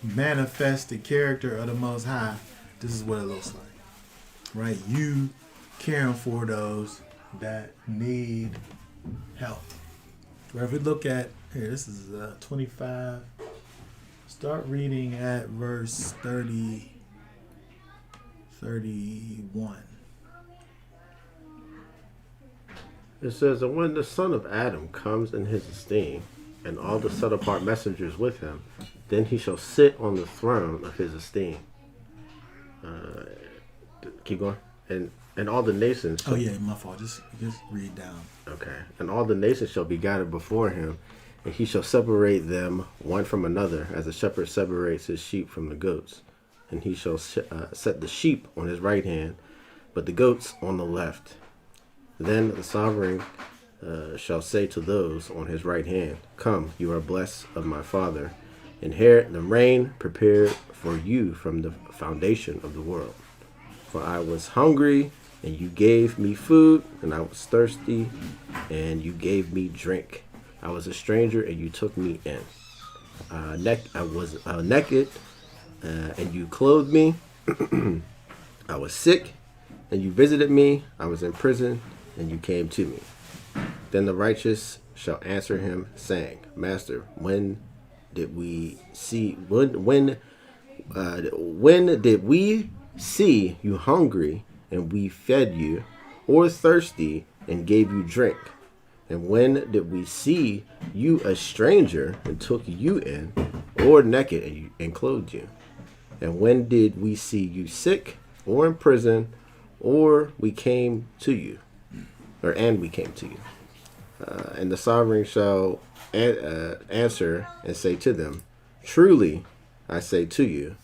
manifest the character of the Most High, this is what it looks like, right? You caring for those that need help. Right? If we look at here, this is 25. Start reading at verse 31. It says, and when the Son of Adam comes in his esteem, and all the set apart messengers with him, then he shall sit on the throne of his esteem. Keep going. And all the nations. Oh yeah, my fault. Just read down. Okay. And all the nations shall be gathered before him, and he shall separate them one from another, as a shepherd separates his sheep from the goats. And he shall set the sheep on his right hand, but the goats on the left. Then the sovereign shall say to those on his right hand, Come, you are blessed of my Father. Inherit the reign prepared for you from the foundation of the world. For I was hungry, and you gave me food, and I was thirsty, and you gave me drink. I was a stranger, and you took me in. I was naked, and you clothed me. I was sick, and you visited me. I was in prison, and you came to me. Then the righteous shall answer him, saying, Master, when did we see you hungry and we fed you, or thirsty and gave you drink? And when did we see you a stranger and took you in, or naked and clothed you? And when did we see you sick or in prison, or we came to you, and we came to you? And the sovereign shall answer and say to them, Truly, I say to you,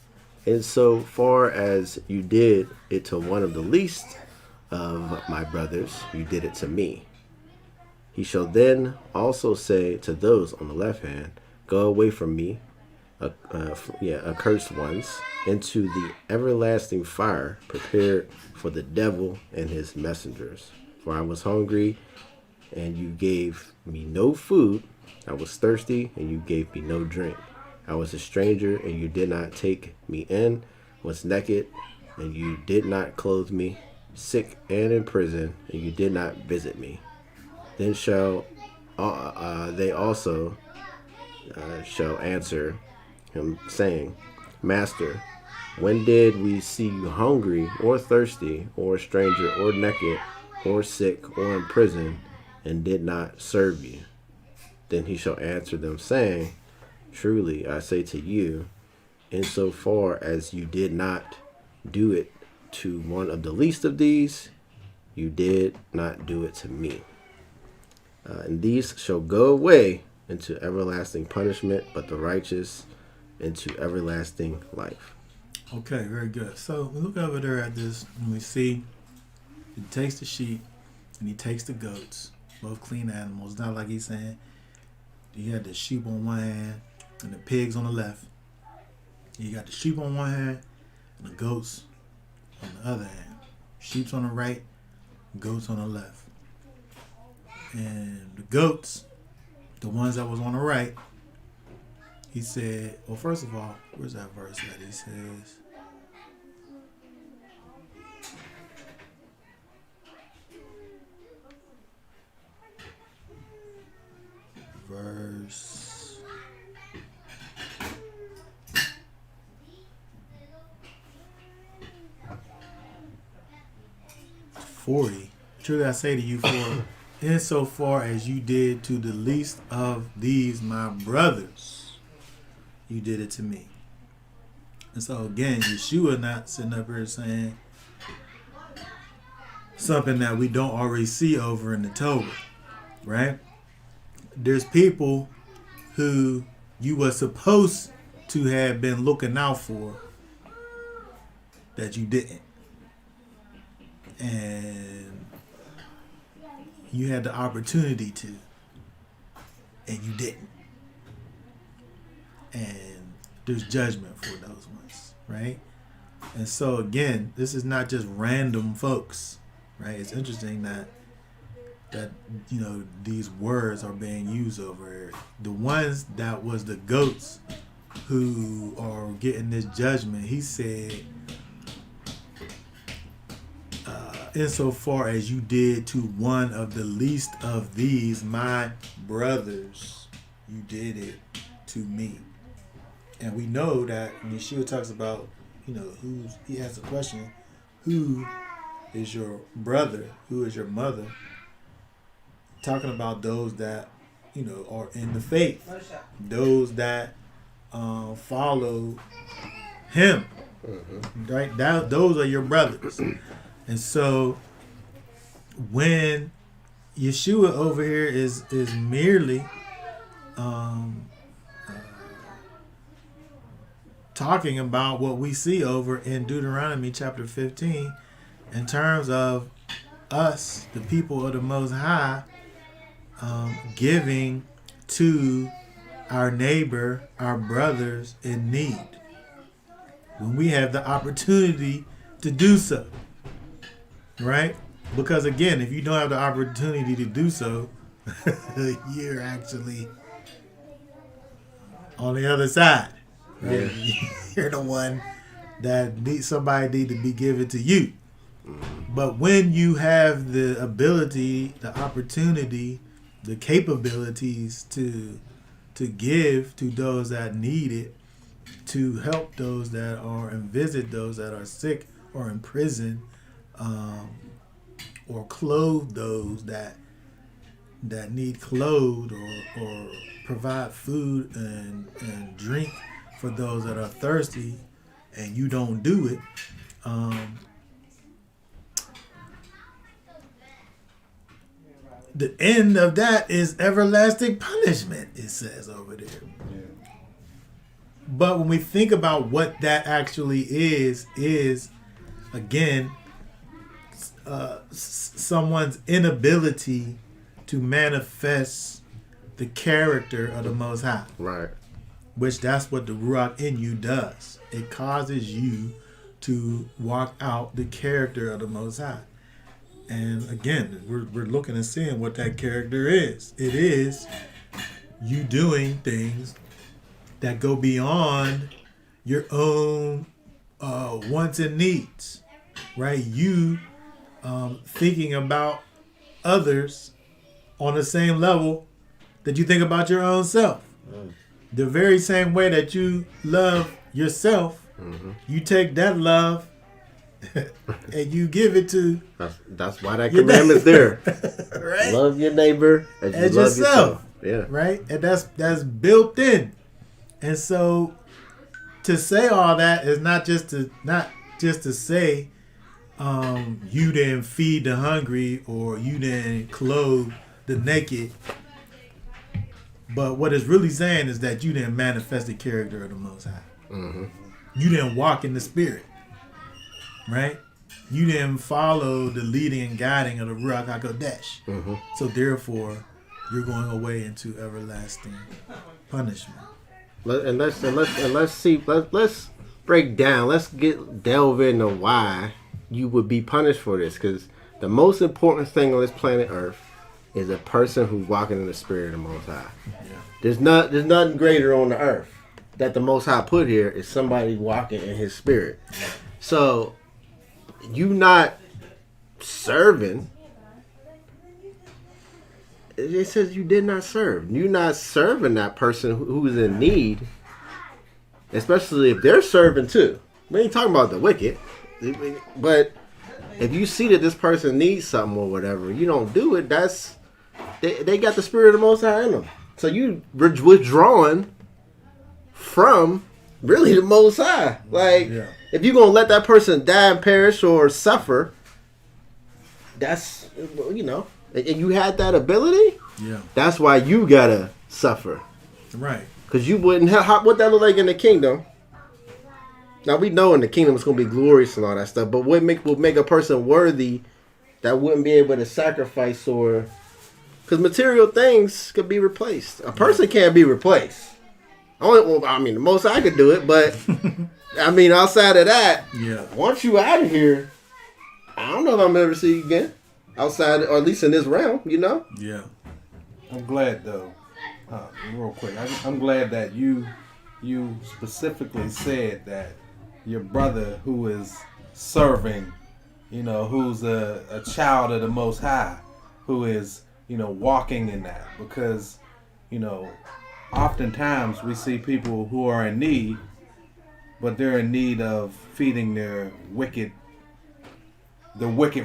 in so far as you did it to one of the least of my brothers, you did it to me. He shall then also say to those on the left hand, Go away from me, accursed ones, into the everlasting fire prepared for the devil and his messengers. For I was hungry, and you gave me no food. I was thirsty, and you gave me no drink. I was a stranger, and you did not take me in. Was naked, and you did not clothe me. Sick and in prison, and you did not visit me. Then shall they also shall answer him, saying, Master, when did we see you hungry, or thirsty, or a stranger, or naked, or sick, or in prison, and did not serve you? Then he shall answer them, saying, Truly I say to you, insofar as you did not do it to one of the least of these, you did not do it to me. And these shall go away into everlasting punishment, but the righteous into everlasting life. Okay, very good. So we look over there at this, and we see he takes the sheep and he takes the goats, both clean animals. Not like he's saying you had the sheep on one hand and the pigs on the left. You got the sheep on one hand and the goats on the other hand. Sheep's on the right, goats on the left. And the goats, the ones that was on the right, he said, well, first of all, where's that verse that he says? Verse 40. Truly I say to you, for insofar as you did to the least of these my brothers, you did it to me. And so again, Yeshua not sitting up here saying something that we don't already see over in the Torah, right? There's people who you were supposed to have been looking out for that you didn't. And you had the opportunity to, and you didn't. And there's judgment for those ones, right? And so again, this is not just random folks, right? It's interesting that you know these words are being used over here. The ones that was the goats who are getting this judgment, he said, insofar as you did to one of the least of these my brothers, you did it to me. And we know that when Yeshua talks about, you know, he asks a question, who is your brother, who is your mother, talking about those that, you know, are in the faith, those that follow him, right? Those are your brothers. And so when Yeshua over here is merely talking about what we see over in Deuteronomy chapter 15, in terms of us, the people of the Most High, giving to our neighbor, our brothers in need, when we have the opportunity to do so, right? Because again, if you don't have the opportunity to do so, you're actually on the other side. Right? Yeah. You're the one that somebody need to be given to you. But when you have the ability, the opportunity, the capabilities to give to those that need it, to help those that are and visit those that are sick or in prison, or clothe those that need clothed, or provide food and drink for those that are thirsty, and you don't do it, the end of that is everlasting punishment, it says over there. Yeah. But when we think about what that actually is again, someone's inability to manifest the character of the Most High. Right. Which that's what the Ruach in you does. It causes you to walk out the character of the Most High. And again, we're looking and seeing what that character is. It is you doing things that go beyond your own wants and needs, right? You thinking about others on the same level that you think about your own self. The very same way that you love yourself, you take that love and you give it to That's why that commandment's there. right? Love your neighbor as you As love yourself. yourself. Yeah. Right? And that's built in. And so to say all that is not just to say you didn't feed the hungry or you didn't clothe the naked. But what it's really saying is that you didn't manifest the character of the Most High. Mm-hmm. You didn't walk in the Spirit. Right? You didn't follow the leading and guiding of the Ruach HaKodesh. Mm-hmm. So therefore, you're going away into everlasting punishment. Let's break down. Let's delve into why you would be punished for this. Because the most important thing on this planet Earth is a person who's walking in the Spirit of the Most High. Yeah. There's nothing greater on the earth that the Most High put here is somebody walking in His Spirit. So you not serving. It says you did not serve. You not serving that person who's in need, especially if they're serving too. We ain't talking about the wicked, but if you see that this person needs something or whatever, you don't do it. That's they got the Spirit of the Most High in them. So you withdrawing from really the Most High. Like if you're gonna let that person die and perish or suffer, that's and you had that ability. Yeah. That's why you gotta suffer. Right. Because you wouldn't have what that look like in the kingdom. Now we know in the kingdom it's gonna be glorious and all that stuff, but what would make a person worthy that wouldn't be able to sacrifice or because material things could be replaced. A person can't be replaced. The most I could do it, but outside of that, once you out of here, I don't know if I'm ever see you again. Outside, or at least in this realm, Yeah. I'm glad though, real quick. I'm glad that you specifically said that your brother who is serving, who's a child of the Most High, who is walking in that, because oftentimes we see people who are in need, but they're in need of feeding their wicked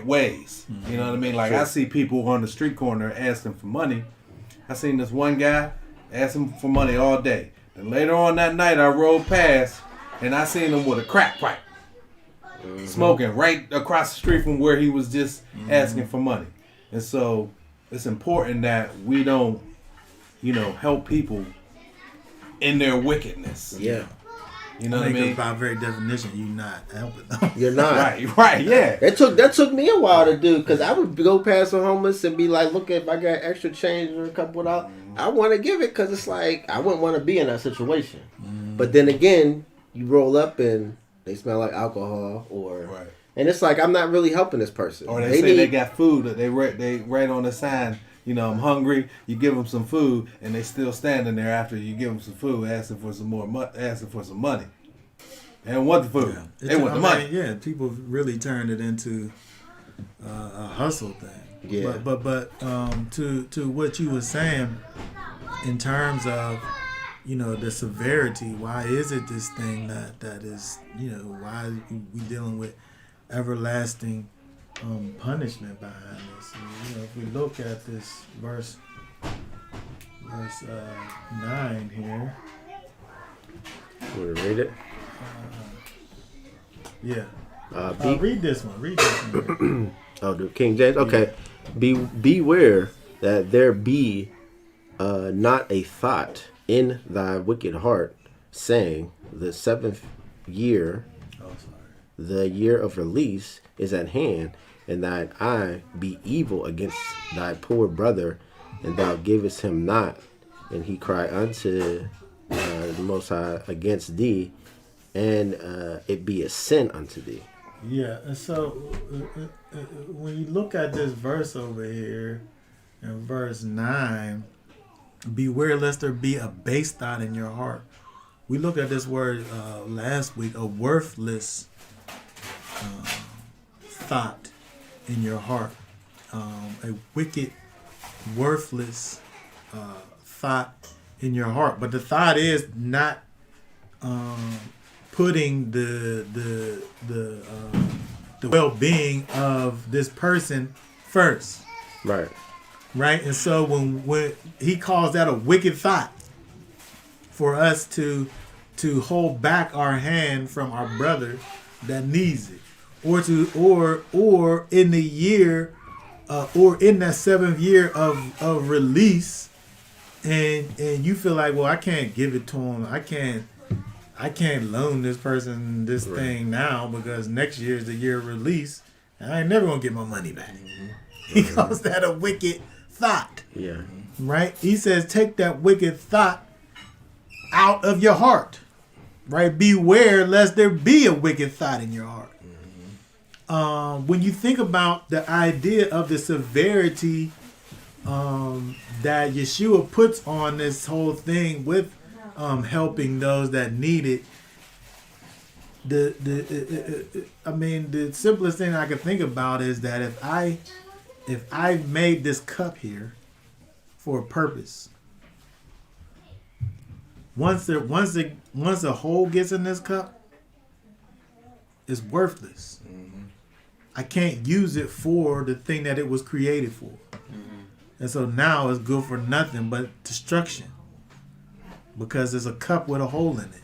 ways. You know what I mean? Like, I see people on the street corner asking for money. I seen this one guy asking for money all day. And later on that night, I rode past and I seen him with a crack pipe, smoking right across the street from where he was just asking for money. And so it's important that we don't, help people in their wickedness. Yeah. You know what I mean? By very definition, you're not helping them. You're not. Right, yeah. That took me a while to do, because I would go past the homeless and be like, look, if I got extra change or a couple $, I want to give it, because it's like I wouldn't want to be in that situation. But then again, you roll up and they smell like alcohol, and it's like I'm not really helping this person. Or they say they got food that they write on the sign. You know, I'm hungry. You give them some food, and they still standing there after you give them some food, asking for some more, asking for some money. They don't want the food. Yeah. They want the money. Yeah, people really turned it into a hustle thing. Yeah. But to what you were saying in terms of, you know, the severity. Why is it this thing that is, you know, why we dealing with everlasting punishment behind this? And, you know, if we look at this verse 9 here. Want to read it? Yeah. Read this one. Oh, the King James. Okay. Beware that there be not a thought in thy wicked heart, saying, the 7th year, the year of release, is at hand, and thine eye be evil against thy poor brother, and thou givest him not, and he cry unto the Most High against thee, and it be a sin unto thee. Yeah, and so when you look at this verse over here, in verse 9, beware lest there be a base thought in your heart. We looked at this word last week, a worthless thought in your heart, a wicked, worthless thought in your heart. But the thought is not putting the well-being of this person first. Right, and so when he calls that a wicked thought, for us to hold back our hand from our brother that needs it, or in the year, or in that 7th year of release, and you feel like, well, I can't give it to him, I can't loan this person this thing now because next year is the year of release, and I ain't never gonna get my money back. He calls that a wicked thought. Yeah. Right? He says, take that wicked thought out of your heart. Right? Beware lest there be a wicked thought in your heart. When you think about the idea of the severity that Yeshua puts on this whole thing with helping those that need it, the simplest thing I could think about is that if I made this cup here for a purpose, once a hole gets in this cup, it's worthless. I can't use it for the thing that it was created for. And so now it's good for nothing but destruction, because there's a cup with a hole in it.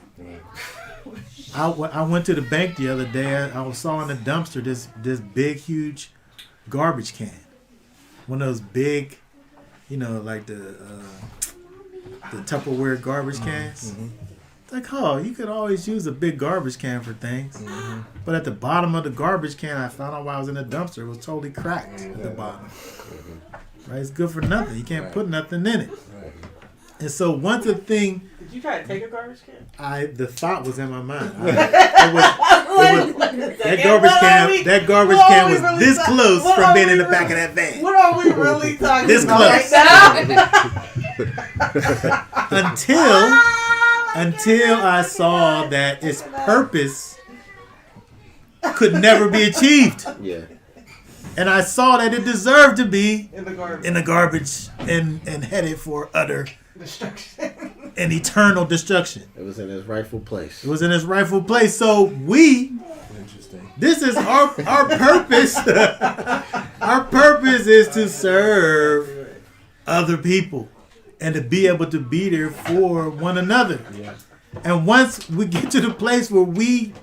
I went to the bank the other day. I saw in the dumpster this big, huge garbage can. One of those big, like the Tupperware garbage cans. It's like, oh, you could always use a big garbage can for things. But at the bottom of the garbage can, I found out while I was in the dumpster, it was totally cracked at the bottom. Right? It's good for nothing. You can't put nothing in it. And so once a thing... Did you try to take a garbage can? The thought was in my mind. That garbage can was this close from being in the back of that van. What are we really talking this about close. right now? until I saw that its purpose could never be achieved. Yeah. And I saw that it deserved to be in the garbage and headed for utter destruction and eternal destruction. It was in its rightful place. It was in its rightful place. So this is our purpose. Our purpose is to serve other people and to be able to be there for one another. Yeah. And once we get to the place where we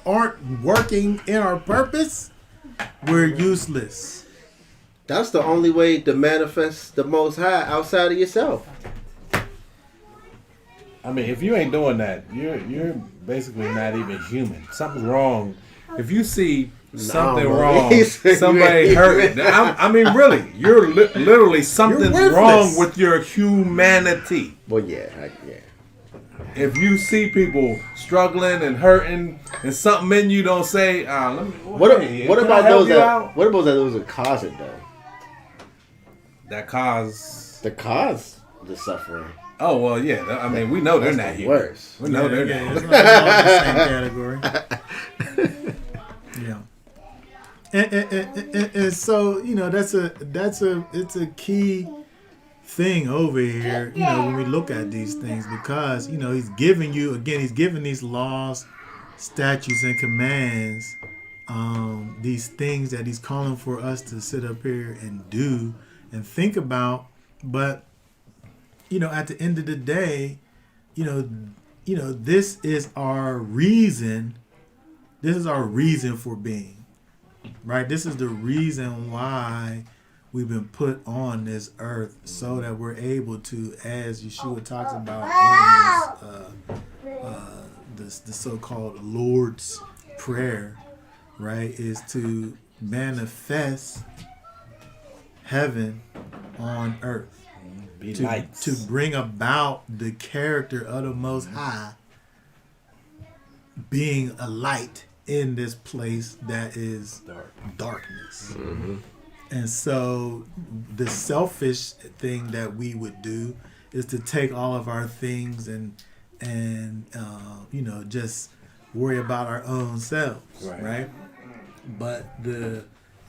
aren't working in our purpose, we're useless. That's the only way to manifest the Most High outside of yourself. I mean, if you ain't doing that, you're basically not even human. Something's wrong. If you see something bro. wrong, He's like, somebody you hurt. I mean, really, you're literally something's worthless. wrong with your humanity. Well, yeah. If you see people struggling and hurting, and something in you don't say, let me. What about those that? What about those that cause it though? That cause The cause the suffering. Oh well, yeah. I mean, we know they're not here. Worse. We know they're yeah, not. it's not all the same category. Yeah, and so it's a key thing over here. When we look at these things, because he's giving these laws, statutes, and commands, these things that he's calling for us to sit up here and do and think about, but. At the end of the day, this is our reason. This is our reason for being, right? This is the reason why we've been put on this earth, so that we're able to, as Yeshua talks about in this the so-called Lord's Prayer, right, is to manifest heaven on earth. To bring about the character of the Most High being a light in this place that is darkness. Mm-hmm. And so the selfish thing that we would do is to take all of our things and just worry about our own selves, right? But the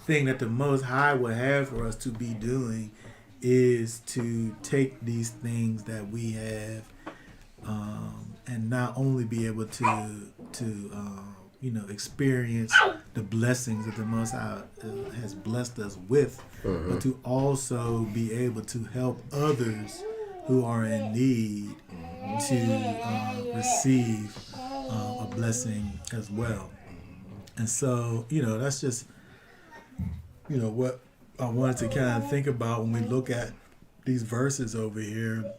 thing that the Most High would have for us to be doing is to take these things that we have and not only be able to experience the blessings that the Most High has blessed us with, but to also be able to help others who are in need to receive a blessing as well. And so, that's just, what I wanted to kind of think about when we look at these verses over here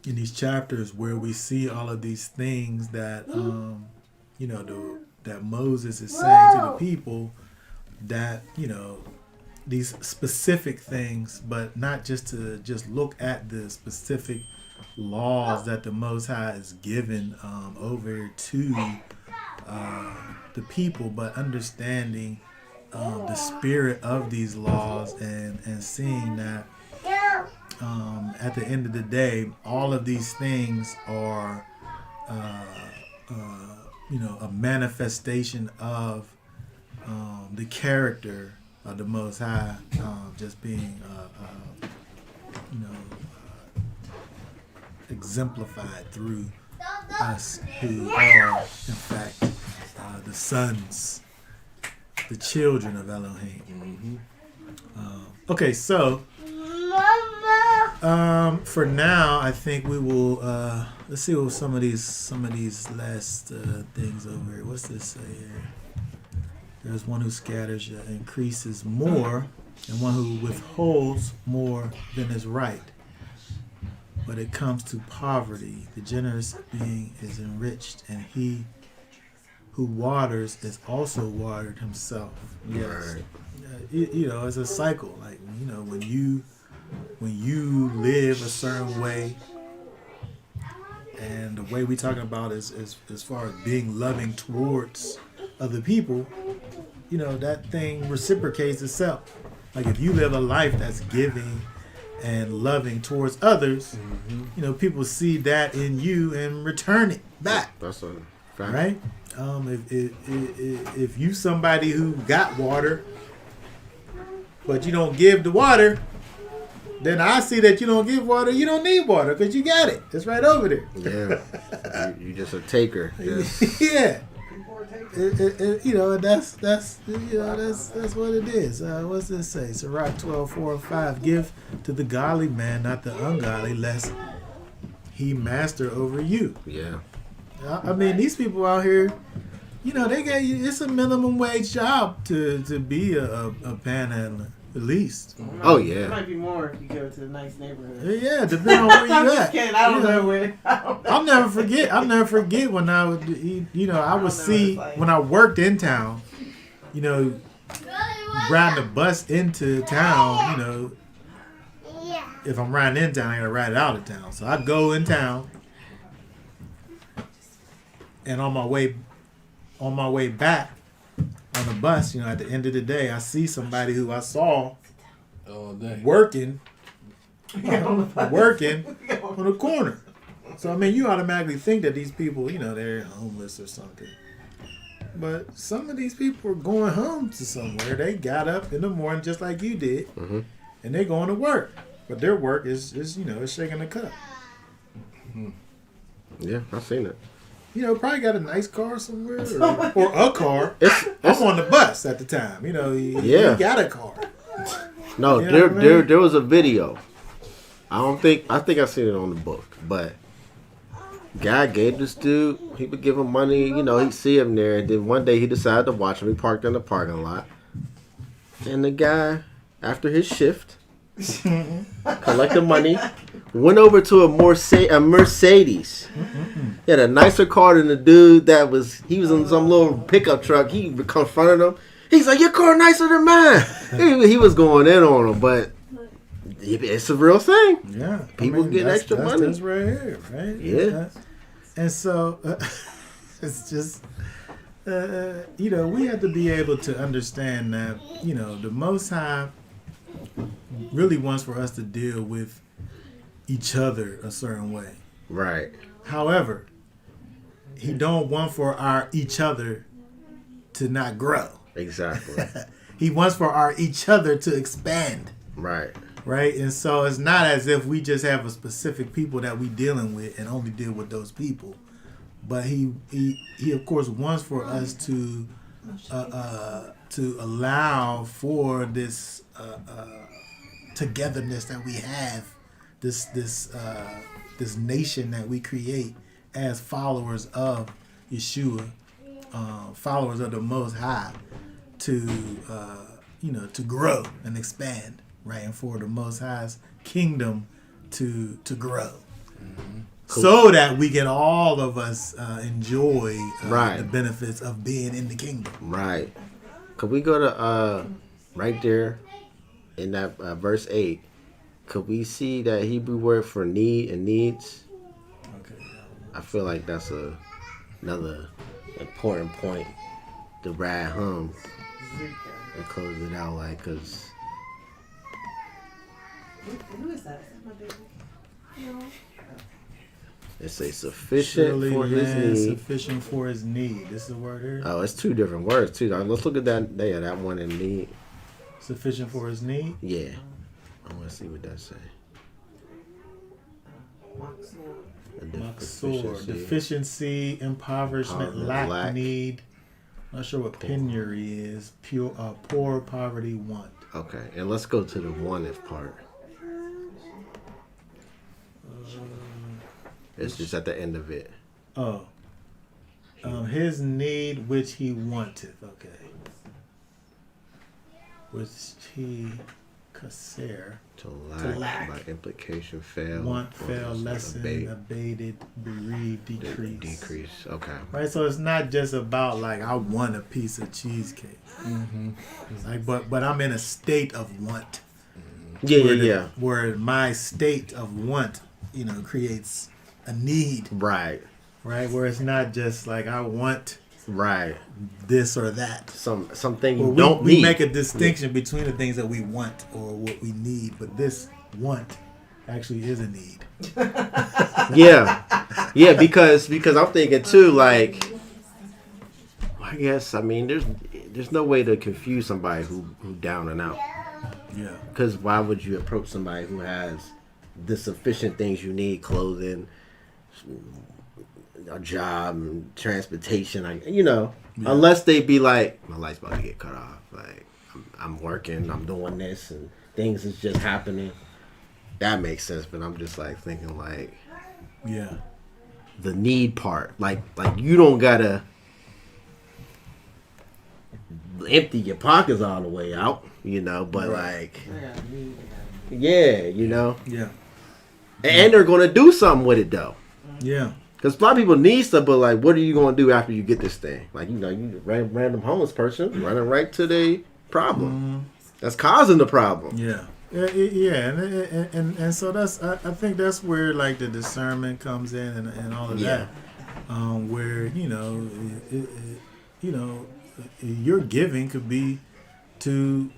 in these chapters, where we see all of these things that that Moses is saying to the people, that these specific things, but not just to just look at the specific laws that the Most High is given over to the people, but understanding the spirit of these laws and seeing that at the end of the day, all of these things are a manifestation of the character of the Most High, just being exemplified through us, who are in fact the sons, the children of Elohim. Okay, so for now, I think we will let's see what some of these last things over here. What's this say here? There's one who scatters increases more, and one who withholds more than is right. But it comes to poverty. The generous being is enriched, and he who waters is also watered himself. Yes. Right. It's a cycle. Like, when you live a certain way, and the way we're talking about is as far as being loving towards other people, that thing reciprocates itself. Like, if you live a life that's giving and loving towards others, people see that in you and return it back. That's a fact. Right? If you somebody who got water, but you don't give the water, then I see that you don't give water. You don't need water because you got it. It's right over there. Yeah, you just a taker. Just. Yeah. That's what it is. What's this say? Sirach 12:4-5. Give to the godly man, not the ungodly, lest he master over you. Yeah. I mean, these people out here, they got it's a minimum wage job to be a panhandler. At least. Oh, yeah. It might be more if you go to a nice neighborhood. Yeah, depending on where you I'm at. just kidding. I don't You know where. I'll never forget when I would, I would see when I worked in town, riding the bus into town, if I'm riding in town, I gotta ride out of town. So I go in town, and on my way back on the bus, at the end of the day, I see somebody who I saw All day. working on the corner. So, I mean, you automatically think that these people, they're homeless or something. But some of these people are going home to somewhere. They got up in the morning just like you did, Mm-hmm. and they're going to work. But their work is is shaking the cup. Yeah, I've seen it. Probably got a nice car somewhere or a car. I'm on the bus at the time. He got a car. No, You know what I mean? there was a video. I think I seen it on the book, but guy gave this dude, he would give him money, he'd see him there, and then one day he decided to watch him. He parked in the parking lot. And the guy, after his shift, collected money, went over to a Mercedes. He had a nicer car than the dude he was in some little pickup truck. He confronted him. He's like, your car nicer than mine. He was going in on him, but it's a real thing. Yeah. People get extra money. That's right here, right? Yeah. And so it's just, we have to be able to understand that, the Most High really wants for us to deal with each other a certain way. Right. However, he don't want for our each other to not grow. Exactly. He wants for our each other to expand. Right. Right? And so it's not as if we just have a specific people that we dealing with and only deal with those people. But he of course wants for us to allow for this togetherness that we have, this nation that we create as followers of Yeshua, followers of the Most High, to grow and expand, right, and for the Most High's kingdom to grow, Cool. so that we can all of us enjoy Right. the benefits of being in the kingdom. Right. Could we go to right there in that verse 8? Could we see that Hebrew word for need and needs? Okay. I feel like that's another important point to ride home and close it out, like, because Who is that? Is that my baby? No. it's a sufficient Surely for his man need. sufficient for his need. This is the word here. Oh, it's two different words too. Now, let's look at that there. That one in need. Sufficient for his need. Yeah, I want to see what that say. A Maxor, deficiency, impoverishment, lack, need. Not sure what penury is. Poor, poverty, want. Okay, and let's go to the wanted part. It's just at the end of it. Oh. His need which he wanted. Okay. Which he kaser. To lack. lack. By implication, fail. Want, fail, Or lessen, abated, bereaved, decrease. Decrease. Okay. Right, so it's not just about like I want a piece of cheesecake. Mm-hmm. Like, but I'm in a state of want. Yeah. Where my state of want, creates a need. Right. Right, where it's not just like I want Right. this or that. Something Well, you don't we need. make a distinction between the things that we want or what we need, but this want actually is a need. Yeah, because I'm thinking too, like, I guess, I mean, there's no way to confuse somebody who down and out. Yeah. Because why would you approach somebody who has the sufficient things you need, clothing, a job, and transportation, unless they be like, my life's about to get cut off. Like, I'm working, I'm doing this, and things is just happening. That makes sense, but I'm just like thinking like, Yeah. the need part, like you don't gotta. empty your pockets all the way out, but like, yeah, Yeah. and they're gonna do something with it though. Yeah. Because a lot of people need stuff, but like, what are you gonna do after you get this thing? Like, you random homeless person running right to the problem that's causing the problem. Yeah. Yeah, and so that's I think that's where like the discernment comes in and all of that, where your giving could be to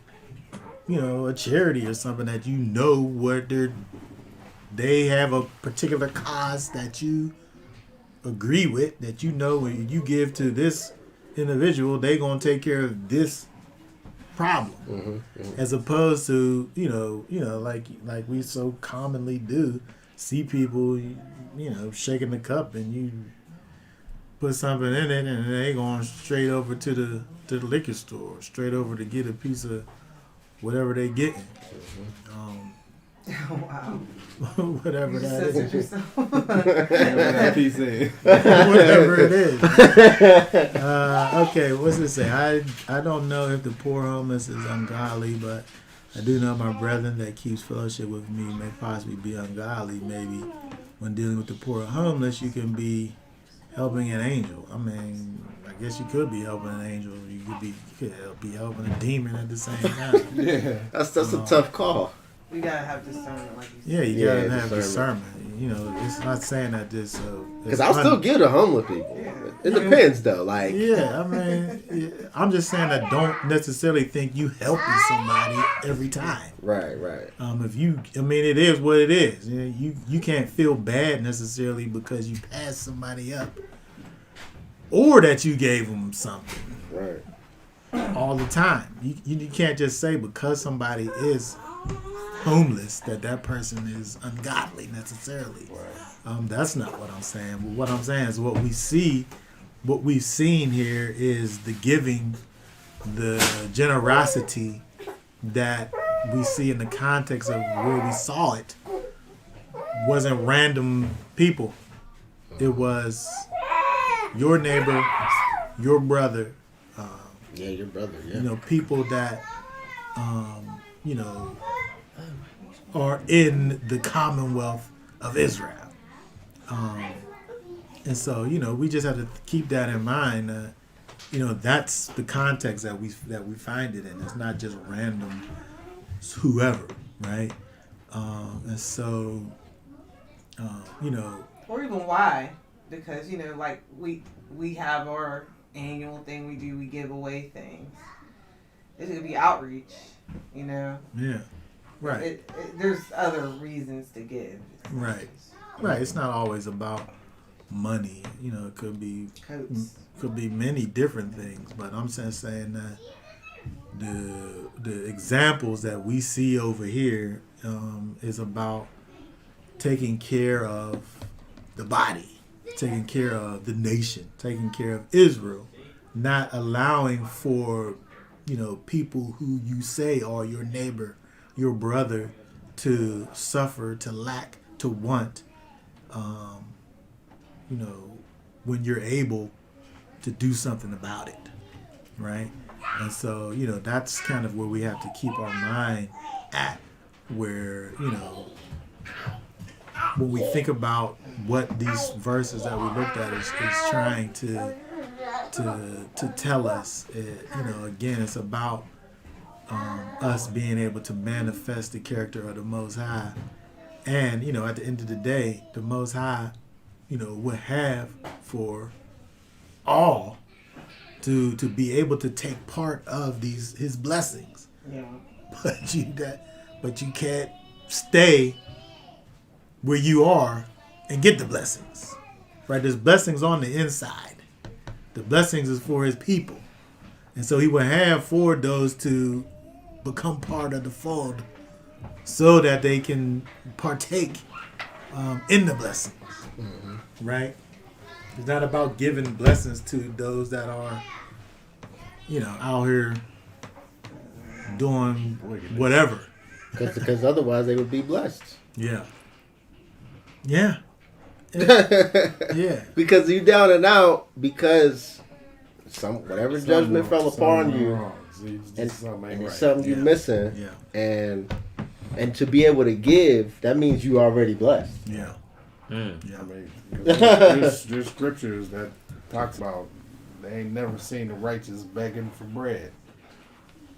a charity or something that what they have a particular cause that you agree with, that when you give to this individual, they gonna take care of this problem, as opposed to like we so commonly do, see people shaking the cup and you put something in it and they going straight over to the liquor store, straight over to get a piece of whatever they getting. Oh, wow. Whatever that is. Censored yourself. That piece in. Whatever it is. Okay, what's it say? I don't know if the poor homeless is ungodly, but I do know my brethren that keeps fellowship with me may possibly be ungodly. Maybe when dealing with the poor homeless, you can be helping an angel. I mean, I guess you could be helping an angel. You could be helping a demon at the same time. Yeah. That's a tough call. We gotta have discernment, like you said. Yeah, you gotta have discernment. discernment. It's not saying that this. Because I'll still give to homeless people. Yeah. It depends though. Like, yeah, I mean, I'm just saying I don't necessarily think you helping somebody every time. right. It is what it is. You can't feel bad necessarily because you passed somebody up, or that you gave them something. Right. All the time. You can't just say because somebody is homeless that person is ungodly necessarily. That's not what I'm saying. But what I'm saying is what we've seen here is the giving, the generosity that we see in the context of where we saw it wasn't random people. It was your neighbor, your brother. Your brother. Yeah. People that are in the Commonwealth of Israel. And so, we just have to keep that in mind. That's the context that we find it in. It's not just random whoever, right? And so, Or even why. Because, like we have our annual thing we do, we give away things. It could be outreach, Yeah. Right. There's other reasons to give. Right. It's not always about money. It could be Coats. could be many different things. But I'm just saying that the examples that we see over here is about taking care of the body, taking care of the nation, taking care of Israel, not allowing for people who you say are your neighbor, your brother, to suffer, to lack, to want, when you're able to do something about it, right? And so, that's kind of where we have to keep our mind at, where, when we think about what these verses that we looked at is trying to tell us, again, it's about us being able to manifest the character of the Most High. And, at the end of the day, the Most High, would have for all to be able to take part of his blessings. Yeah. But you can't stay where you are and get the blessings. Right? There's blessings on the inside. The blessings is for his people. And so he would have for those to become part of the fold so that they can partake in the blessings. Mm-hmm. Right? It's not about giving blessings to those that are, out here doing whatever. Because otherwise they would be blessed. Yeah. Yeah. Yeah. Because you down and out because whatever judgment fell upon you See, it's and, just something ain't and right. it's something you're Yeah. missing. Yeah. And to be able to give, that means you already blessed. Yeah. Mm. Yeah. I mean, there's scriptures that talks about they ain't never seen the righteous begging for bread.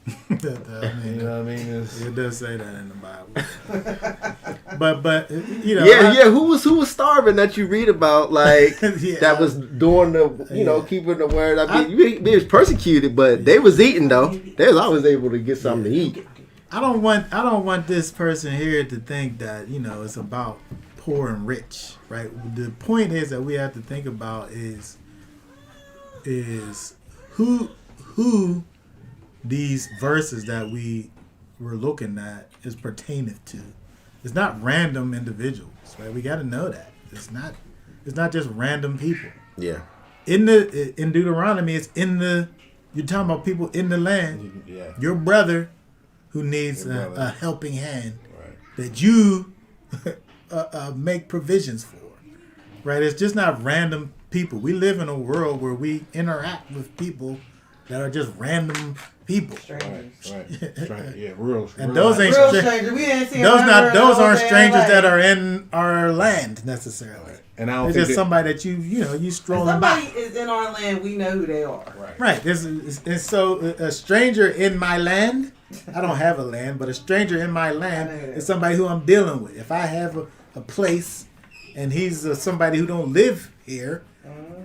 I You mean, know what I mean? it does say that in the Bible. but you know. Yeah. Who was starving that you read about? Like Yeah. that was doing the Yeah. keeping the word. I mean, they was persecuted, but they was eating though. They was always able to get something to eat. I don't want this person here to think that, you know, it's about poor and rich, right? The point is that we have to think about is who these verses that we were looking at is pertaining to. It's not random individuals, right? We got to know that. It's not just random people. Yeah. In Deuteronomy, it's you're talking about people in the land. Yeah. Your brother who needs Your brother. a helping hand Right. that you make provisions for, right? It's just not random people. We live in a world where we interact with people that are just random people. Strangers. Right. Yeah, real. And those ain't Real stra- strangers. We didn't see those them not ever those all aren't day, strangers like, that are in our land necessarily. Right. And I don't It's think just that, somebody that you If strolling somebody by. is in our land, we know who they are. Right. Right. And so a stranger in my land, I don't have a land, but a stranger in my land I know that. is somebody who I'm dealing with. If I have a place and he's somebody who don't live here,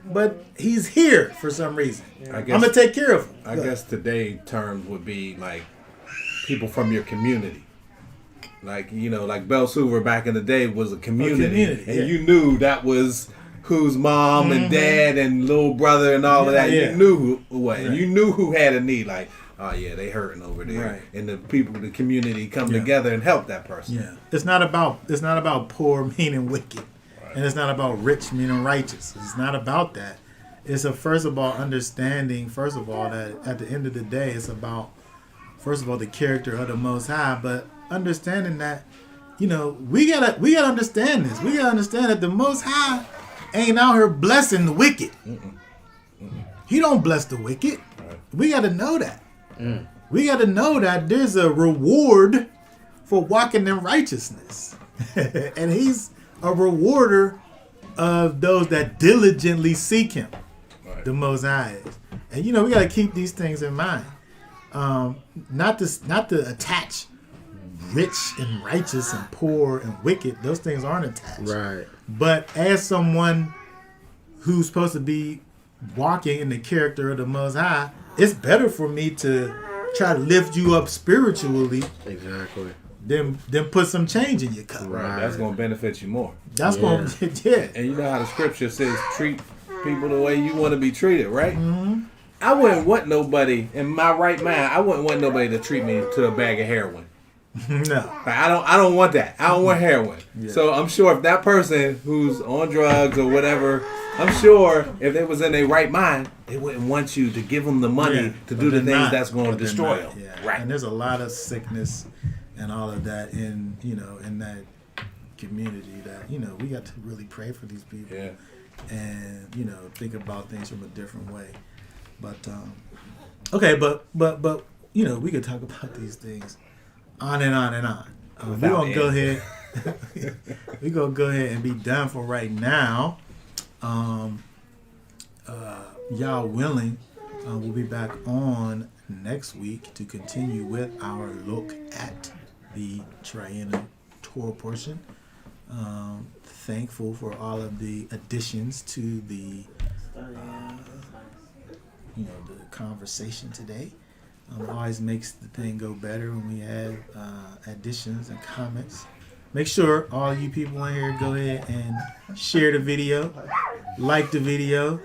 but he's here for some reason, I I'm guess. going to take care of him. I guess today terms would be like people from your community. Like, you know, like Bell Silver back in the day was a community. community, And yeah. you knew that was whose mom and dad and little brother and all of that. Yeah. You knew who what. Right. You knew who had a need. Like, oh yeah, they hurting over there. Right. And the people of the community come Yeah. together and help that person. Yeah. It's not about poor meaning wicked. And it's not about rich meaning righteous. It's not about that. It's first of all understanding that at the end of the day it's about first of all the character of the Most High, but understanding that, you know, we gotta understand this. We gotta understand that the Most High ain't out here blessing the wicked. He don't bless the wicked. Right. We gotta know that. We gotta know that there's a reward for walking in righteousness. And he's a rewarder of those that diligently seek him. Right. The Most High is. And you know, we gotta keep these things in mind. Not to attach rich and righteous and poor and wicked. Those things aren't attached. Right. But as someone who's supposed to be walking in the character of the Most High, it's better for me to try to lift you up spiritually Exactly. than put some change in your cup. Right. That's going to benefit you more. That's Yeah. going yeah. And you know how the scripture says treat people the way you want to be treated, right? I wouldn't want nobody in my right mind. I wouldn't want nobody to treat me to a bag of heroin. No. Like, I don't want that. I don't want heroin. Yeah. So I'm sure if that person who's on drugs or whatever, I'm sure if they was in their right mind, they wouldn't want you to give them the money Yeah, to but do the they're things not. that's going to But they're destroy not. them. Yeah. Right. And there's a lot of sickness and all of that in that community that, we got to really pray for these people. Yeah. And, think about things from a different way. But okay, but we could talk about these things on and on and on. We're Without gonna go end. ahead. We're gonna go ahead and be done for right now. Y'all willing, we'll be back on next week to continue with our look at the Triennial Torah portion. Thankful for all of the additions to the the conversation today. Always makes the thing go better when we have additions and comments. Make sure all you people in here go ahead and share the video, like the video.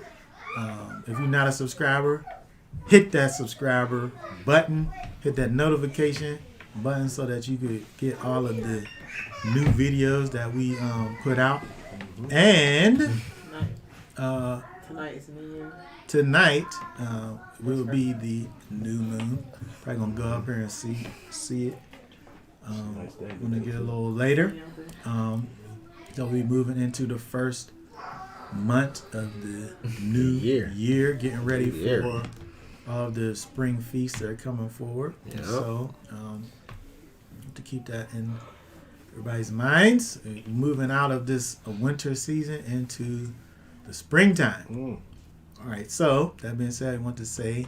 If you're not a subscriber, hit that subscriber button, hit that notification button so that you could get all of the new videos that we put out. And Tonight is New Year. tonight will be the new moon. Probably gonna go up here and see it. Gonna get a little later. They'll be moving into the first month of the new Year. year, getting ready Year. for all of the spring feasts that are coming forward. Yeah. So to keep that in everybody's minds, moving out of this winter season into the springtime. All right. So that being said, I want to say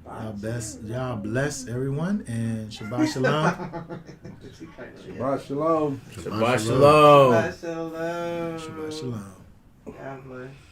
y'all bless everyone and Shabbat Shalom. Shabbat shalom. Shabbat shalom. Shalom. Shabbat Shalom. God bless.